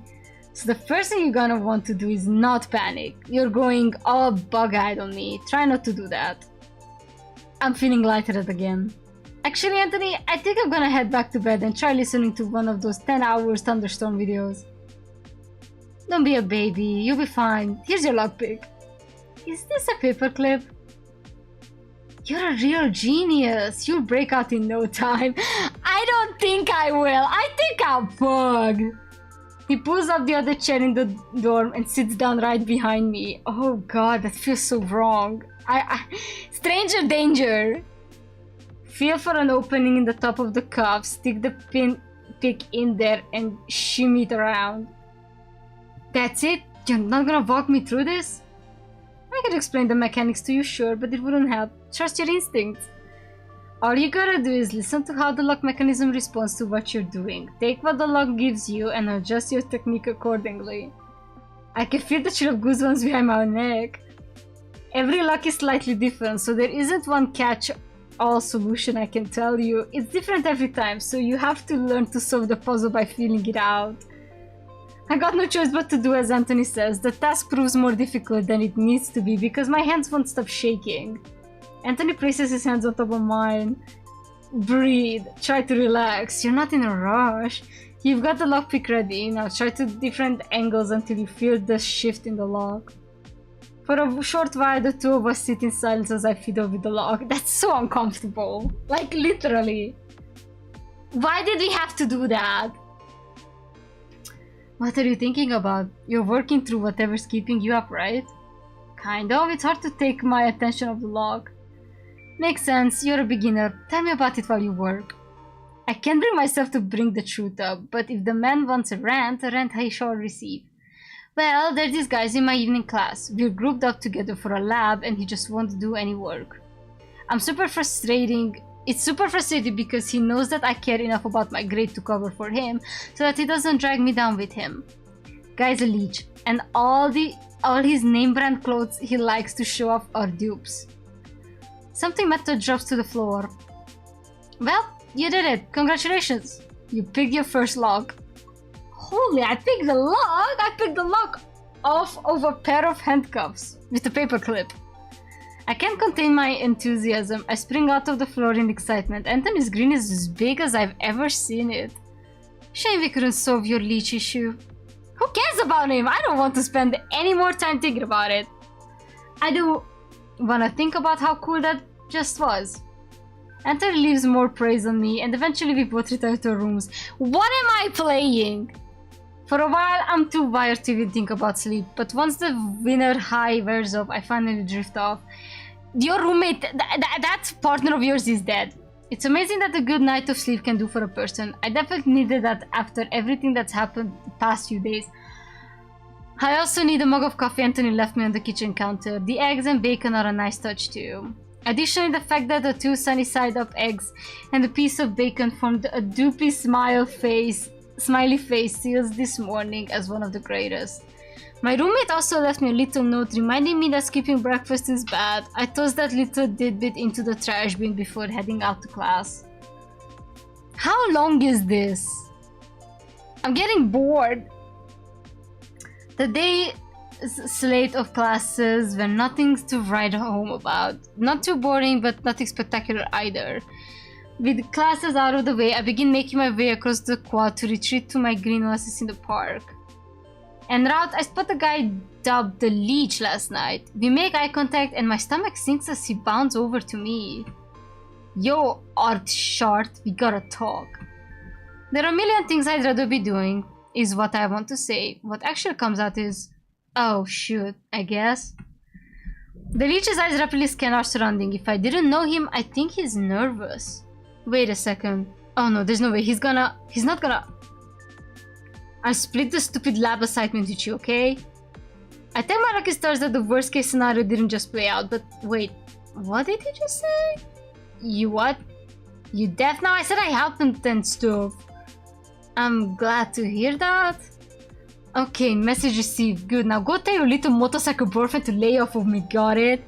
So the first thing you're gonna want to do is not panic. You're going all bug-eyed on me. Try not to do that. I'm feeling lightheaded again. Actually, Anthony, I think I'm gonna head back to bed and try listening to one of those 10-hour thunderstorm videos. Don't be a baby. You'll be fine. Here's your lockpick. Is this a paperclip? You're a real genius. You'll break out in no time. I don't think I will. I think I'll bug. He pulls up the other chair in the dorm and sits down right behind me. Oh god, that feels so wrong. Stranger danger. Feel for an opening in the top of the cuff. Stick the pick in there and shimmy it around. That's it? You're not gonna walk me through this? I could explain the mechanics to you, sure, but it wouldn't help. Trust your instincts. All you gotta do is listen to how the lock mechanism responds to what you're doing. Take what the lock gives you and adjust your technique accordingly. I can feel the chill of goosebumps behind my neck. Every lock is slightly different, so there isn't one catch-all solution I can tell you. It's different every time, so you have to learn to solve the puzzle by feeling it out. I got no choice but to do as Anthony says. The task proves more difficult than it needs to be because my hands won't stop shaking. Anthony places his hands on top of mine. breathe. Try to relax. You're not in a rush. You've got the lockpick ready. Now try to different angles until you feel the shift in the lock. For a short while, the two of us sit in silence as I fiddle with the lock. That's so uncomfortable. Like, literally. Why did we have to do that? What are you thinking about? You're working through whatever's keeping you up, right? Kind of. It's hard to take my attention off the lock. Makes sense. You're a beginner. Tell me about it while you work. I can't bring myself to bring the truth up, but if the man wants a rant I shall receive. Well, there's these guys in my evening class. We're grouped up together for a lab and he just won't do any work. It's super frustrating because he knows that I care enough about my grade to cover for him so that he doesn't drag me down with him. Guy's a leech, and all his name brand clothes he likes to show off are dupes. Something metal drops to the floor. Well, you did it. Congratulations. You picked your first lock. Holy, I picked the lock! I picked the lock off of a pair of handcuffs with a paper clip. I can't contain my enthusiasm. I spring out of the floor in excitement. Anthony's grin is as big as I've ever seen it. Shame we couldn't solve your leech issue. Who cares about him? I don't want to spend any more time thinking about it. I do want to think about how cool that just was. Anthony leaves more praise on me, and eventually we both return to our rooms. What am I playing? For a while, I'm too wired to even think about sleep, but once the winter high wears off, I finally drift off. Your roommate, that partner of yours is dead. It's amazing that a good night of sleep can do for a person. I definitely needed that after everything that's happened the past few days. I also need a mug of coffee Anthony left me on the kitchen counter. The eggs and bacon are a nice touch too. Additionally, the fact that the two sunny side up eggs and a piece of bacon formed a doopy smiley face seals this morning as one of the greatest. My roommate also left me a little note reminding me that skipping breakfast is bad. I tossed that little tidbit into the trash bin before heading out to class. How long is this? I'm getting bored. The day slate of classes were nothing to write home about. Not too boring, but nothing spectacular either. With classes out of the way, I begin making my way across the quad to retreat to my green oasis in the park. En route, I spot a guy dubbed the Leech last night. We make eye contact and my stomach sinks as he bounds over to me. Yo, Art Short, we gotta talk. There are a million things I'd rather be doing, is what I want to say. What actually comes out is, oh shoot, I guess. The Leech's eyes rapidly scan our surrounding. If I didn't know him, I think he's nervous. Wait a second. Oh no, there's no way. He's not gonna... I split the stupid lab assignment with you, okay? I tell my lucky stars that the worst case scenario didn't just play out, but wait, what did he just say? You what? You deaf now? I said I helped him and stuff. I'm glad to hear that. Okay, message received. Good, now go tell your little motorcycle boyfriend to lay off of me, got it?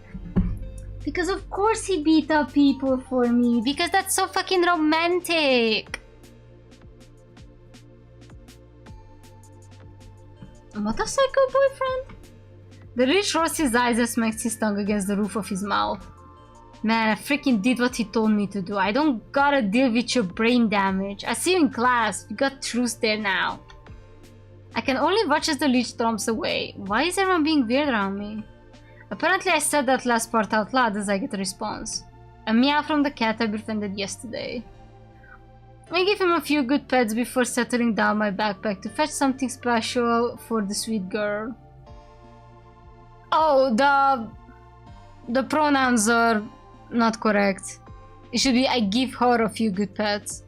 Because of course he beat up people for me, because that's so fucking romantic. A motorcycle boyfriend? The Leech rolls his eyes and smacks his tongue against the roof of his mouth. Man, I freaking did what he told me to do. I don't gotta deal with your brain damage. I see you in class. We got truce there now. I can only watch as the Leech storms away. Why is everyone being weird around me? Apparently I said that last part out loud as I get a response. A meow from the cat I befriended yesterday. I give him a few good pets before settling down my backpack to fetch something special for the sweet girl. Oh, the pronouns are not correct. It should be I give her a few good pets.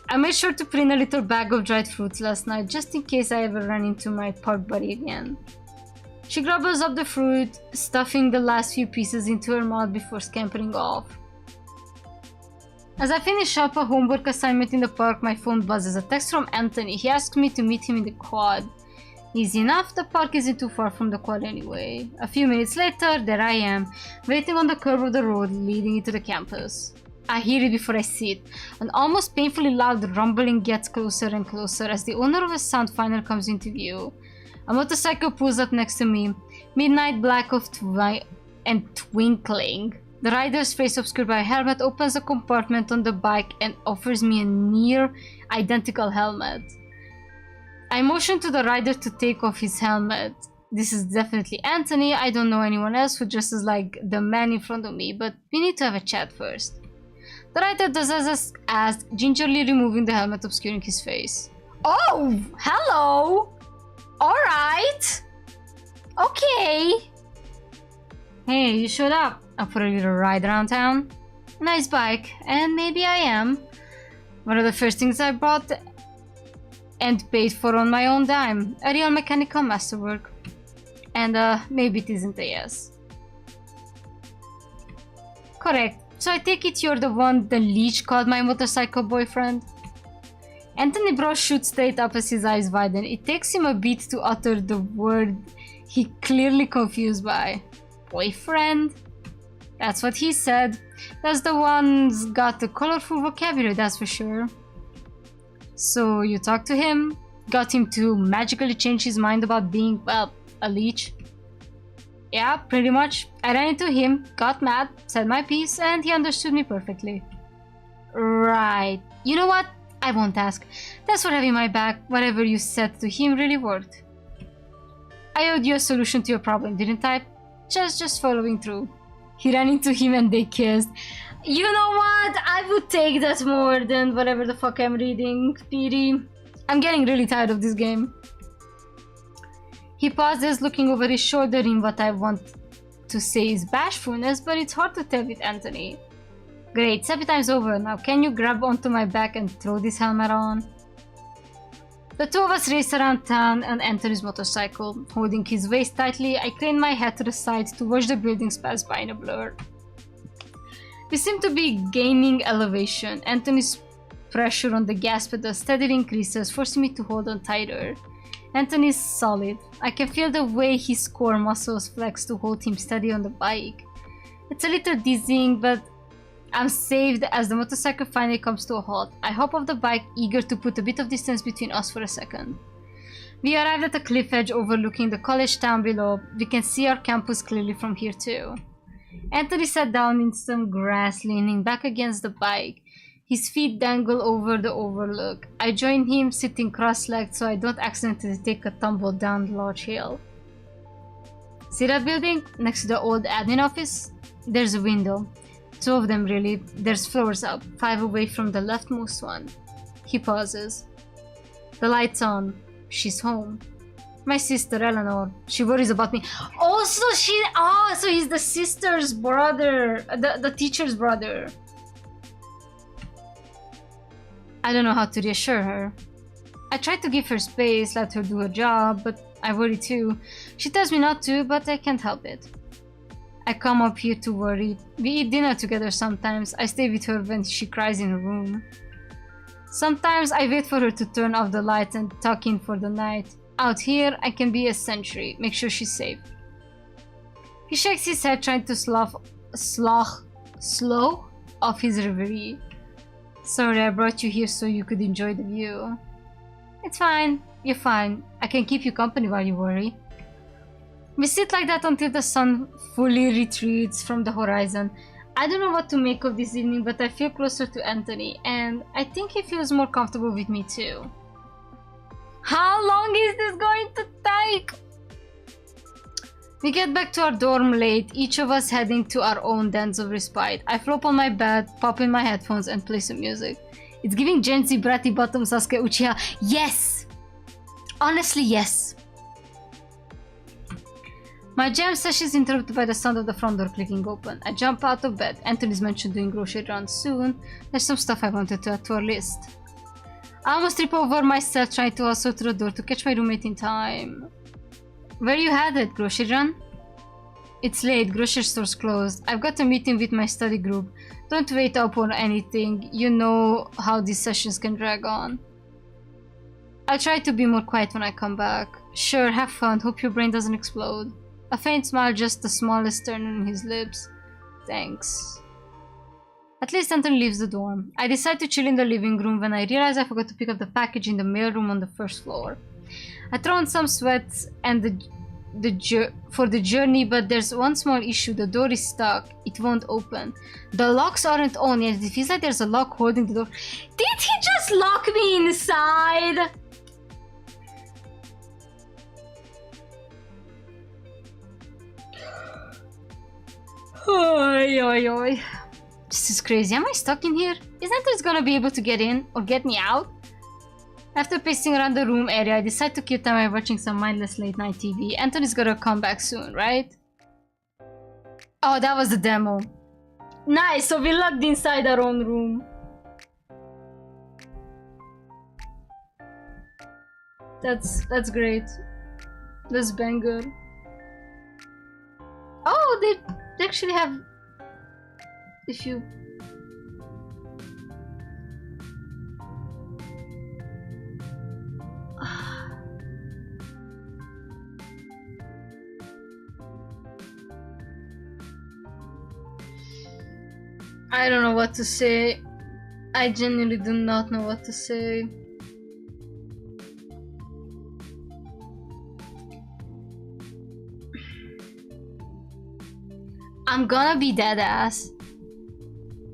I made sure to print a little bag of dried fruits last night just in case I ever run into my park buddy again. She gobbles up the fruit, stuffing the last few pieces into her mouth before scampering off. As I finish up a homework assignment in the park, my phone buzzes. A text from Anthony. He asked me to meet him in the quad. Easy enough, the park isn't too far from the quad anyway. A few minutes later, there I am, waiting on the curve of the road leading into the campus. I hear it before I see it. An almost painfully loud rumbling gets closer and closer as the owner of the sound finally comes into view. A motorcycle pulls up next to me, midnight black and twinkling. The rider's face obscured by a helmet opens a compartment on the bike and offers me a near identical helmet. I motion to the rider to take off his helmet. This is definitely Anthony. I don't know anyone else who dresses like the man in front of me, but we need to have a chat first. The rider does as asked, gingerly removing the helmet obscuring his face. Oh, hello! Alright! Okay! Hey, you showed up. Up for a little ride around town? Nice bike, and maybe I am. One of the first things I bought and paid for on my own dime. A real mechanical masterwork. And maybe it isn't a yes. Correct. So I take it you're the one the leech called my motorcycle boyfriend? Anthony Bros shoots straight up as his eyes widen. It takes him a bit to utter the word he clearly confused by. Boyfriend? That's what he said. That's the one's got a colorful vocabulary, that's for sure. So you talked to him? Got him to magically change his mind about being, well, a leech? Yeah, pretty much. I ran into him, got mad, said my piece, and he understood me perfectly. Right. You know what? I won't ask. Thanks for having my back. Whatever you said to him really worked. I owed you a solution to your problem, didn't I? Just following through. He ran into him and they kissed. You know what? I would take that more than whatever the fuck I'm reading, Petey. I'm getting really tired of this game. He pauses, looking over his shoulder in what I want to say is bashfulness, but it's hard to tell with Anthony. Great, 7 times over. Now can you grab onto my back and throw this helmet on? The two of us race around town and enter his motorcycle. Holding his waist tightly, I crane my head to the side to watch the buildings pass by in a blur. We seem to be gaining elevation. Anthony's pressure on the gas pedal steadily increases, forcing me to hold on tighter. Anthony's solid. I can feel the way his core muscles flex to hold him steady on the bike. It's a little dizzying, but I'm saved as the motorcycle finally comes to a halt. I hop off the bike, eager to put a bit of distance between us for a second. We arrived at a cliff edge overlooking the college town below. We can see our campus clearly from here too. Anthony sat down in some grass, leaning back against the bike. His feet dangle over the overlook. I join him, sitting cross-legged so I don't accidentally take a tumble down the large hill. See that building? Next to the old admin office? There's a window. 2 of them really. There's floors up, 5 away from the leftmost one. He pauses. The light's on. She's home. My sister Eleanor. She worries about me. So he's the sister's brother. The teacher's brother. I don't know how to reassure her. I try to give her space, let her do her job, but I worry too. She tells me not to, but I can't help it. I come up here to worry. We eat dinner together sometimes. I stay with her when she cries in her room. Sometimes I wait for her to turn off the lights and tuck in for the night. Out here, I can be a sentry, make sure she's safe. He shakes his head, trying to slow off his reverie. Sorry, I brought you here so you could enjoy the view. It's fine. You're fine. I can keep you company while you worry. We sit like that until the sun fully retreats from the horizon. I don't know what to make of this evening, but I feel closer to Anthony, and I think he feels more comfortable with me too. How long is this going to take? We get back to our dorm late, each of us heading to our own dens of respite. I flop on my bed, pop in my headphones, and play some music. It's giving Gen Z bratty bottom Sasuke Uchiha. Yes! Honestly, yes. My jam session is interrupted by the sound of the front door clicking open. I jump out of bed. Anthony's mentioned doing grocery runs soon. There's some stuff I wanted to add to our list. I almost trip over myself trying to hustle through the door to catch my roommate in time. Where you headed, grocery run? It's late, grocery store's closed. I've got a meeting with my study group. Don't wait up on anything. You know how these sessions can drag on. I'll try to be more quiet when I come back. Sure, have fun. Hope your brain doesn't explode. A faint smile, just the smallest turn on his lips. Thanks. At least Anthony leaves the dorm. I decide to chill in the living room when I realize I forgot to pick up the package in the mailroom on the first floor. I throw on some sweats and the for the journey, but there's one small issue. The door is stuck. It won't open. The locks aren't on yet. It feels like there's a lock holding the door. Did he just lock me inside? Oi, oi, oi. This is crazy. Am I stuck in here? Is Anthony's gonna be able to get in or get me out? After pacing around the room area, I decide to kill time by watching some mindless late night TV. Anthony's gonna come back soon, right? Oh, that was the demo. Nice, so we locked inside our own room. That's great. That's banger. Oh, they actually have... If you... I don't know what to say. I genuinely do not know what to say. I'm gonna be dead ass.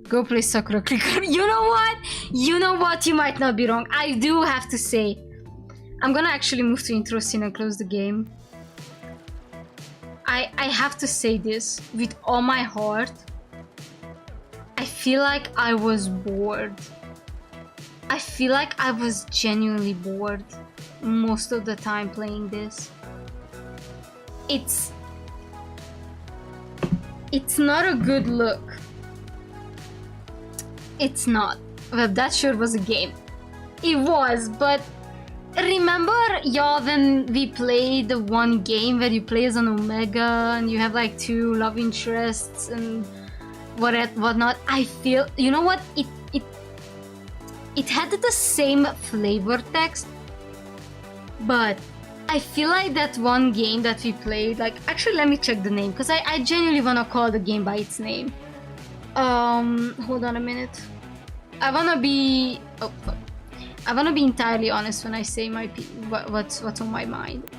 Go play soccer clicker. You know what? You know what? You might not be wrong. I do have to say. I'm gonna actually move to intro scene and close the game. I have to say this with all my heart. I feel like I was bored. I feel like I was genuinely bored most of the time playing this. It's not a good look. It's not. Well, that sure was a game. It was, but remember y'all when we played the one game where you play as an Omega and you have like 2 love interests and whatnot? I feel, you know what? It had the same flavor text, but I feel like that one game that we played, like, actually let me check the name, because I genuinely want to call the game by its name. Hold on a minute. I want to be entirely honest when I say what's on my mind.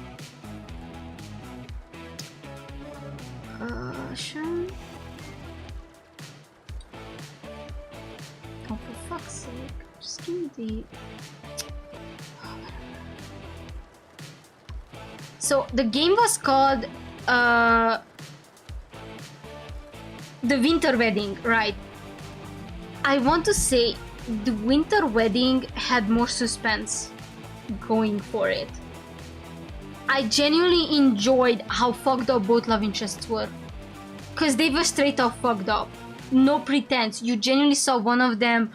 Sure. Oh, for fuck's sake. Just give me the... So, the game was called... The Winter Wedding, right. I want to say the Winter Wedding had more suspense going for it. I genuinely enjoyed how fucked up both love interests were. Because they were straight up fucked up. No pretense. You genuinely saw one of them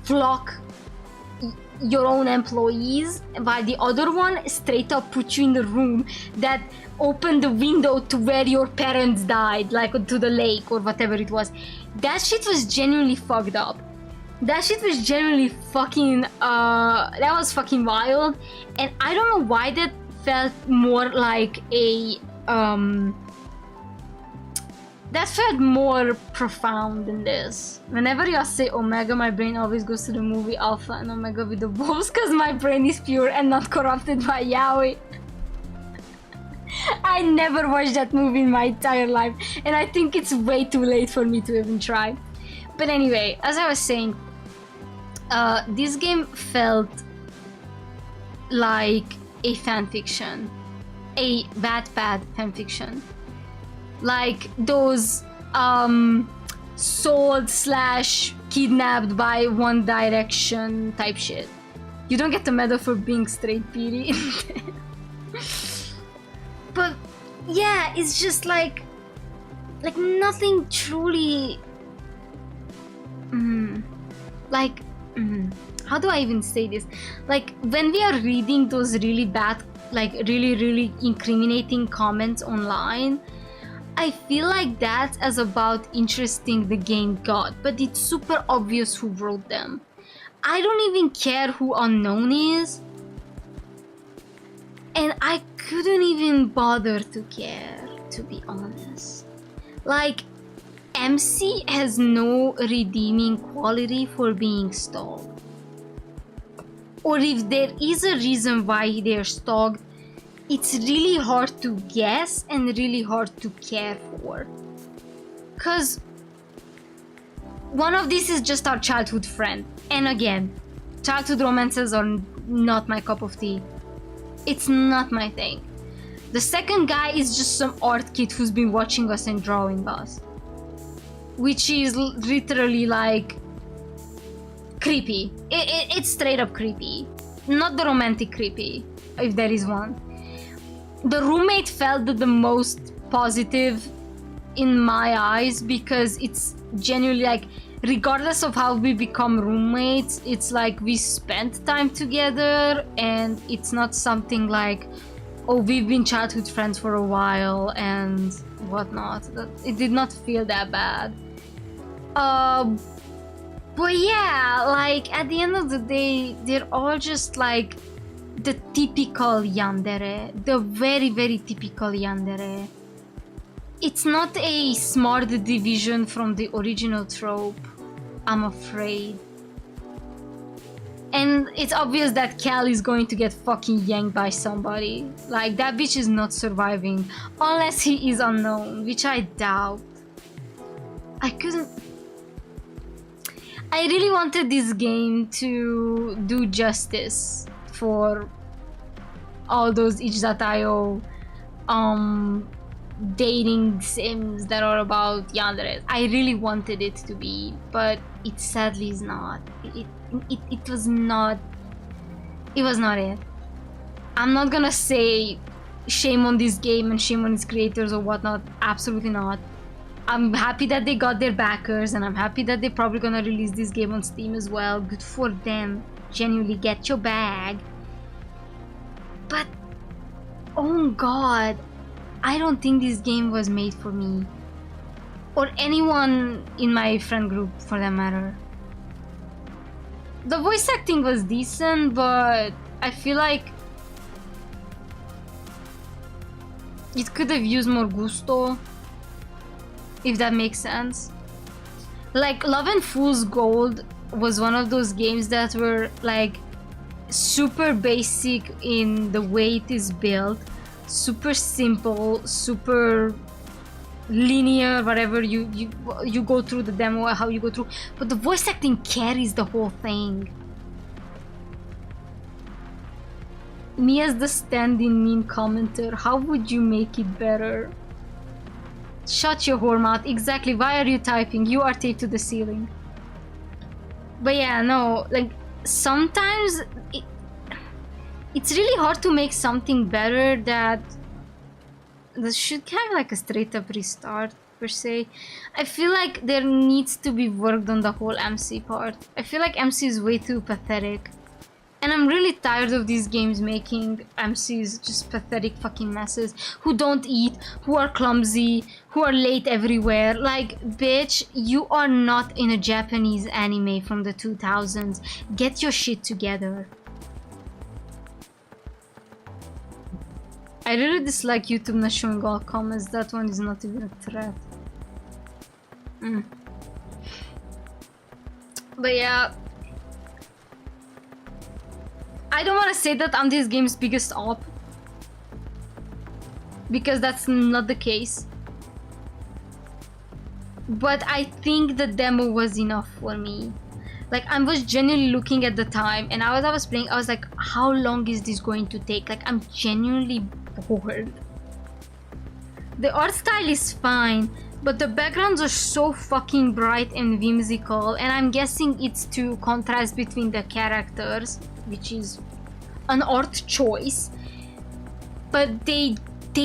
flock your own employees, while the other one straight up put you in the room that opened the window to where your parents died, like to the lake or whatever it was. That shit was genuinely fucked up. That shit was genuinely fucking that was fucking wild, and I don't know why that felt more like a that felt more profound than this. Whenever y'all say Omega, my brain always goes to the movie Alpha and Omega with the wolves, because my brain is pure and not corrupted by yaoi. I never watched that movie in my entire life, and I think it's way too late for me to even try. But anyway, as I was saying, this game felt like a fanfiction. A bad fanfiction. Like those sold / kidnapped by One Direction type shit. You don't get the medal for being straight, Petey. But yeah, it's just like nothing truly how do I even say this? Like, when we are reading those really bad, like really incriminating comments online, I feel like that's as about interesting the game got, but it's super obvious who wrote them. I don't even care who Unknown is, and I couldn't even bother to care, to be honest. Like, MC has no redeeming quality for being stalked. Or if there is a reason why they're stalked, it's really hard to guess and really hard to care for. Cause one of these is just our childhood friend. And again, childhood romances are not my cup of tea. It's not my thing. The second guy is just some art kid who's been watching us and drawing us. Which is literally like creepy. It's straight up creepy. Not the romantic creepy, if there is one. The roommate felt the most positive in my eyes because it's genuinely like, regardless of how we become roommates, it's like we spent time together and it's not something like, oh, we've been childhood friends for a while and whatnot. It did not feel that bad. But yeah, like at the end of the day, they're all just like the typical yandere, the very, very typical yandere. It's not a smart division from the original trope, I'm afraid. And it's obvious that Cal is going to get fucking yanked by somebody. Like, that bitch is not surviving, unless he is unknown, which I doubt. I really wanted this game to do justice for all those itch.io dating sims that are about yandere. I really wanted it to be, but it sadly is not. It was not. It was not it. I'm not gonna say shame on this game and shame on its creators or whatnot. Absolutely not. I'm happy that they got their backers, and I'm happy that they're probably gonna release this game on Steam as well. Good for them. Genuinely get your bag. But oh god, I don't think this game was made for me. Or anyone in my friend group for that matter. The voice acting was decent, but I feel like it could have used more gusto, if that makes sense. Like, Love and Fool's Gold was one of those games that were like super basic in the way it is built, super simple, super linear, whatever you go through the demo, how you go through, but the voice acting carries the whole thing. Me as the stand-in mean commenter, how would you make it better? Shut your whore mouth. Exactly, why are you typing? You are taped to the ceiling. But yeah, no, like sometimes it's really hard to make something better that should have like a straight up restart per se. I feel like there needs to be worked on the whole MC part. I feel like MC is way too pathetic. And I'm really tired of these games making MCs just pathetic fucking messes who don't eat, who are clumsy, who are late everywhere. Like, bitch, you are not in a Japanese anime from the 2000s. Get your shit together. I really dislike YouTube not showing all comments. That one is not even a threat. But yeah, I don't want to say that I'm this game's biggest op, because that's not the case. But I think the demo was enough for me. Like, I was genuinely looking at the time, and as I was playing, I was like, how long is this going to take? Like, I'm genuinely bored. The art style is fine, but the backgrounds are so fucking bright and whimsical, and I'm guessing it's to contrast between the characters, which is an art choice, but they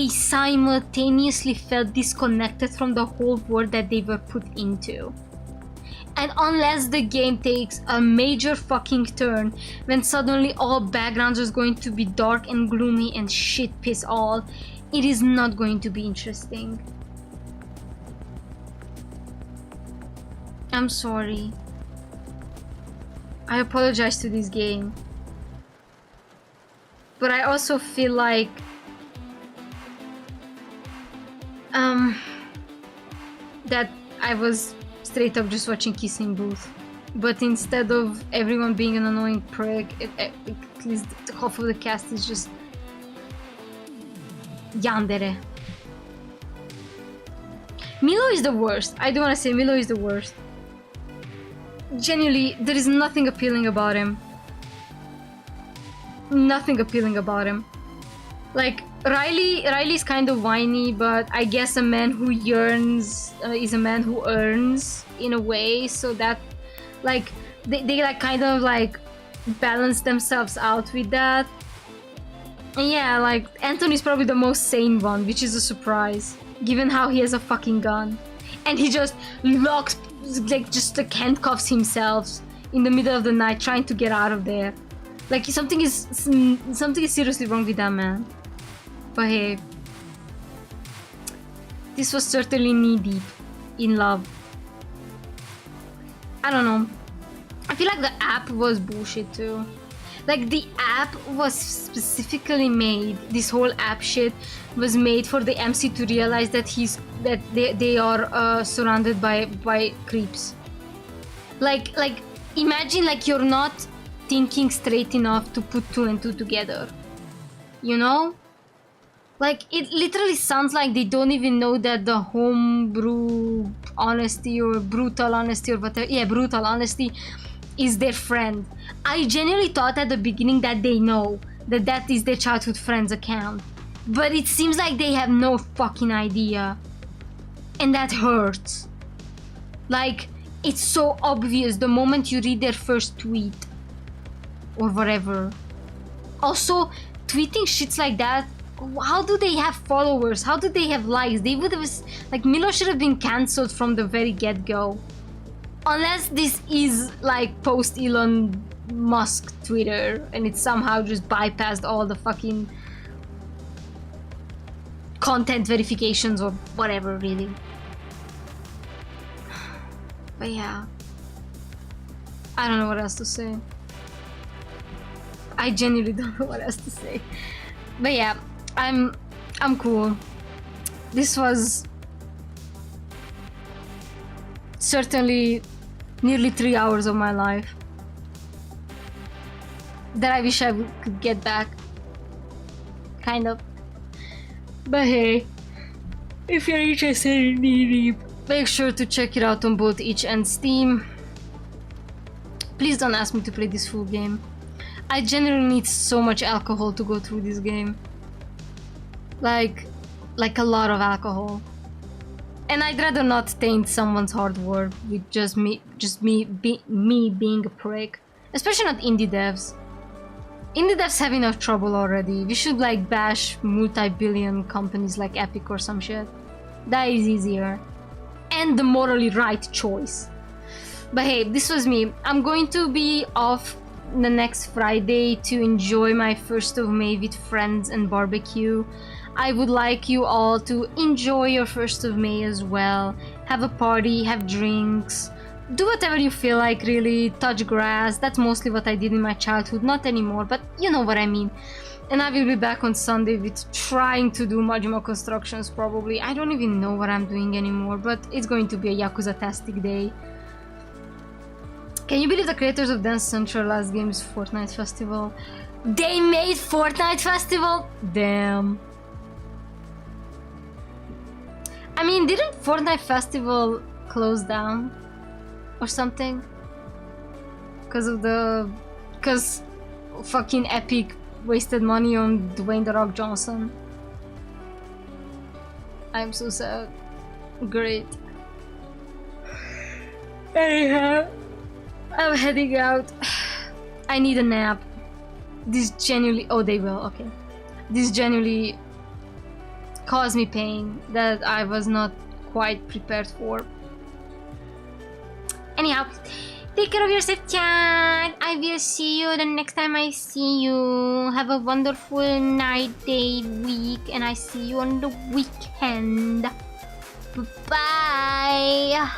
simultaneously felt disconnected from the whole world that they were put into. And unless the game takes a major fucking turn when suddenly all backgrounds are going to be dark and gloomy and shit piss all, it is not going to be interesting. I'm sorry. I apologize to this game. But I also feel like that I was straight up just watching Kissing Booth. But instead of everyone being an annoying prick, at least half of the cast is just Yandere. Milo is the worst. I do want to say Milo is the worst. Genuinely, there is nothing appealing about him. Nothing appealing about him. Like, Riley's kind of whiny, but I guess a man who yearns is a man who earns in a way, so that, like, they like kind of like balance themselves out with that. And yeah, like, Anthony's probably the most sane one, which is a surprise, given how he has a fucking gun. And he just locks, like, just like handcuffs himself in the middle of the night trying to get out of there. Like, something is seriously wrong with that man. But hey, this was certainly knee-deep in love. I don't know. I feel like the app was bullshit too. Like, the app was specifically made, this whole app shit was made for the MC to realize that they are surrounded by creeps. Like imagine like you're not thinking straight enough to put 2 and 2 together. You know? Like, it literally sounds like they don't even know that the homebrew honesty or brutal honesty or whatever, yeah, brutal honesty is their friend. I genuinely thought at the beginning that they know that that is their childhood friend's account. But it seems like they have no fucking idea. And that hurts. Like, it's so obvious the moment you read their first tweet. Or whatever. Also, tweeting shits like that, how do they have followers? How do they have likes? They would have, like, Milo should have been cancelled from the very get-go. Unless this is like post Elon Musk Twitter and it somehow just bypassed all the fucking content verifications or whatever, really. But yeah, I don't know what else to say. I genuinely don't know what else to say. But yeah, I'm cool. This was certainly nearly 3 hours of my life that I wish I could get back. Kind of. But hey, if you're interested in knee-deep, make sure to check it out on both itch and Steam. Please don't ask me to play this full game. I generally need so much alcohol to go through this game. Like a lot of alcohol. And I'd rather not taint someone's hard work with just me being a prick. Especially not indie devs. Indie devs have enough trouble already. We should like bash multi-billion companies like Epic or some shit. That is easier. And the morally right choice. But hey, this was me. I'm going to be off the next Friday to enjoy my 1st of May with friends and barbecue. I would like you all to enjoy your 1st of May as well. Have a party, have drinks, do whatever you feel like, really. Touch grass. That's mostly what I did in my childhood. Not anymore, but you know what I mean. And I will be back on Sunday with trying to do Majima constructions probably. I don't even know what I'm doing anymore, but it's going to be a Yakuza-tastic day. Can you believe the creators of Dance Central last game's Fortnite Festival? They made Fortnite Festival? Damn. I mean, didn't Fortnite Festival close down? Or something? Because fucking Epic wasted money on Dwayne The Rock Johnson. I'm so sad. Great. Anyhow, I'm heading out. I need a nap. This genuinely... Oh, they will, okay. This genuinely caused me pain that I was not quite prepared for. Anyhow, take care of yourself, chat. I will see you the next time I see you. Have a wonderful night, day, week, and I see you on the weekend. Bye.